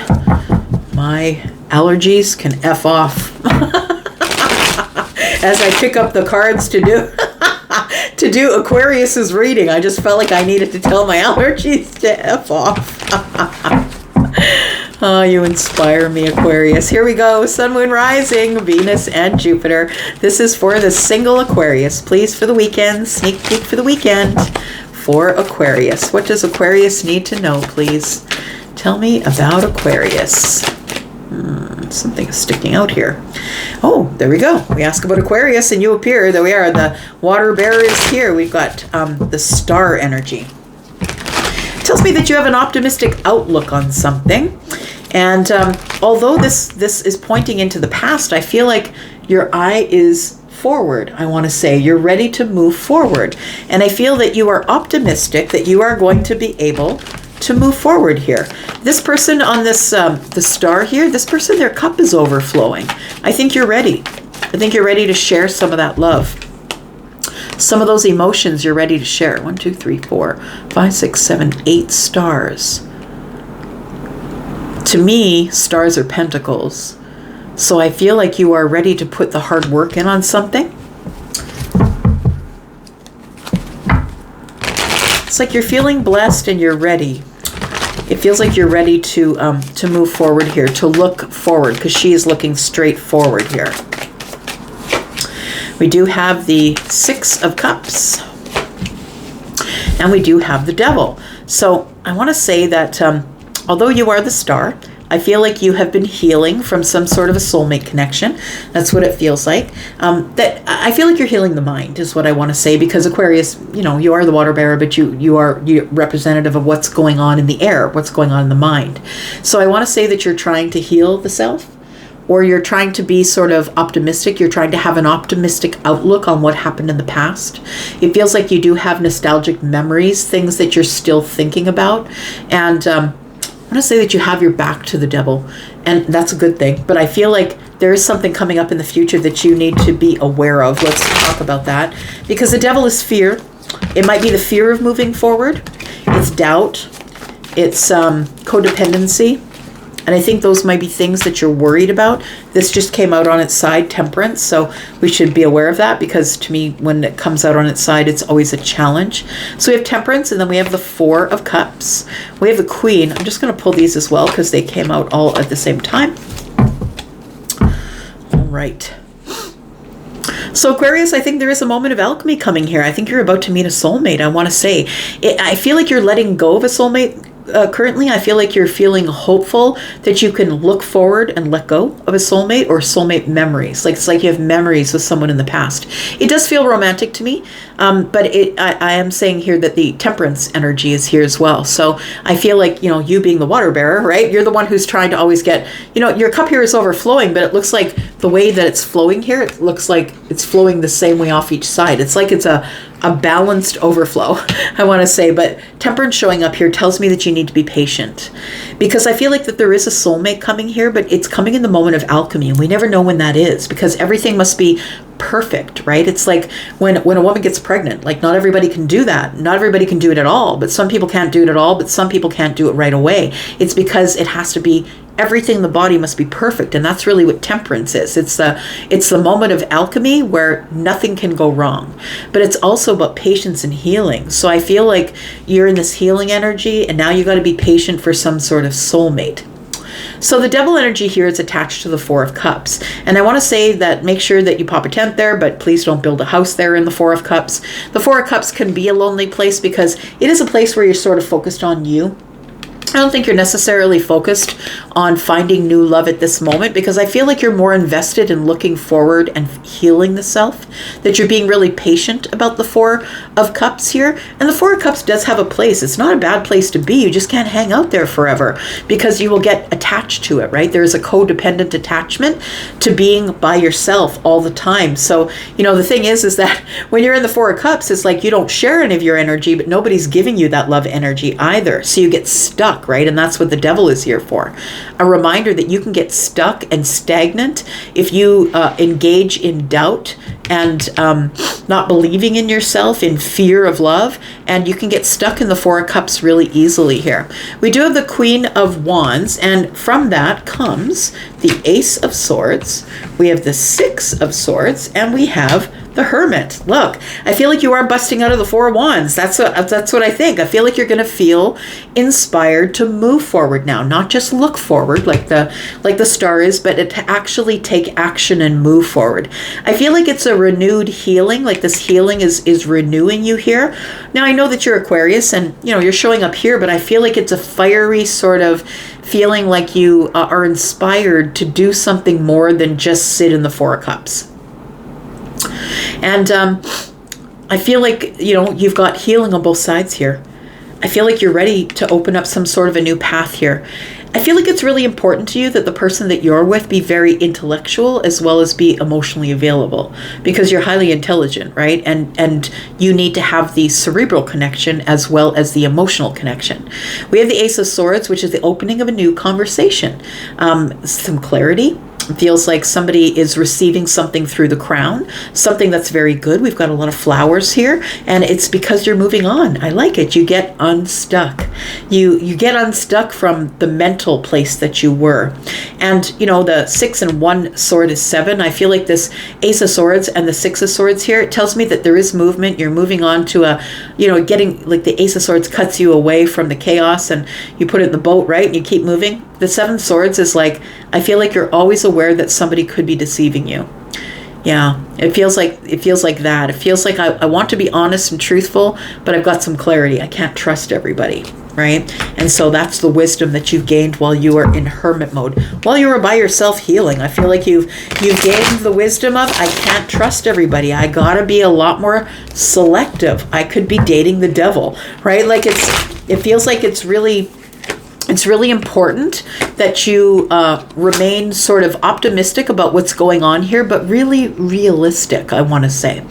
My allergies can F off. As I pick up the cards to do Aquarius's reading, I just felt like I needed to tell my allergies to F off. Oh, you inspire me, Aquarius. Here we go. Sun, Moon, Rising, Venus, and Jupiter. This is for the single Aquarius. Please, for the weekend, sneak peek for the weekend for Aquarius. What does Aquarius need to know, please? Tell me about Aquarius. Something is sticking out here. Oh, there we go. We ask about Aquarius and you appear. There we are. The water bearer is here. We've got the star energy. It tells me that you have an optimistic outlook on something. And although this is pointing into the past, I feel like your eye is forward. I want to say you're ready to move forward. And I feel that you are optimistic that you are going to be able to move forward here. This person on this, the star here, this person, their cup is overflowing. I think you're ready. I think you're ready to share some of that love. Some of those emotions you're ready to share. 1, 2, 3, 4, 5, 6, 7, 8 stars. To me, stars are pentacles. So I feel like you are ready to put the hard work in on something. It's like you're feeling blessed and you're ready. It feels like you're ready to move forward here, to look forward, because she is looking straight forward here. We do have the 6 of Cups. And we do have the Devil. So I want to say that although you are the star, I feel like you have been healing from some sort of a soulmate connection. That's what it feels like. That I feel like you're healing the mind is what I want to say, because Aquarius, you know, you are the water bearer, but you're representative of what's going on in the air, what's going on in the mind. So I want to say that you're trying to heal the self, or you're trying to be sort of optimistic. You're trying to have an optimistic outlook on what happened in the past. It feels like you do have nostalgic memories, things that you're still thinking about. And I want to say that you have your back to the devil, and that's a good thing. But I feel like there is something coming up in the future that you need to be aware of. Let's talk about that, because the devil is fear. It might be the fear of moving forward. It's doubt. It's codependency. And I think those might be things that you're worried about. This just came out on its side, Temperance. So we should be aware of that, because to me, when it comes out on its side, it's always a challenge. So we have Temperance, and then we have the 4 of Cups. We have the Queen. I'm just going to pull these as well because they came out all at the same time. All right. So Aquarius, I think there is a moment of alchemy coming here. I think you're about to meet a soulmate. I want to say, I feel like you're letting go of a soulmate. Currently, I feel like you're feeling hopeful that you can look forward and let go of a soulmate or soulmate memories. Like it's like you have memories with someone in the past. It does feel romantic to me, but I am saying here that the temperance energy is here as well. So I feel like, you being the water bearer, right? You're the one who's trying to always get, your cup here is overflowing, but it looks like the way that it's flowing here, it looks like it's flowing the same way off each side. It's like it's a balanced overflow, I want to say, but temperance showing up here tells me that you need to be patient, because I feel like that there is a soulmate coming here, but it's coming in the moment of alchemy, and we never know when that is, because everything must be perfect, right? It's like when a woman gets pregnant, like not everybody can do that. Not everybody can do it at all, but some people can't do it at all, but some people can't do it right away. It's because it has to be, everything in the body must be perfect, and that's really what temperance is. It's the moment of alchemy where nothing can go wrong, but it's also about patience and healing. So I feel like you're in this healing energy, and now you got to be patient for some sort of soulmate. So the devil energy here is attached to the Four of Cups. And I want to say that make sure that you pop a tent there, but please don't build a house there in the Four of Cups. The Four of Cups can be a lonely place because it is a place where you're sort of focused on you. I don't think you're necessarily focused on finding new love at this moment, because I feel like you're more invested in looking forward and healing the self, that you're being really patient about the Four of Cups here. And the Four of Cups does have a place. It's not a bad place to be. You just can't hang out there forever, because you will get attached to it, right? There is a codependent attachment to being by yourself all the time. So, the thing is that when you're in the Four of Cups, it's like you don't share any of your energy, but nobody's giving you that love energy either. So you get stuck, right? And that's what the devil is here for. A reminder that you can get stuck and stagnant if you engage in doubt and not believing in yourself, in fear of love, and you can get stuck in the Four of Cups really easily here. We do have the Queen of Wands, and from that comes the Ace of Swords. We have the Six of Swords, and we have the Hermit. Look, I feel like you are busting out of the Four of Wands. That's what I think. I feel like you're going to feel inspired to move forward now, not just look forward like the star is, but to actually take action and move forward. I feel like it's a renewed healing, like this healing is renewing you here. Now I know that you're Aquarius and you're showing up here, but I feel like it's a fiery sort of feeling, like you are inspired to do something more than just sit in the Four of Cups. And I feel like, you've got healing on both sides here. I feel like you're ready to open up some sort of a new path here. I feel like it's really important to you that the person that you're with be very intellectual as well as be emotionally available, because you're highly intelligent, right? And you need to have the cerebral connection as well as the emotional connection. We have the Ace of Swords, which is the opening of a new conversation, some clarity. It feels like somebody is receiving something through the crown, something that's very good. We've got a lot of flowers here, and it's because you're moving on. I like it. You get unstuck. You get unstuck from the mental place that you were. And, the 6 and 1 sword is 7. I feel like this Ace of Swords and the 6 of Swords here, it tells me that there is movement. You're moving on to getting, like the Ace of Swords cuts you away from the chaos and you put it in the boat, right? And you keep moving. The 7 Swords is like, I feel like you're always aware that somebody could be deceiving you. Yeah, it feels like that. It feels like I want to be honest and truthful, but I've got some clarity. I can't trust everybody, right? And so that's the wisdom that you've gained while you are in hermit mode. While you were by yourself healing, I feel like you've gained the wisdom of, I can't trust everybody. I gotta be a lot more selective. I could be dating the devil, right? Like it feels like it's really important that you remain sort of optimistic about what's going on here, but really realistic, I want to say.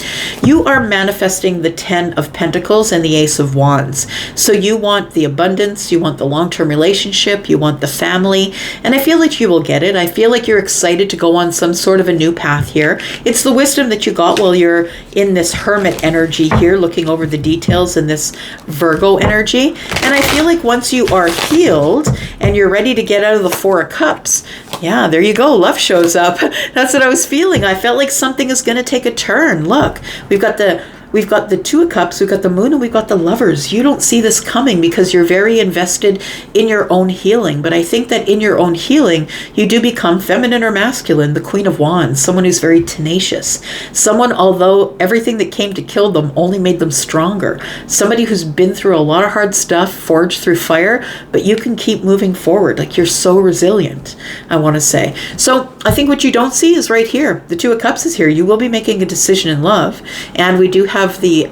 You are manifesting the 10 of Pentacles and the Ace of Wands. So you want the abundance, you want the long-term relationship, you want the family, and I feel like you will get it. I feel like you're excited to go on some sort of a new path here. It's the wisdom that you got while you're in this hermit energy here, looking over the details in this Virgo energy. And I feel like once you are healed and you're ready to get out of the Four of Cups, yeah, there you go. Love shows up. That's what I was feeling. I felt like something is going to take a turn. Look, we've got the we've got the Two of Cups, we've got the Moon, and we've got the Lovers. You don't see this coming because you're very invested in your own healing. But I think that in your own healing, you do become feminine or masculine, the Queen of Wands, someone who's very tenacious. Someone, although everything that came to kill them only made them stronger. Somebody who's been through a lot of hard stuff, forged through fire, but you can keep moving forward. Like, you're so resilient, I want to say. So I think what you don't see is right here. The Two of Cups is here. You will be making a decision in love. And we do have the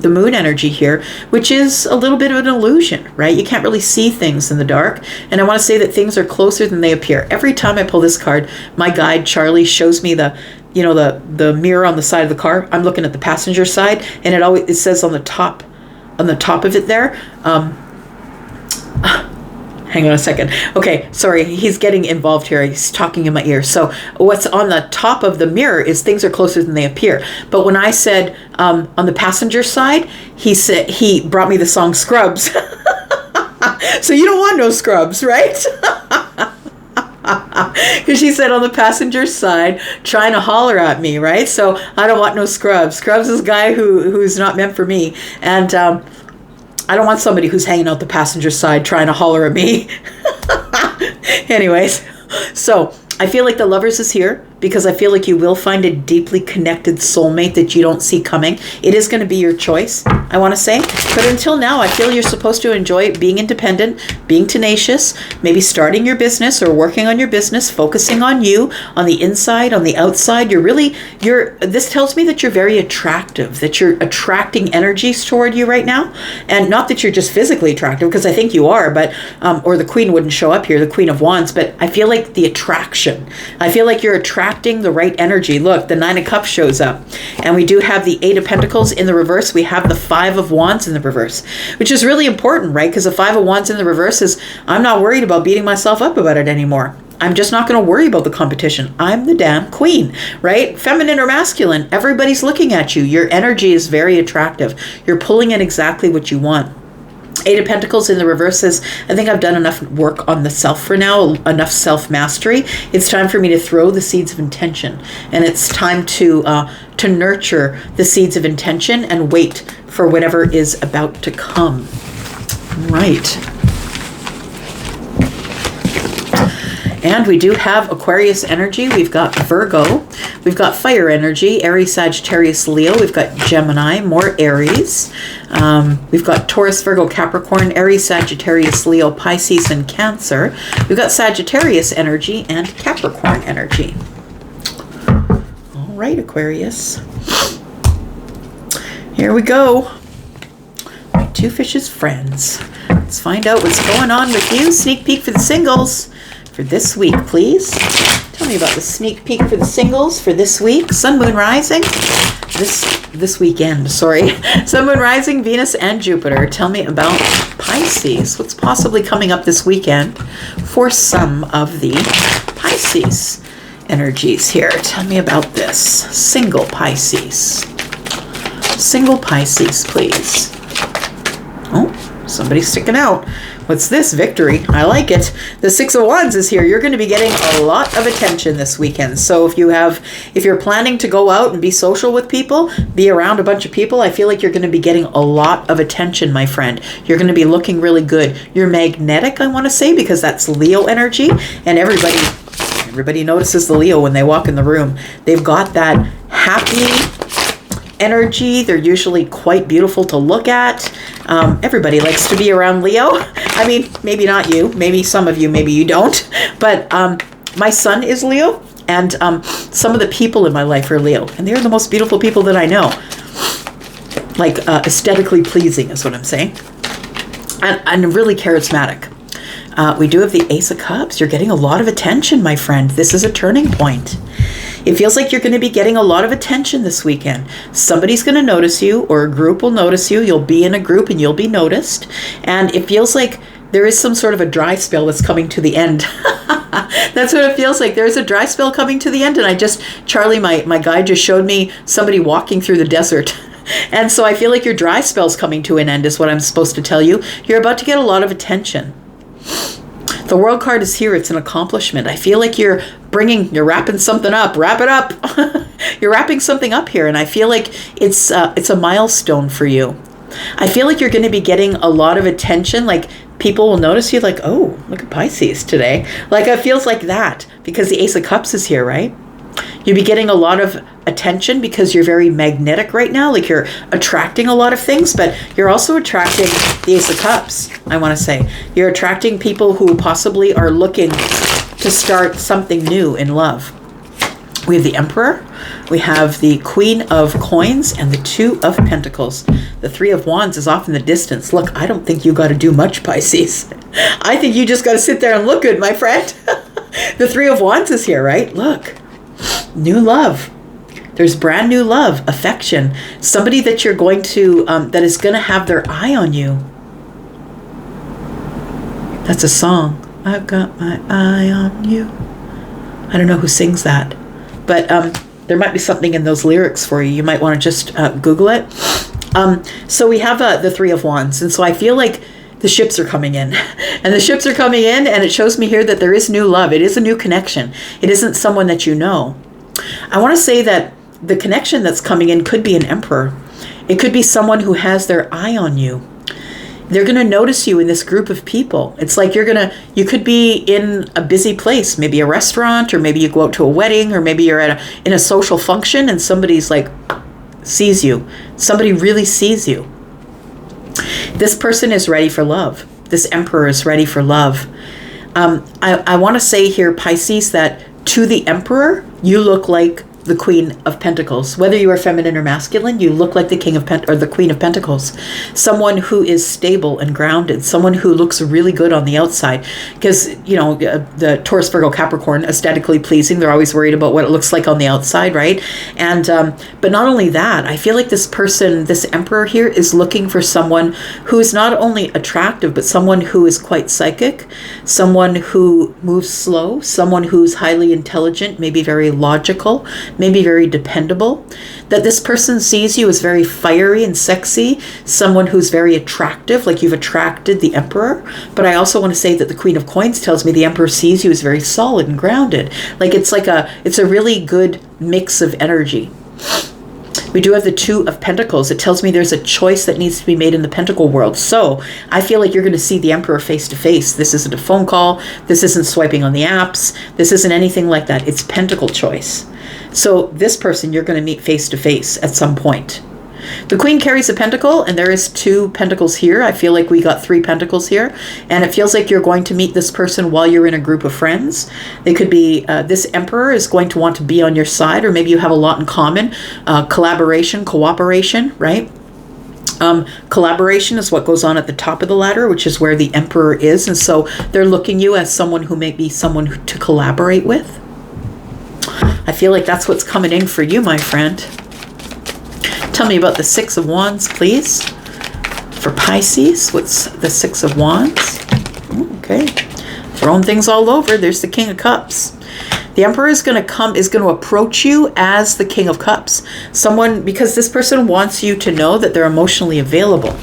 Moon energy here, which is a little bit of an illusion, right? You can't really see things in the dark. And I want to say that things are closer than they appear. Every time I pull this card, my guide, Charlie, shows me the mirror on the side of the car. I'm looking at the passenger side, and it says on the top of it there, hang on a second. Okay, sorry, he's getting involved here. He's talking in my ear. So what's on the top of the mirror is things are closer than they appear. But when I said on the passenger side, he brought me the song Scrubs. So you don't want no scrubs, right? Because she said on the passenger side, trying to holler at me, right? So I don't want no scrubs. Scrubs is a guy who's not meant for me. And I don't want somebody who's hanging out the passenger side trying to holler at me. Anyways, so I feel like the Lovers is here because I feel like you will find a deeply connected soulmate that you don't see coming. It is going to be your choice, I want to say. But until now, I feel you're supposed to enjoy being independent, being tenacious, maybe starting your business or working on your business, focusing on you, on the inside, on the outside. This tells me that you're very attractive, that you're attracting energies toward you right now. And not that you're just physically attractive, because I think you are, but, or the Queen wouldn't show up here, the Queen of Wands, but I feel like the attraction. I feel like you're attracting the right energy. Look, the Nine of Cups shows up, and we do have the Eight of Pentacles in the reverse. We have the Five of Wands in the reverse, which is really important, right? Because the Five of Wands in the reverse is, I'm not worried about beating myself up about it anymore. I'm just not going to worry about the competition. I'm the damn queen, right? Feminine or masculine, everybody's looking at you. Your energy is very attractive. You're pulling in exactly what you want. Eight of Pentacles in the reverse says, I think I've done enough work on the self for now, enough self-mastery. It's time for me to throw the seeds of intention. And it's time to nurture the seeds of intention and wait for whatever is about to come. Right. And we do have Aquarius energy. We've got Virgo. We've got fire energy, Aries, Sagittarius, Leo. We've got Gemini, more Aries. We've got Taurus, Virgo, Capricorn, Aries, Sagittarius, Leo, Pisces, and Cancer. We've got Sagittarius energy and Capricorn energy. All right, Aquarius. Here we go. Two fishes friends. Let's find out what's going on with you. Sneak peek for the singles for this week, please. Tell me about the sneak peek for the singles for this week. Sun, Moon, Rising. This weekend, sorry. Sun, Moon, Rising, Venus, and Jupiter. Tell me about Pisces. What's possibly coming up this weekend for some of the Pisces energies here? Tell me about this. Single Pisces. Single Pisces, please. Oh, somebody's sticking out. What's this? Victory. I like it. The Six of Wands is here. You're going to be getting a lot of attention this weekend. So if you're planning to go out and be social with people, be around a bunch of people, I feel like you're going to be getting a lot of attention, my friend. You're going to be looking really good. You're magnetic, I want to say, because that's Leo energy. And everybody notices the Leo when they walk in the room. They've got that happy energy. They're usually quite beautiful to look at. Everybody likes to be around Leo. I mean, maybe not you, maybe some of you, maybe you don't, but my son is Leo, and some of the people in my life are Leo, and they're the most beautiful people that I know. Like aesthetically pleasing is what I'm saying, and really charismatic. We do have the Ace of Cups. You're getting a lot of attention, my friend. This is a turning point. It feels like you're going to be getting a lot of attention this weekend. Somebody's going to notice you, or a group will notice you. You'll be in a group and you'll be noticed. And it feels like there is some sort of a dry spell that's coming to the end. That's what it feels like. There's a dry spell coming to the end. And Charlie, my guide, just showed me somebody walking through the desert. And so I feel like your dry spell's coming to an end is what I'm supposed to tell you. You're about to get a lot of attention. The World card is here. It's an accomplishment. I feel like you're wrapping something up. Wrap it up. You're wrapping something up here, and I feel like it's a milestone for you. I feel like you're going to be getting a lot of attention. Like, people will notice you, like, oh, look at Pisces today. Like, it feels like that because the Ace of Cups is here, right? You'll be getting a lot of attention because you're very magnetic right now. Like, you're attracting a lot of things, but you're also attracting the Ace of Cups, I want to say. You're attracting people who possibly are looking to start something new in love. We have the Emperor, we have the Queen of Coins, and the Two of Pentacles. The Three of Wands is off in the distance. Look, I don't think you got to do much, Pisces. I think you just got to sit there and look good, my friend. The Three of Wands is here, right? Look, new love. There's brand new love, affection. Somebody that you're going to, that is going to have their eye on you. That's a song. I've got my eye on you. I don't know who sings that. But there might be something in those lyrics for you. You might want to just Google it. So we have the Three of Wands. And so I feel like the ships are coming in. And the ships are coming in, and it shows me here that there is new love. It is a new connection. It isn't someone that you know. I want to say that the connection that's coming in could be an Emperor. It could be someone who has their eye on you. They're going to notice you in this group of people. It's like you could be in a busy place, maybe a restaurant, or maybe you go out to a wedding, or maybe you're in a social function and somebody's like, sees you. Somebody really sees you. This person is ready for love. This Emperor is ready for love. I want to say here, Pisces, that to the Emperor, you look like the Queen of Pentacles. Whether you are feminine or masculine, you look like the King of or the Queen of Pentacles. Someone who is stable and grounded. Someone who looks really good on the outside. Because, you know, the Taurus, Virgo, Capricorn, aesthetically pleasing. They're always worried about what it looks like on the outside, right? And but not only that, I feel like this person, this Emperor here, is looking for someone who is not only attractive, but someone who is quite psychic, someone who moves slow, someone who's highly intelligent, maybe very logical, maybe very dependable, that this person sees you as very fiery and sexy, someone who's very attractive, like you've attracted the Emperor. But I also want to say that the Queen of Coins tells me the Emperor sees you as very solid and grounded. Like it's a really good mix of energy. We do have the Two of Pentacles. It tells me there's a choice that needs to be made in the Pentacle world. So I feel like you're going to see the Emperor face to face. This isn't a phone call. This isn't swiping on the apps. This isn't anything like that. It's Pentacle choice. So this person you're going to meet face to face at some point. The Queen carries a pentacle, and there is 2 pentacles here. I feel like we got 3 pentacles here, and it feels like you're going to meet this person while you're in a group of friends. They could be, this Emperor is going to want to be on your side, or maybe you have a lot in common. Collaboration, cooperation, right? Collaboration is what goes on at the top of the ladder, which is where the Emperor is, and so they're looking you as someone who may be someone to collaborate with. I feel like that's what's coming in for you, my friend. Tell me about the Six of Wands, please. For Pisces, what's the Six of Wands? Okay. Throwing things all over. There's the King of Cups. The Emperor is going to approach you as the King of Cups. Because this person wants you to know that they're emotionally available.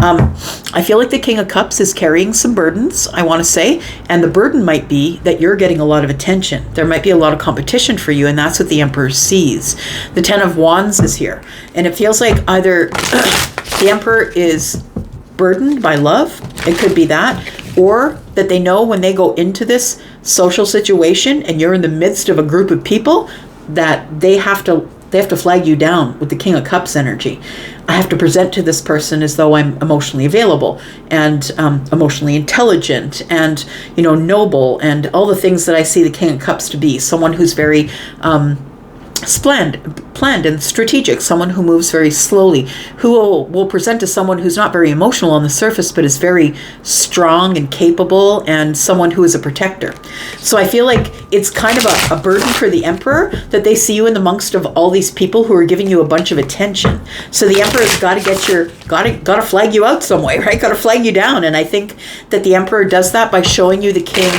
I feel like the King of Cups is carrying some burdens, I want to say, and the burden might be that you're getting a lot of attention. There might be a lot of competition for you, and that's what the Emperor sees. The Ten of Wands is here, and it feels like either the Emperor is burdened by love, it could be that, or that they know when they go into this social situation and you're in the midst of a group of people that they have to flag you down with the King of Cups energy. I have to present to this person as though I'm emotionally available and emotionally intelligent and, you know, noble and all the things that I see the King of Cups to be. Someone who's very planned and strategic, someone who moves very slowly, who will present as someone who's not very emotional on the surface, but is very strong and capable, and someone who is a protector. So I feel like it's kind of a burden for the Emperor that they see you in the amongst of all these people who are giving you a bunch of attention. So the Emperor's got to flag you out some way, right? Got to flag you down. And I think that the Emperor does that by showing you the King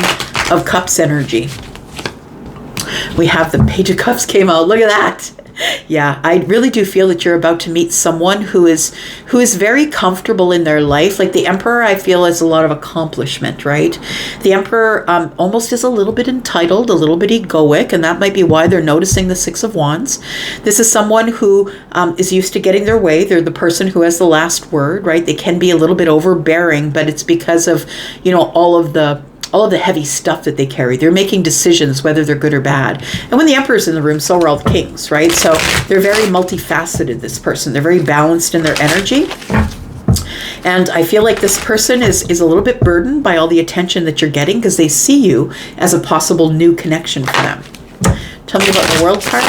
of Cups energy. We have the Page of Cups came out. Look at that. Yeah, I really do feel that you're about to meet someone who is very comfortable in their life. Like the Emperor, I feel, is a lot of accomplishment, right? The Emperor almost is a little bit entitled, a little bit egoic, and that might be why they're noticing the Six of Wands. This is someone who is used to getting their way. They're the person who has the last word, right? They can be a little bit overbearing, but it's because of, all of the heavy stuff that they carry. They're making decisions whether they're good or bad. And when the Emperor's in the room, so are all the kings, right? So they're very multifaceted, this person. They're very balanced in their energy. And I feel like this person is a little bit burdened by all the attention that you're getting because they see you as a possible new connection for them. Tell me about the World card.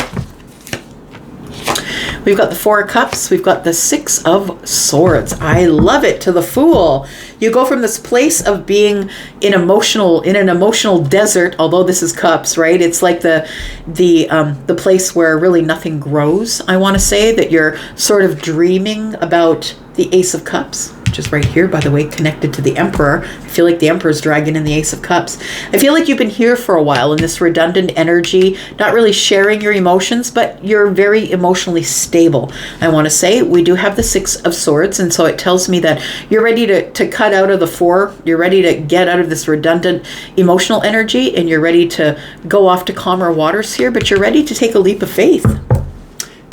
We've got the Four of Cups. We've got the Six of Swords. I love it to the Fool. You go from this place of being in an emotional desert, although this is cups, right? It's like the place where really nothing grows. I want to say that you're sort of dreaming about the Ace of Cups, which is right here, by the way, connected to the Emperor. I feel like the Emperor's dragging in the Ace of Cups. I feel like you've been here for a while in this redundant energy, not really sharing your emotions, but you're very emotionally stable. I want to say we do have the Six of Swords, and so it tells me that you're ready to cut out of the Four. You're ready to get out of this redundant emotional energy, and you're ready to go off to calmer waters here, but you're ready to take a leap of faith.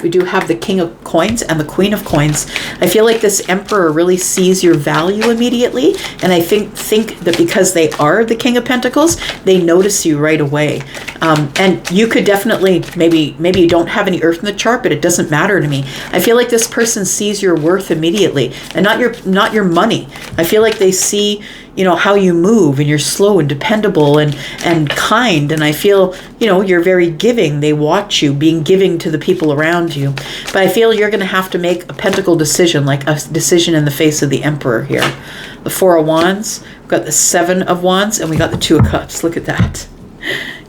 We do have the King of Coins and the Queen of Coins. I feel like this Emperor really sees your value immediately, and I think that because they are the King of Pentacles, they notice you right away. And you could definitely, maybe you don't have any Earth in the chart, but it doesn't matter to me. I feel like this person sees your worth immediately, and not your money. I feel like they see how you move, and you're slow and dependable and kind. And I feel, you're very giving. They watch you being giving to the people around you. But I feel you're going to have to make a pentacle decision, like a decision in the face of the Emperor here. The Four of Wands, we've got the Seven of Wands, and we got the Two of Cups. Look at that.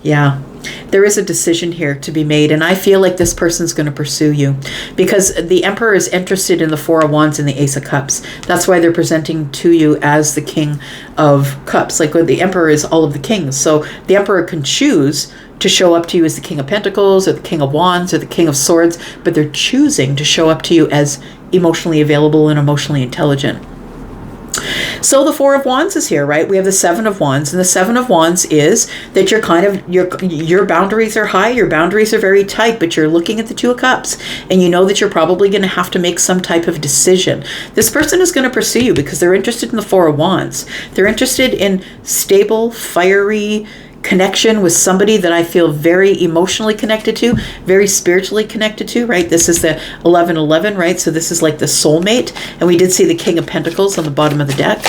Yeah. There is a decision here to be made, and I feel like this person's going to pursue you because the Emperor is interested in the Four of Wands and the Ace of Cups. That's why they're presenting to you as the King of Cups. Like the Emperor is all of the kings. So the Emperor can choose to show up to you as the King of Pentacles or the King of Wands or the King of Swords, but they're choosing to show up to you as emotionally available and emotionally intelligent. So the Four of Wands is here, right? We have the Seven of Wands, and the Seven of Wands is that your boundaries are high, your boundaries are very tight, but you're looking at the Two of Cups, and you know that you're probably going to have to make some type of decision. This person is going to pursue you because they're interested in the Four of Wands. They're interested in stable, fiery connection with somebody that I feel very emotionally connected to, very spiritually connected to, right? This is the 11-11, right? So this is like the soulmate. And we did see the King of Pentacles on the bottom of the deck.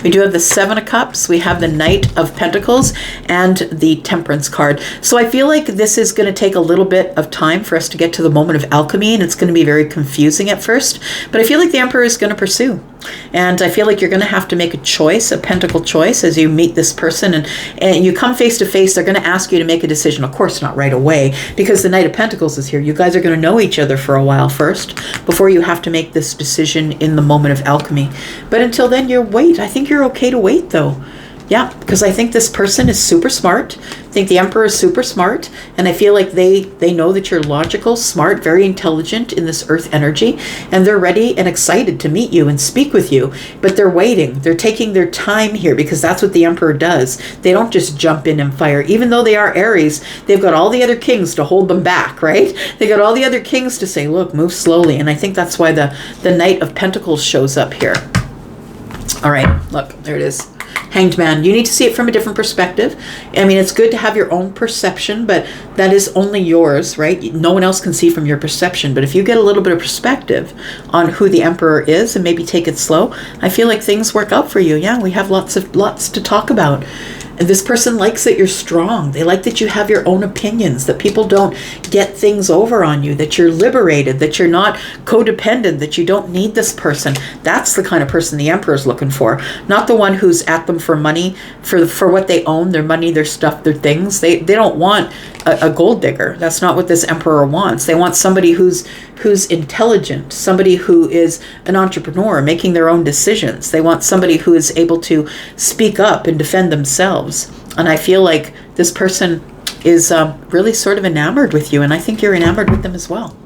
We do have the Seven of Cups. We have the Knight of Pentacles and the Temperance card. So I feel like this is going to take a little bit of time for us to get to the moment of alchemy, and it's going to be very confusing at first. But I feel like the Emperor is going to pursue. And I feel like you're going to have to make a choice, a pentacle choice, as you meet this person. And you come face to face, they're going to ask you to make a decision. Of course, not right away, because the Knight of Pentacles is here. You guys are going to know each other for a while first, before you have to make this decision in the moment of alchemy. But until then, you wait. I think you're okay to wait, though. Yeah, because I think this person is super smart. I think the Emperor is super smart. And I feel like they know that you're logical, smart, very intelligent in this earth energy. And they're ready and excited to meet you and speak with you. But they're waiting. They're taking their time here because that's what the Emperor does. They don't just jump in and fire. Even though they are Aries, they've got all the other kings to hold them back, right? They got all the other kings to say, look, move slowly. And I think that's why the Knight of Pentacles shows up here. All right, look, there it is. Hanged Man. You need to see it from a different perspective. I mean, it's good to have your own perception, but that is only yours, right? No one else can see from your perception. But if you get a little bit of perspective on who the Emperor is and maybe take it slow, I feel like things work out for you. Yeah, we have lots to talk about. And this person likes that you're strong. They like that you have your own opinions, that people don't get things over on you, that you're liberated, that you're not codependent, that you don't need this person. That's the kind of person the Emperor's looking for. Not the one who's at them for money, for what they own, their money, their stuff, their things. They don't want a gold digger. That's not what this Emperor wants. They want somebody who's intelligent, somebody who is an entrepreneur, making their own decisions. They want somebody who is able to speak up and defend themselves. And I feel like this person is really sort of enamored with you, and I think you're enamored with them as well.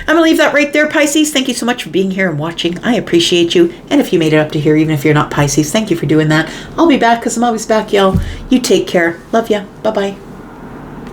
I'm going to leave that right there, Pisces. Thank you so much for being here and watching. I appreciate you. And if you made it up to here, even if you're not Pisces, thank you for doing that. I'll be back because I'm always back, y'all. You take care. Love ya. Bye-bye.